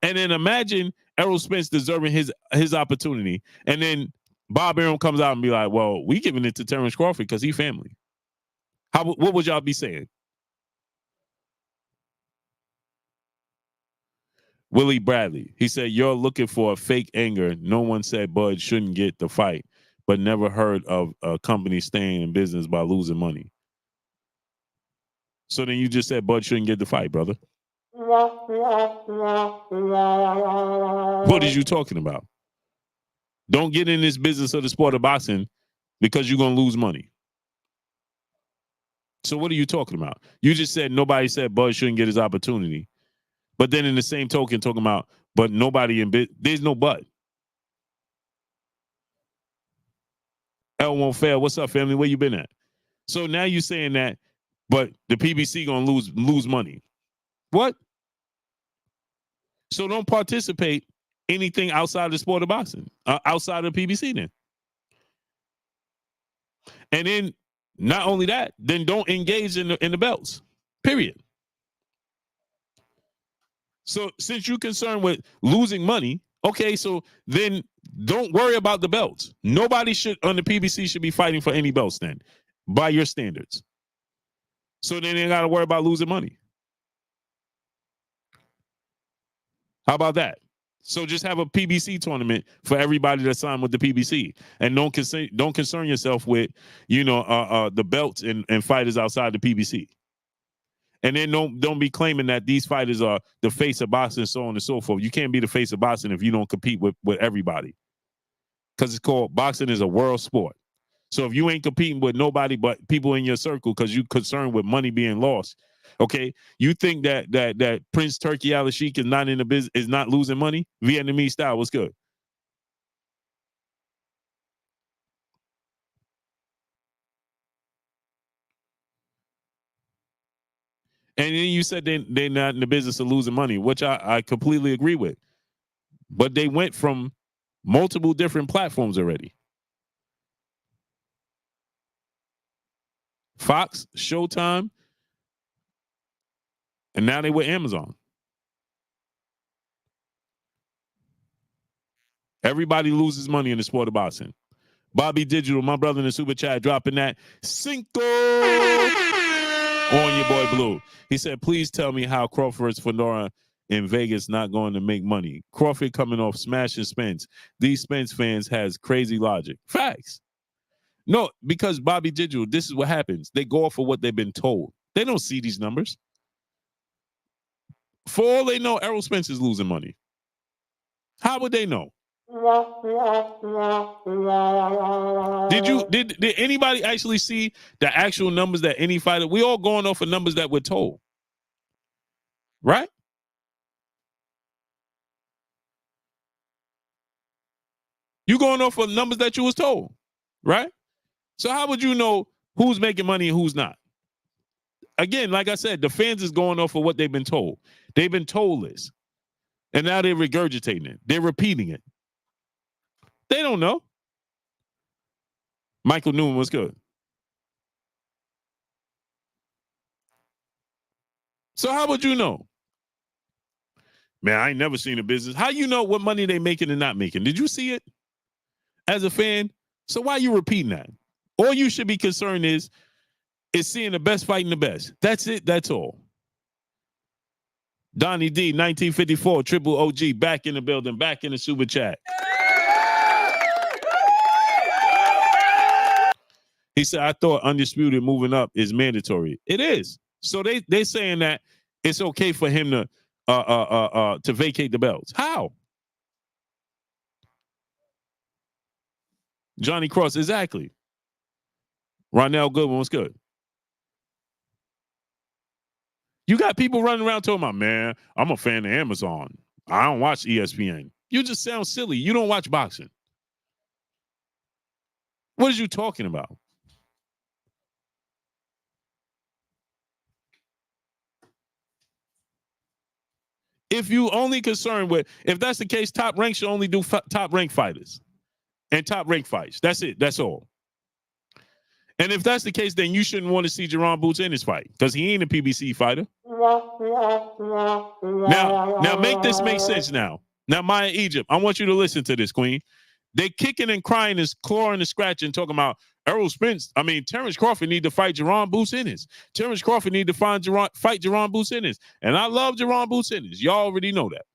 And then imagine Errol Spence deserving his opportunity. And then Bob Arum comes out and be like, well, we giving it to Terrence Crawford because he family. What would y'all be saying? Willie Bradley, he said, you're looking for a fake anger. No one said Bud shouldn't get the fight, but never heard of a company staying in business by losing money. So then you just said Bud shouldn't get the fight, brother. What are you talking about? Don't get in this business of the sport of boxing because you're going to lose money. So what are you talking about? You just said nobody said Bud shouldn't get his opportunity. But then in the same token, talking about, but nobody in there's no but. L won't fail. What's up, family? Where you been at? So now you're saying that, but the PBC gonna lose money. What? So don't participate anything outside the sport of boxing, outside of PBC then. And then not only that, then don't engage in the belts. Period. So since you're concerned with losing money, okay, so then don't worry about the belts. Nobody should on the PBC should be fighting for any belts then, by your standards. So then they got to worry about losing money. How about that? So just have a PBC tournament for everybody that signed with the PBC, and don't concern yourself with the belts and fighters outside the PBC. And then don't be claiming that these fighters are the face of boxing, so on and so forth. You can't be the face of boxing if you don't compete with everybody, because it's called boxing is a world sport. So if you ain't competing with nobody but people in your circle because you're concerned with money being lost, okay, you think that Prince Turki Al Sheikh is not in the business, is not losing money? Vietnamese style, what's good? And then you said they're not in the business of losing money, which I completely agree with. But they went from multiple different platforms already. Fox, Showtime, and now they with Amazon. Everybody loses money in the sport of boxing. Bobby Digital, my brother in the super chat, dropping that Cinco on your boy Blue. He said, please tell me how Crawford's Fundora in Vegas not going to make money. Crawford coming off smashing Spence. These Spence fans has crazy logic. Facts. No, because Bobby Digital, this is what happens. They go off of what they've been told. They don't see these numbers. For all they know, Errol Spence is losing money. How would they know? Did anybody actually see the actual numbers that any fighter? We all going off of numbers that we're told, right? You going off of numbers that you was told, right? So how would you know who's making money and who's not? Again, like I said, the fans is going off of what they've been told. They've been told this, and now they're regurgitating it. They're repeating it. They don't know. Michael Newman was good. So how would you know? Man, I ain't never seen a business. How you know what money they making and not making? Did you see it as a fan? So why are you repeating that? All you should be concerned is seeing the best fighting the best. That's it. That's all. Donnie D, 1954, Triple OG, back in the building, back in the super chat. He said, I thought undisputed moving up is mandatory. It is. So they saying that it's okay for him to vacate the belts. How? Johnny Cross, exactly. Ronell Goodwin, what's good? You got people running around talking about, man, I'm a fan of Amazon. I don't watch ESPN. You just sound silly. You don't watch boxing. What are you talking about? If you only concerned with, if that's the case, Top Rank should only do Top Rank fighters and Top Rank fights. That's it. That's all. And if that's the case, then you shouldn't want to see Duran Boots in his fight because he ain't a PBC fighter. Now make this make sense now. Now, Maya Egypt, I want you to listen to this, Queen. They kicking and crying, is clawing and scratching, talking about Errol Spence. I mean, Terrence Crawford need to fight Duran Boots Ennis. Terrence Crawford need to fight Duran Boots Ennis. And I love Duran Boots Ennis. Y'all already know that.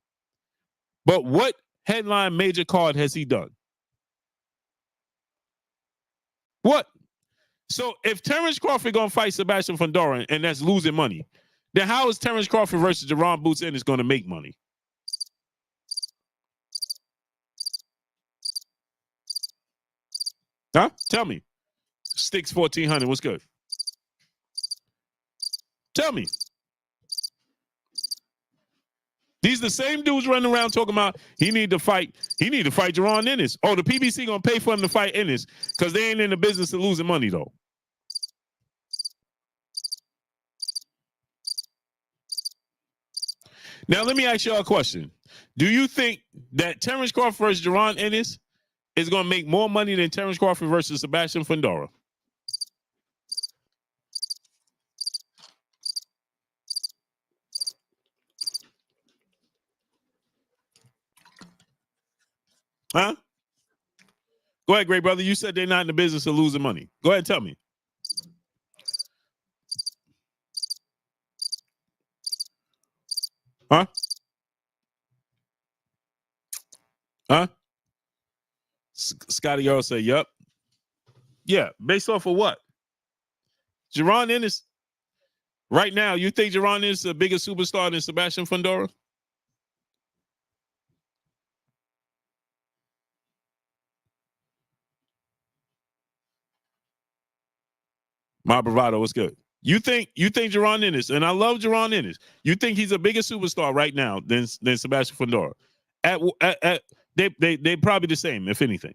But what headline major card has he done? What? So if Terrence Crawford gonna fight Sebastian Fundora and that's losing money, then how is Terrence Crawford versus Duran Boots Ennis going to make money? Huh? Tell me. Sticks 1400. What's good? Tell me. These the same dudes running around talking about he need to fight Duran Ennis. Oh, the PBC gonna pay for him to fight Ennis because they ain't in the business of losing money though. Now let me ask y'all a question. Do you think that Terrence Crawford versus Duran Ennis is gonna make more money than Terrence Crawford versus Sebastian Fundora? Huh? Go ahead, great brother. You said they're not in the business of losing money. Go ahead, tell me. Huh? Huh? Scotty Earl said, "Yup." Yeah, based off of what? Duran Ennis. Right now, you think Duran is a bigger superstar than Sebastian Fundora? My bravado, what's good? You think Duran Ennis, and I love Duran Ennis. You think he's a bigger superstar right now than Sebastian Fundora? They probably the same, if anything.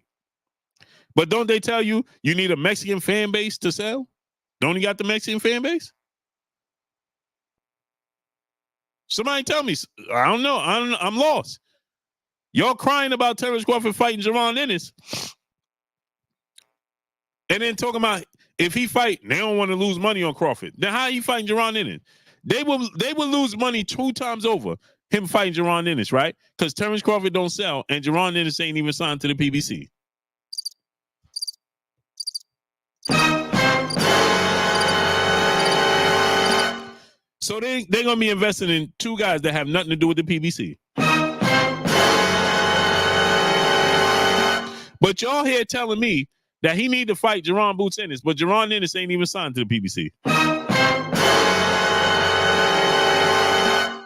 But don't they tell you you need a Mexican fan base to sell? Don't he got the Mexican fan base? Somebody tell me. I don't know. I'm lost. Y'all crying about Terrence Crawford fighting Duran Ennis, and then talking about if he fight, they don't want to lose money on Crawford. Then how he fighting Duran Ennis? They will lose money 2 times over him fighting Duran Ennis, right? Because Terrence Crawford don't sell, and Duran Ennis ain't even signed to the PBC. So they're gonna be investing in 2 guys that have nothing to do with the PBC. But y'all here telling me that he need to fight Duran Boots Ennis, but Duran Ennis ain't even signed to the PBC.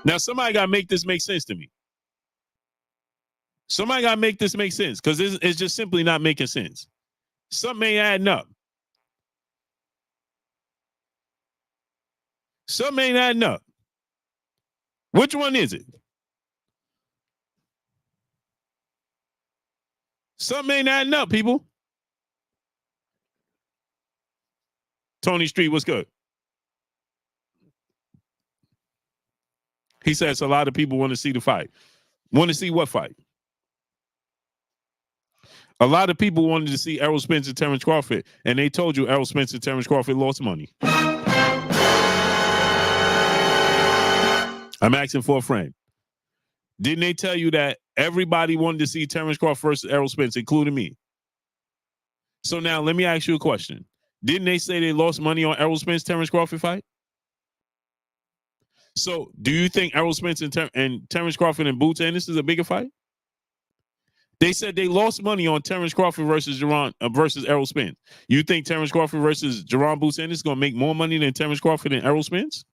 Now somebody gotta make this make sense to me. Somebody gotta make this make sense because it's just simply not making sense. Something ain't adding up. Something ain't adding up. Which one is it? Something ain't adding up, people. Tony Street, what's good? He says a lot of people want to see the fight. Want to see what fight? A lot of people wanted to see Errol Spence and Terrence Crawford, and they told you Errol Spence and Terrence Crawford lost money. I'm asking for a friend. Didn't they tell you that everybody wanted to see Terrence Crawford versus Errol Spence, including me? So now let me ask you a question. Didn't they say they lost money on Errol Spence Terrence Crawford fight? So do you think Errol Spence and Terrence Crawford and Boots Ennis is a bigger fight? They said they lost money on Terrence Crawford versus versus Errol Spence. You think Terrence Crawford versus Duran Boots Ennis is going to make more money than Terrence Crawford and Errol Spence?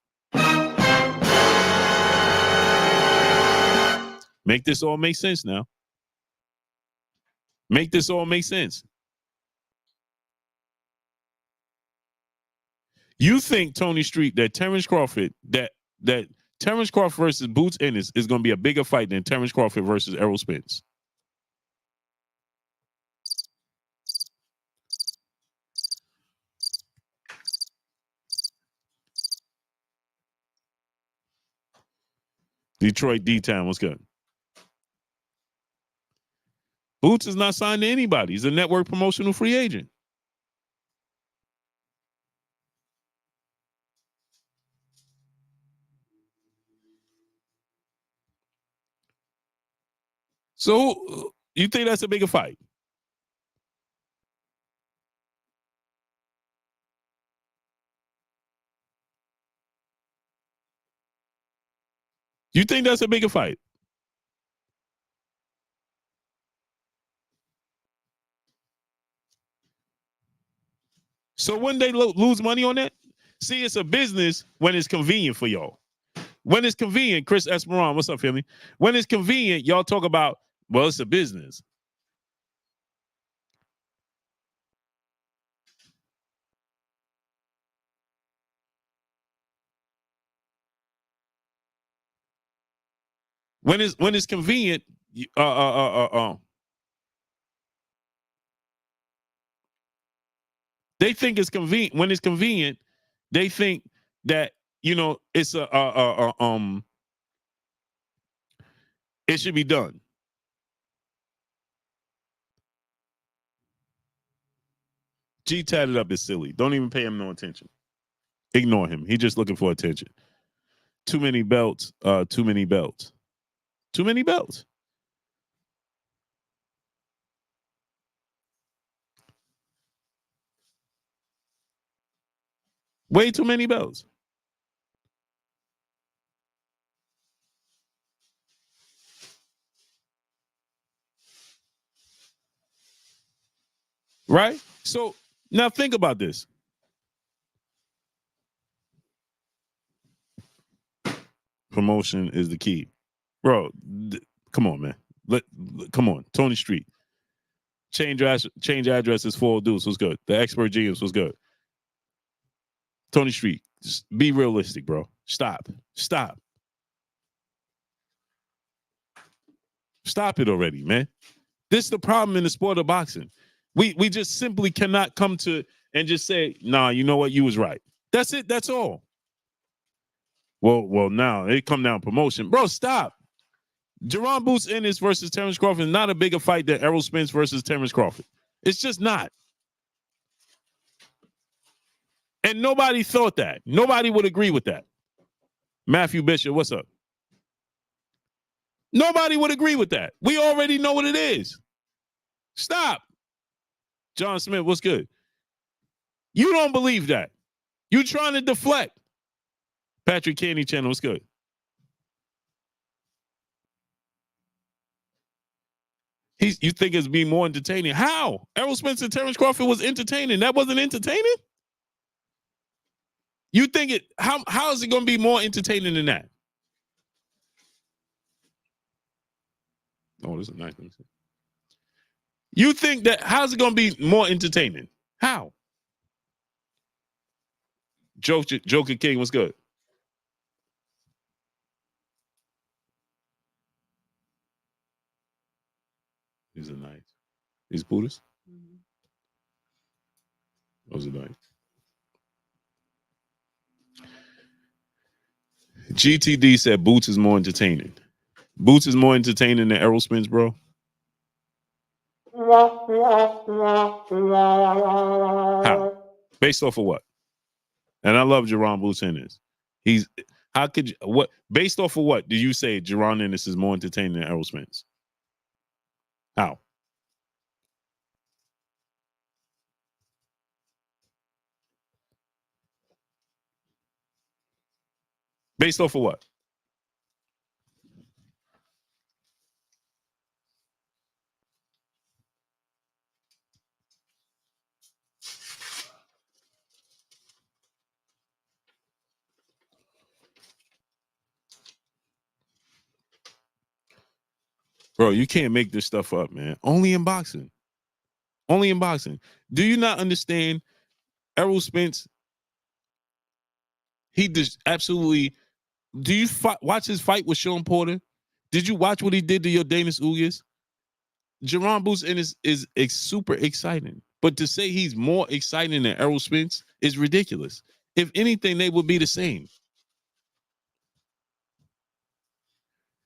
Make this all make sense now. Make this all make sense. You think, Tony Street, that Terrence Crawford, that Terrence Crawford versus Boots Ennis is going to be a bigger fight than Terrence Crawford versus Errol Spence? Detroit D-Town, what's good? Boots is not signed to anybody. He's a network promotional free agent. So you think that's a bigger fight? You think that's a bigger fight? So when they lose money on that? See, it's a business when it's convenient for y'all. When it's convenient, Chris Esperon, what's up, family? When it's convenient, y'all talk about, well, it's a business. When it's convenient, they think it's convenient. When it's convenient, they think that it's it should be done. G tatted up is silly. Don't even pay him no attention. Ignore him. He's just looking for attention. Too many belts. Too many belts. Too many belts. Way too many belts. Right? So now think about this. Promotion is the key. Bro, come on, man. Come on. Tony Street. Change addresses, full dudes was good. The expert genius was good. Tony Street, just be realistic, bro. Stop it already, man. This is the problem in the sport of boxing. We just simply cannot come to and just say, nah, you know what, you was right. That's it. That's all. Well, now it come down promotion, bro. Stop. Duran Boots Ennis versus Terrence Crawford is not a bigger fight than Errol Spence versus Terrence Crawford. It's just not. And nobody thought that. Nobody would agree with that. Matthew Bishop, what's up? Nobody would agree with that. We already know what it is. Stop. John Smith, what's good? You don't believe that. You trying to deflect. Patrick Candy Channel, what's good? You think it's being more entertaining? How? Errol Spence and Terrence Crawford was entertaining. That wasn't entertaining? You think it? How is it going to be more entertaining than that? Oh, this is nice. You think that? How's it going to be more entertaining? How? Joker King, what's good? These are nice. These Buddhists? Those are nice. GTD said Boots is more entertaining. Boots is more entertaining than Errol Spence, bro. How? Based off of what? And I love Jerron Boots Ennis. How could you, what, based off of what do you say Jerron Ennis is more entertaining than Errol Spence? How? Based off of what? Bro, you can't make this stuff up, man. Only in boxing. Only in boxing. Do you not understand Errol Spence? He just absolutely. Do you watch his fight with Sean Porter? Did you watch what he did to your Danis Ugas? Jerron Boots Ennis is super exciting. But to say he's more exciting than Errol Spence is ridiculous. If anything, they would be the same.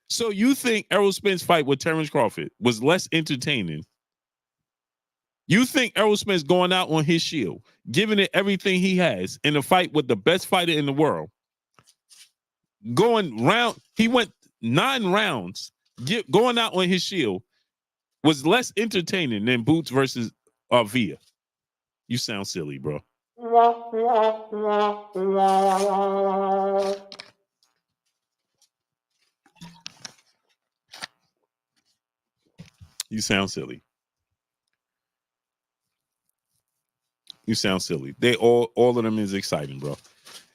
So you think Errol Spence's fight with Terrence Crawford was less entertaining? You think Errol Spence going out on his shield, giving it everything he has in a fight with the best fighter in the world, he went 9 rounds, going out on his shield, was less entertaining than Boots versus Villa? You sound silly, bro. You sound silly. You sound silly. They all of them is exciting, bro.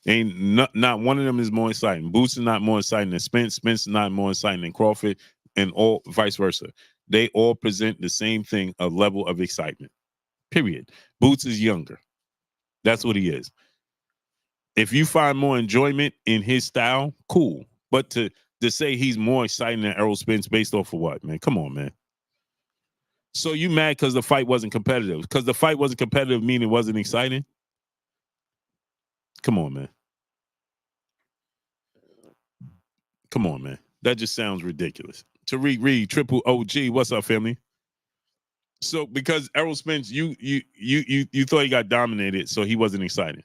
Ain't not one of them is more exciting. Boots is not more exciting than Spence. Spence is not more exciting than Crawford, and all vice versa. They all present the same thing, a level of excitement. Period. Boots is younger. That's what he is. If you find more enjoyment in his style, cool. But to to say he's more exciting than Errol Spence based off of what, man? Come on, man. So you mad because the fight wasn't competitive? Because the fight wasn't competitive, meaning it wasn't exciting? Come on, man. Come on, man. That just sounds ridiculous. Tariq Reed, Triple OG, what's up, family? So because Errol Spence, you thought he got dominated, so he wasn't excited.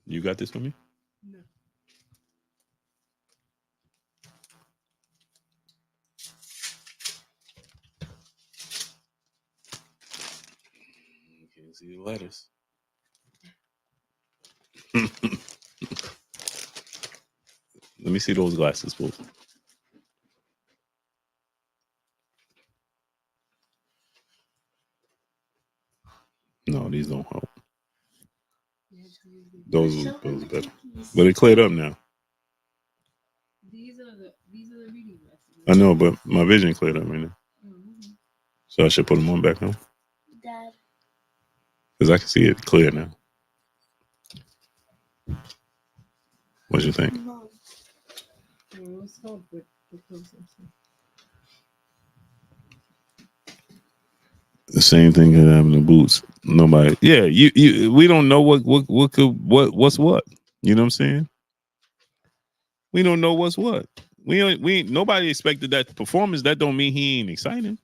You got this for me? No. You can't see the letters. Let me see those glasses, folks. No, these don't help. Those better. But it cleared up now. These are the reading glasses. I know, but my vision cleared up right now. Mm-hmm. So I should put them on back now? Dad. Because I can see it clear now. What you think? Mom. The same thing could happen to Boots. Nobody. Yeah, you. We don't know what's what. You know what I'm saying? We don't know what's what. We nobody expected that performance. That don't mean he ain't exciting.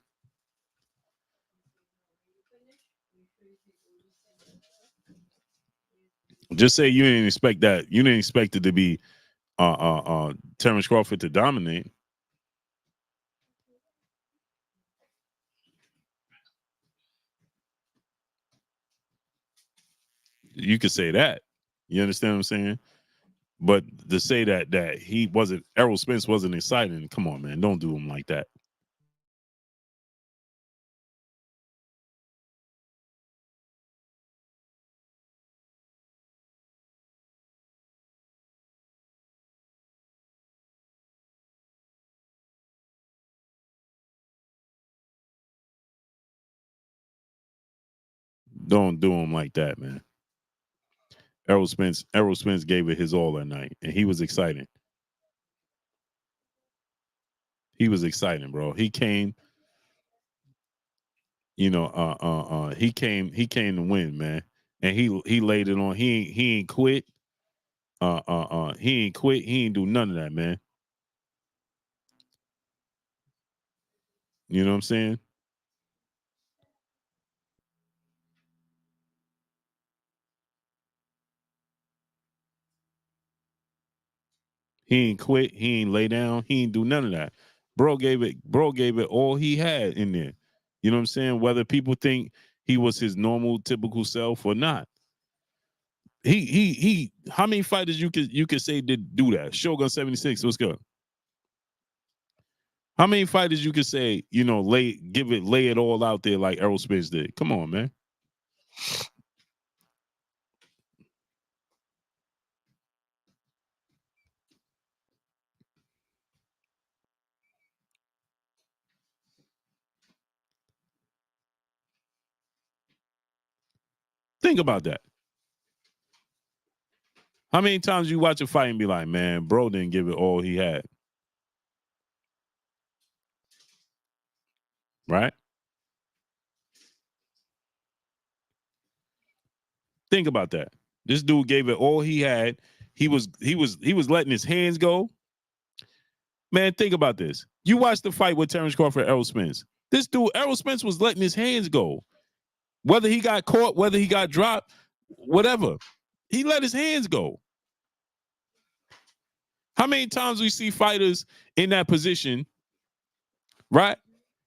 Just say you didn't expect that. You didn't expect it to be Terrence Crawford to dominate. You could say that. You understand what I'm saying? But to say that he wasn't, Errol Spence wasn't exciting, come on, man. Don't do him like that. Don't do him like that, man. Errol Spence gave it his all that night, and he was exciting. He was exciting, bro. He came, he came to win, man. And he laid it on. He ain't quit. He ain't quit. He ain't do none of that, man. You know what I'm saying? He ain't quit. He ain't lay down. He ain't do none of that. Bro gave it all he had in there. You know what I'm saying? Whether people think he was his normal, typical self or not. He how many fighters you could say did do that? Shogun 76, what's good? How many fighters you could say, lay it all out there like Errol Spence did? Come on, man. Think about that. How many times you watch a fight and be like, man, bro didn't give it all he had? Right? Think about that. This dude gave it all he had. He was letting his hands go. Man, think about this. You watched the fight with Terrence Crawford, Errol Spence. This dude, Errol Spence, was letting his hands go. Whether he got caught, whether he got dropped, whatever. He let his hands go. How many times we see fighters in that position, right?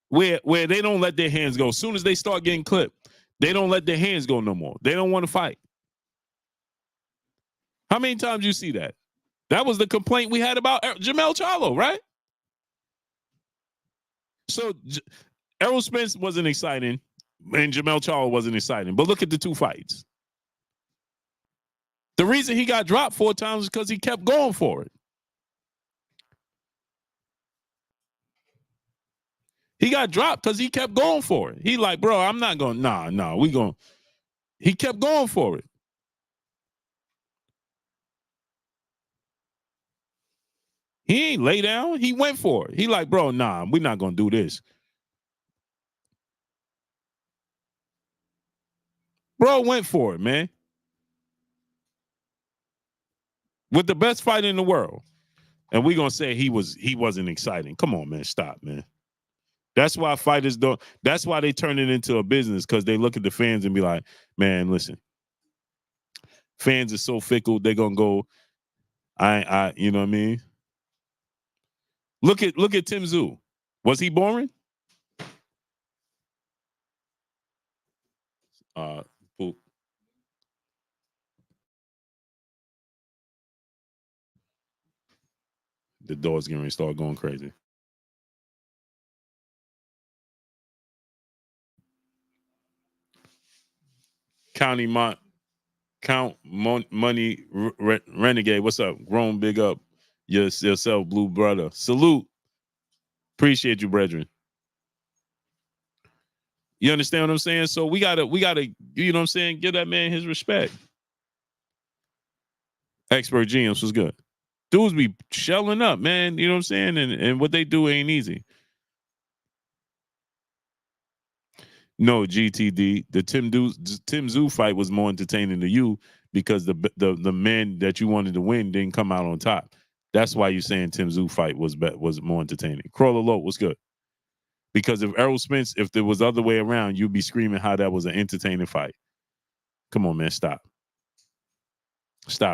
Where they don't let their hands go. As soon as they start getting clipped, they don't let their hands go no more. They don't want to fight. How many times you see that? That was the complaint we had about Jermell Charlo, right? So Errol Spence wasn't exciting and Jermell Charlo wasn't exciting. But look at the two fights. The reason he got dropped 4 times is because he kept going for it. He got dropped because he kept going for it. He like, bro, I'm not going, we going. He kept going for it. He ain't lay down. He went for it. He like, bro, we're not going to do this. Bro went for it, man. With the best fighter in the world. And we're going to say he wasn't exciting. Come on, man. Stop, man. That's why fighters don't. That's why they turn it into a business, because they look at the fans and be like, man, listen. Fans are so fickle. They're going to go, you know what I mean? Look at Tim Tszyu. Was he boring? Poop. The door's getting ready to start going crazy. Money Renegade. What's up? Grown, big up yourself, blue brother. Salute. Appreciate you, brethren. You understand what I'm saying? So we gotta, you know what I'm saying, give that man his respect. Expert GMs was good. Dudes be shelling up, man. You know what I'm saying? And what they do ain't easy. No, GTD. The Tim Tszyu fight was more entertaining to you because the man that you wanted to win didn't come out on top. That's why you're saying Tim Tszyu fight was more entertaining. Crawler Low was good. Because if Errol Spence, if there was the other way around, you'd be screaming how that was an entertaining fight. Come on, man. Stop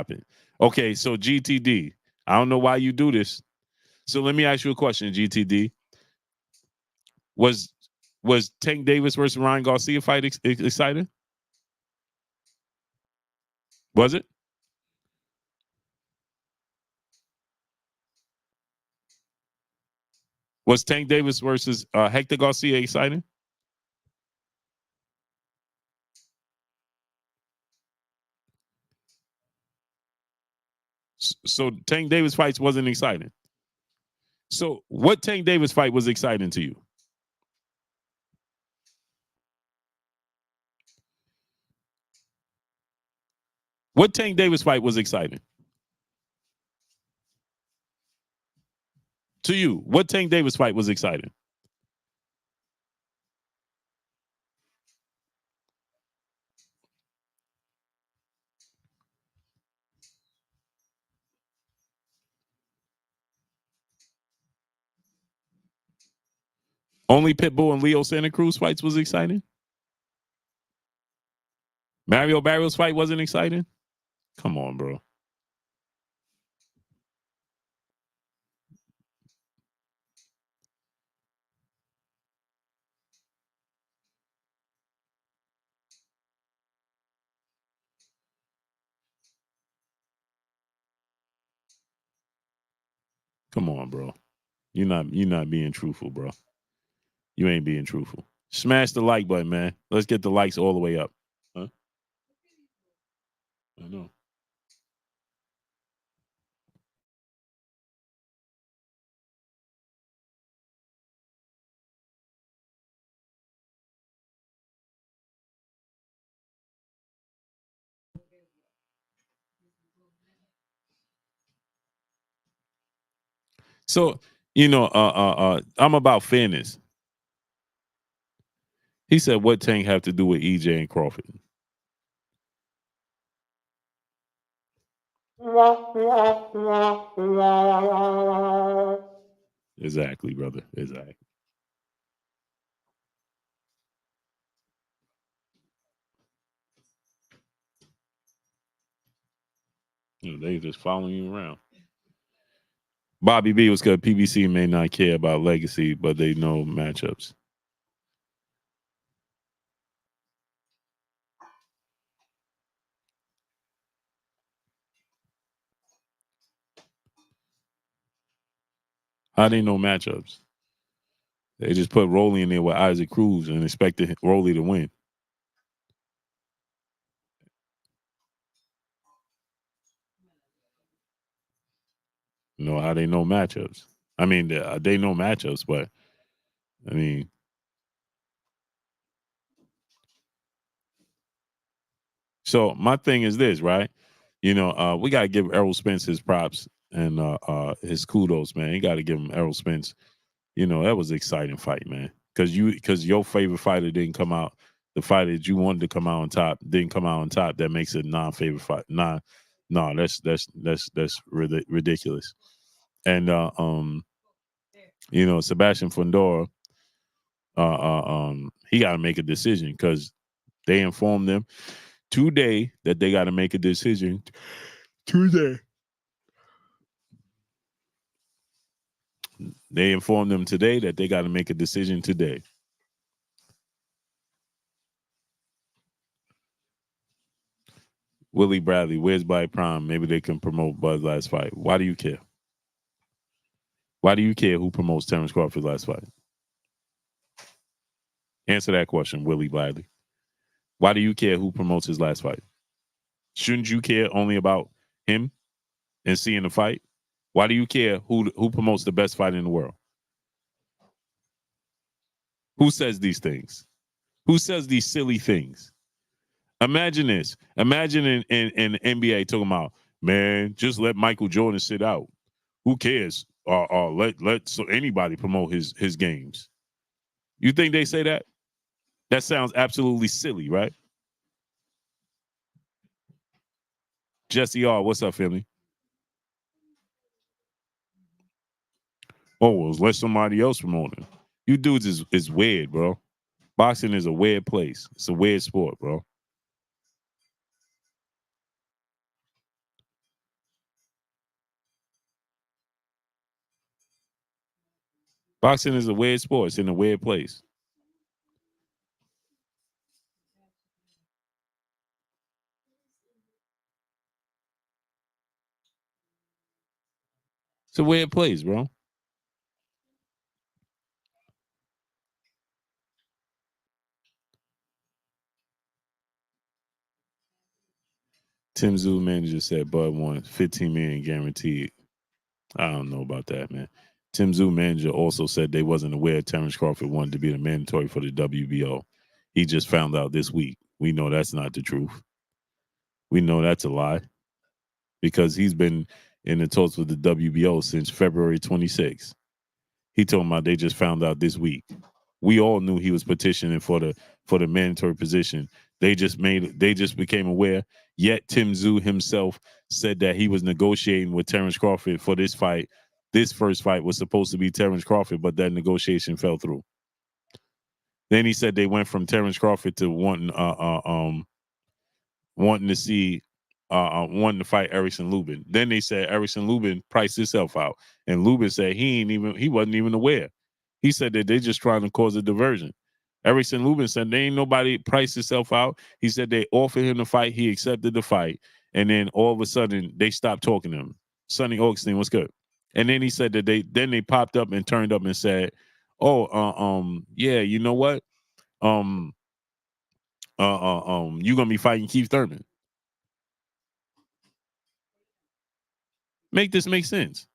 it. Okay, so GTD. I don't know why you do this. So let me ask you a question, GTD. Was Tank Davis versus Ryan Garcia fight exciting? Was it? Was Tank Davis versus Hector Garcia exciting? So Tank Davis fights wasn't exciting. So what Tank Davis fight was exciting to you? What Tank Davis fight was exciting? To you, what Tank Davis fight was exciting? Only Pitbull and Leo Santa Cruz fights was exciting? Mario Barrios fight wasn't exciting? Come on, bro. Come on, bro. You're not being truthful, bro. You ain't being truthful. Smash the like button, man. Let's get the likes all the way up. Huh? I know. So, I'm about fairness. He said, what Tank have to do with EJ and Crawford? Exactly, brother. Exactly. They just following you around. Bobby B was good. PBC may not care about legacy, but they know matchups. How they know matchups? They just put Rolly in there with Isaac Cruz and expected Rolly to win. You know how they know matchups. I mean, they know matchups, but I mean, so my thing is this, right? We gotta give Errol Spence his props and his kudos, man. You gotta give him Errol Spence. That was an exciting fight, man. Because your favorite fighter didn't come out. The fighter that you wanted to come out on top didn't come out on top. That makes it non-favorite fight. No, that's ridiculous. And Sebastian Fundora, he got to make a decision because they informed them today that they got to make a decision today. They informed them today that they got to make a decision today. Willie Bradley, where's Black Prime? Maybe they can promote Bud's last fight. Why do you care? Why do you care who promotes Terrence Crawford's last fight? Answer that question, Willie Bradley. Why do you care who promotes his last fight? Shouldn't you care only about him and seeing the fight? Why do you care who promotes the best fight in the world? Who says these things? Who says these silly things? Imagine this. Imagine in the NBA talking about, man, just let Michael Jordan sit out. Who cares? Let so anybody promote his games. You think they say that? That sounds absolutely silly, right? Jesse R, what's up, family? Oh, well, let somebody else promote it. You dudes is weird, bro. Boxing is a weird place. It's a weird sport, bro. Boxing is a weird sport. It's in a weird place. It's a weird place, bro. Tim Zoo manager said Bud won 15 million guaranteed. I don't know about that, man. Tim Zoo manager also said they wasn't aware Terrence Crawford wanted to be the mandatory for the WBO. He just found out this week. We know that's not the truth. We know that's a lie because he's been in the talks with the WBO since February 26th. He told me they just found out this week. We all knew he was petitioning for the mandatory position. They just became aware. Yet Tim Zoo himself said that he was negotiating with Terrence Crawford for this fight. This first fight was supposed to be Terrence Crawford, but that negotiation fell through. Then he said they went from Terrence Crawford to wanting to see wanting to fight Erickson Lubin. Then they said Erickson Lubin priced himself out, and Lubin said he wasn't even aware. He said that they're just trying to cause a diversion. Erickson Lubin said they ain't nobody priced himself out. He said they offered him the fight, he accepted the fight, and then all of a sudden they stopped talking to him. Sonny Augustine, what's good? And then he said that they popped up and turned up and said, yeah, you know what? You gonna be fighting Keith Thurman. Make this make sense.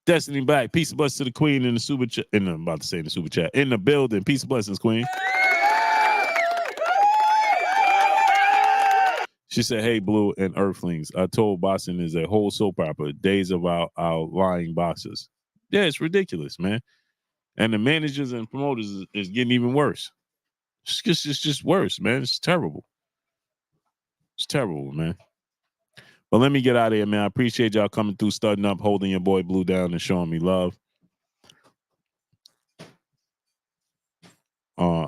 Destiny Black, peace and blessings to the queen in the super chat. I'm about to say in the super chat. In the building, peace and blessings, queen. She said, hey, Blue and Earthlings, I told boxing is a whole soap opera. Days of our lying boxers. Yeah, it's ridiculous, man. And the managers and promoters is getting even worse. It's just worse, man. It's terrible. It's terrible, man. But let me get out of here, man. I appreciate y'all coming through, studying up, holding your boy Blue down, and showing me love.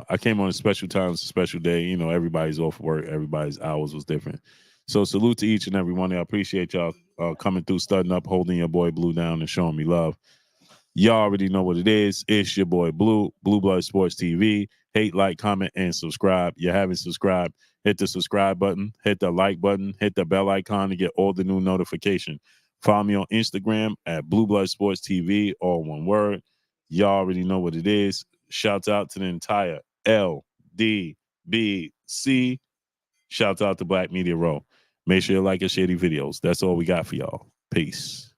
I came on a special time, it's a special day. Everybody's off work. Everybody's hours was different. So salute to each and every one. I appreciate y'all coming through, studding up, holding your boy Blue down, and showing me love. Y'all already know what it is. It's your boy Blue, Blue Blood Sports TV. Hate, like, comment, and subscribe. You haven't subscribed, hit the subscribe button, hit the like button, hit the bell icon to get all the new notification. Follow me on Instagram at Blue Blood Sports TV, all one word. Y'all already know what it is. Shouts out to the entire LDBC. Shouts out to Black Media Row. Make sure you like and share the videos. That's all we got for y'all. Peace.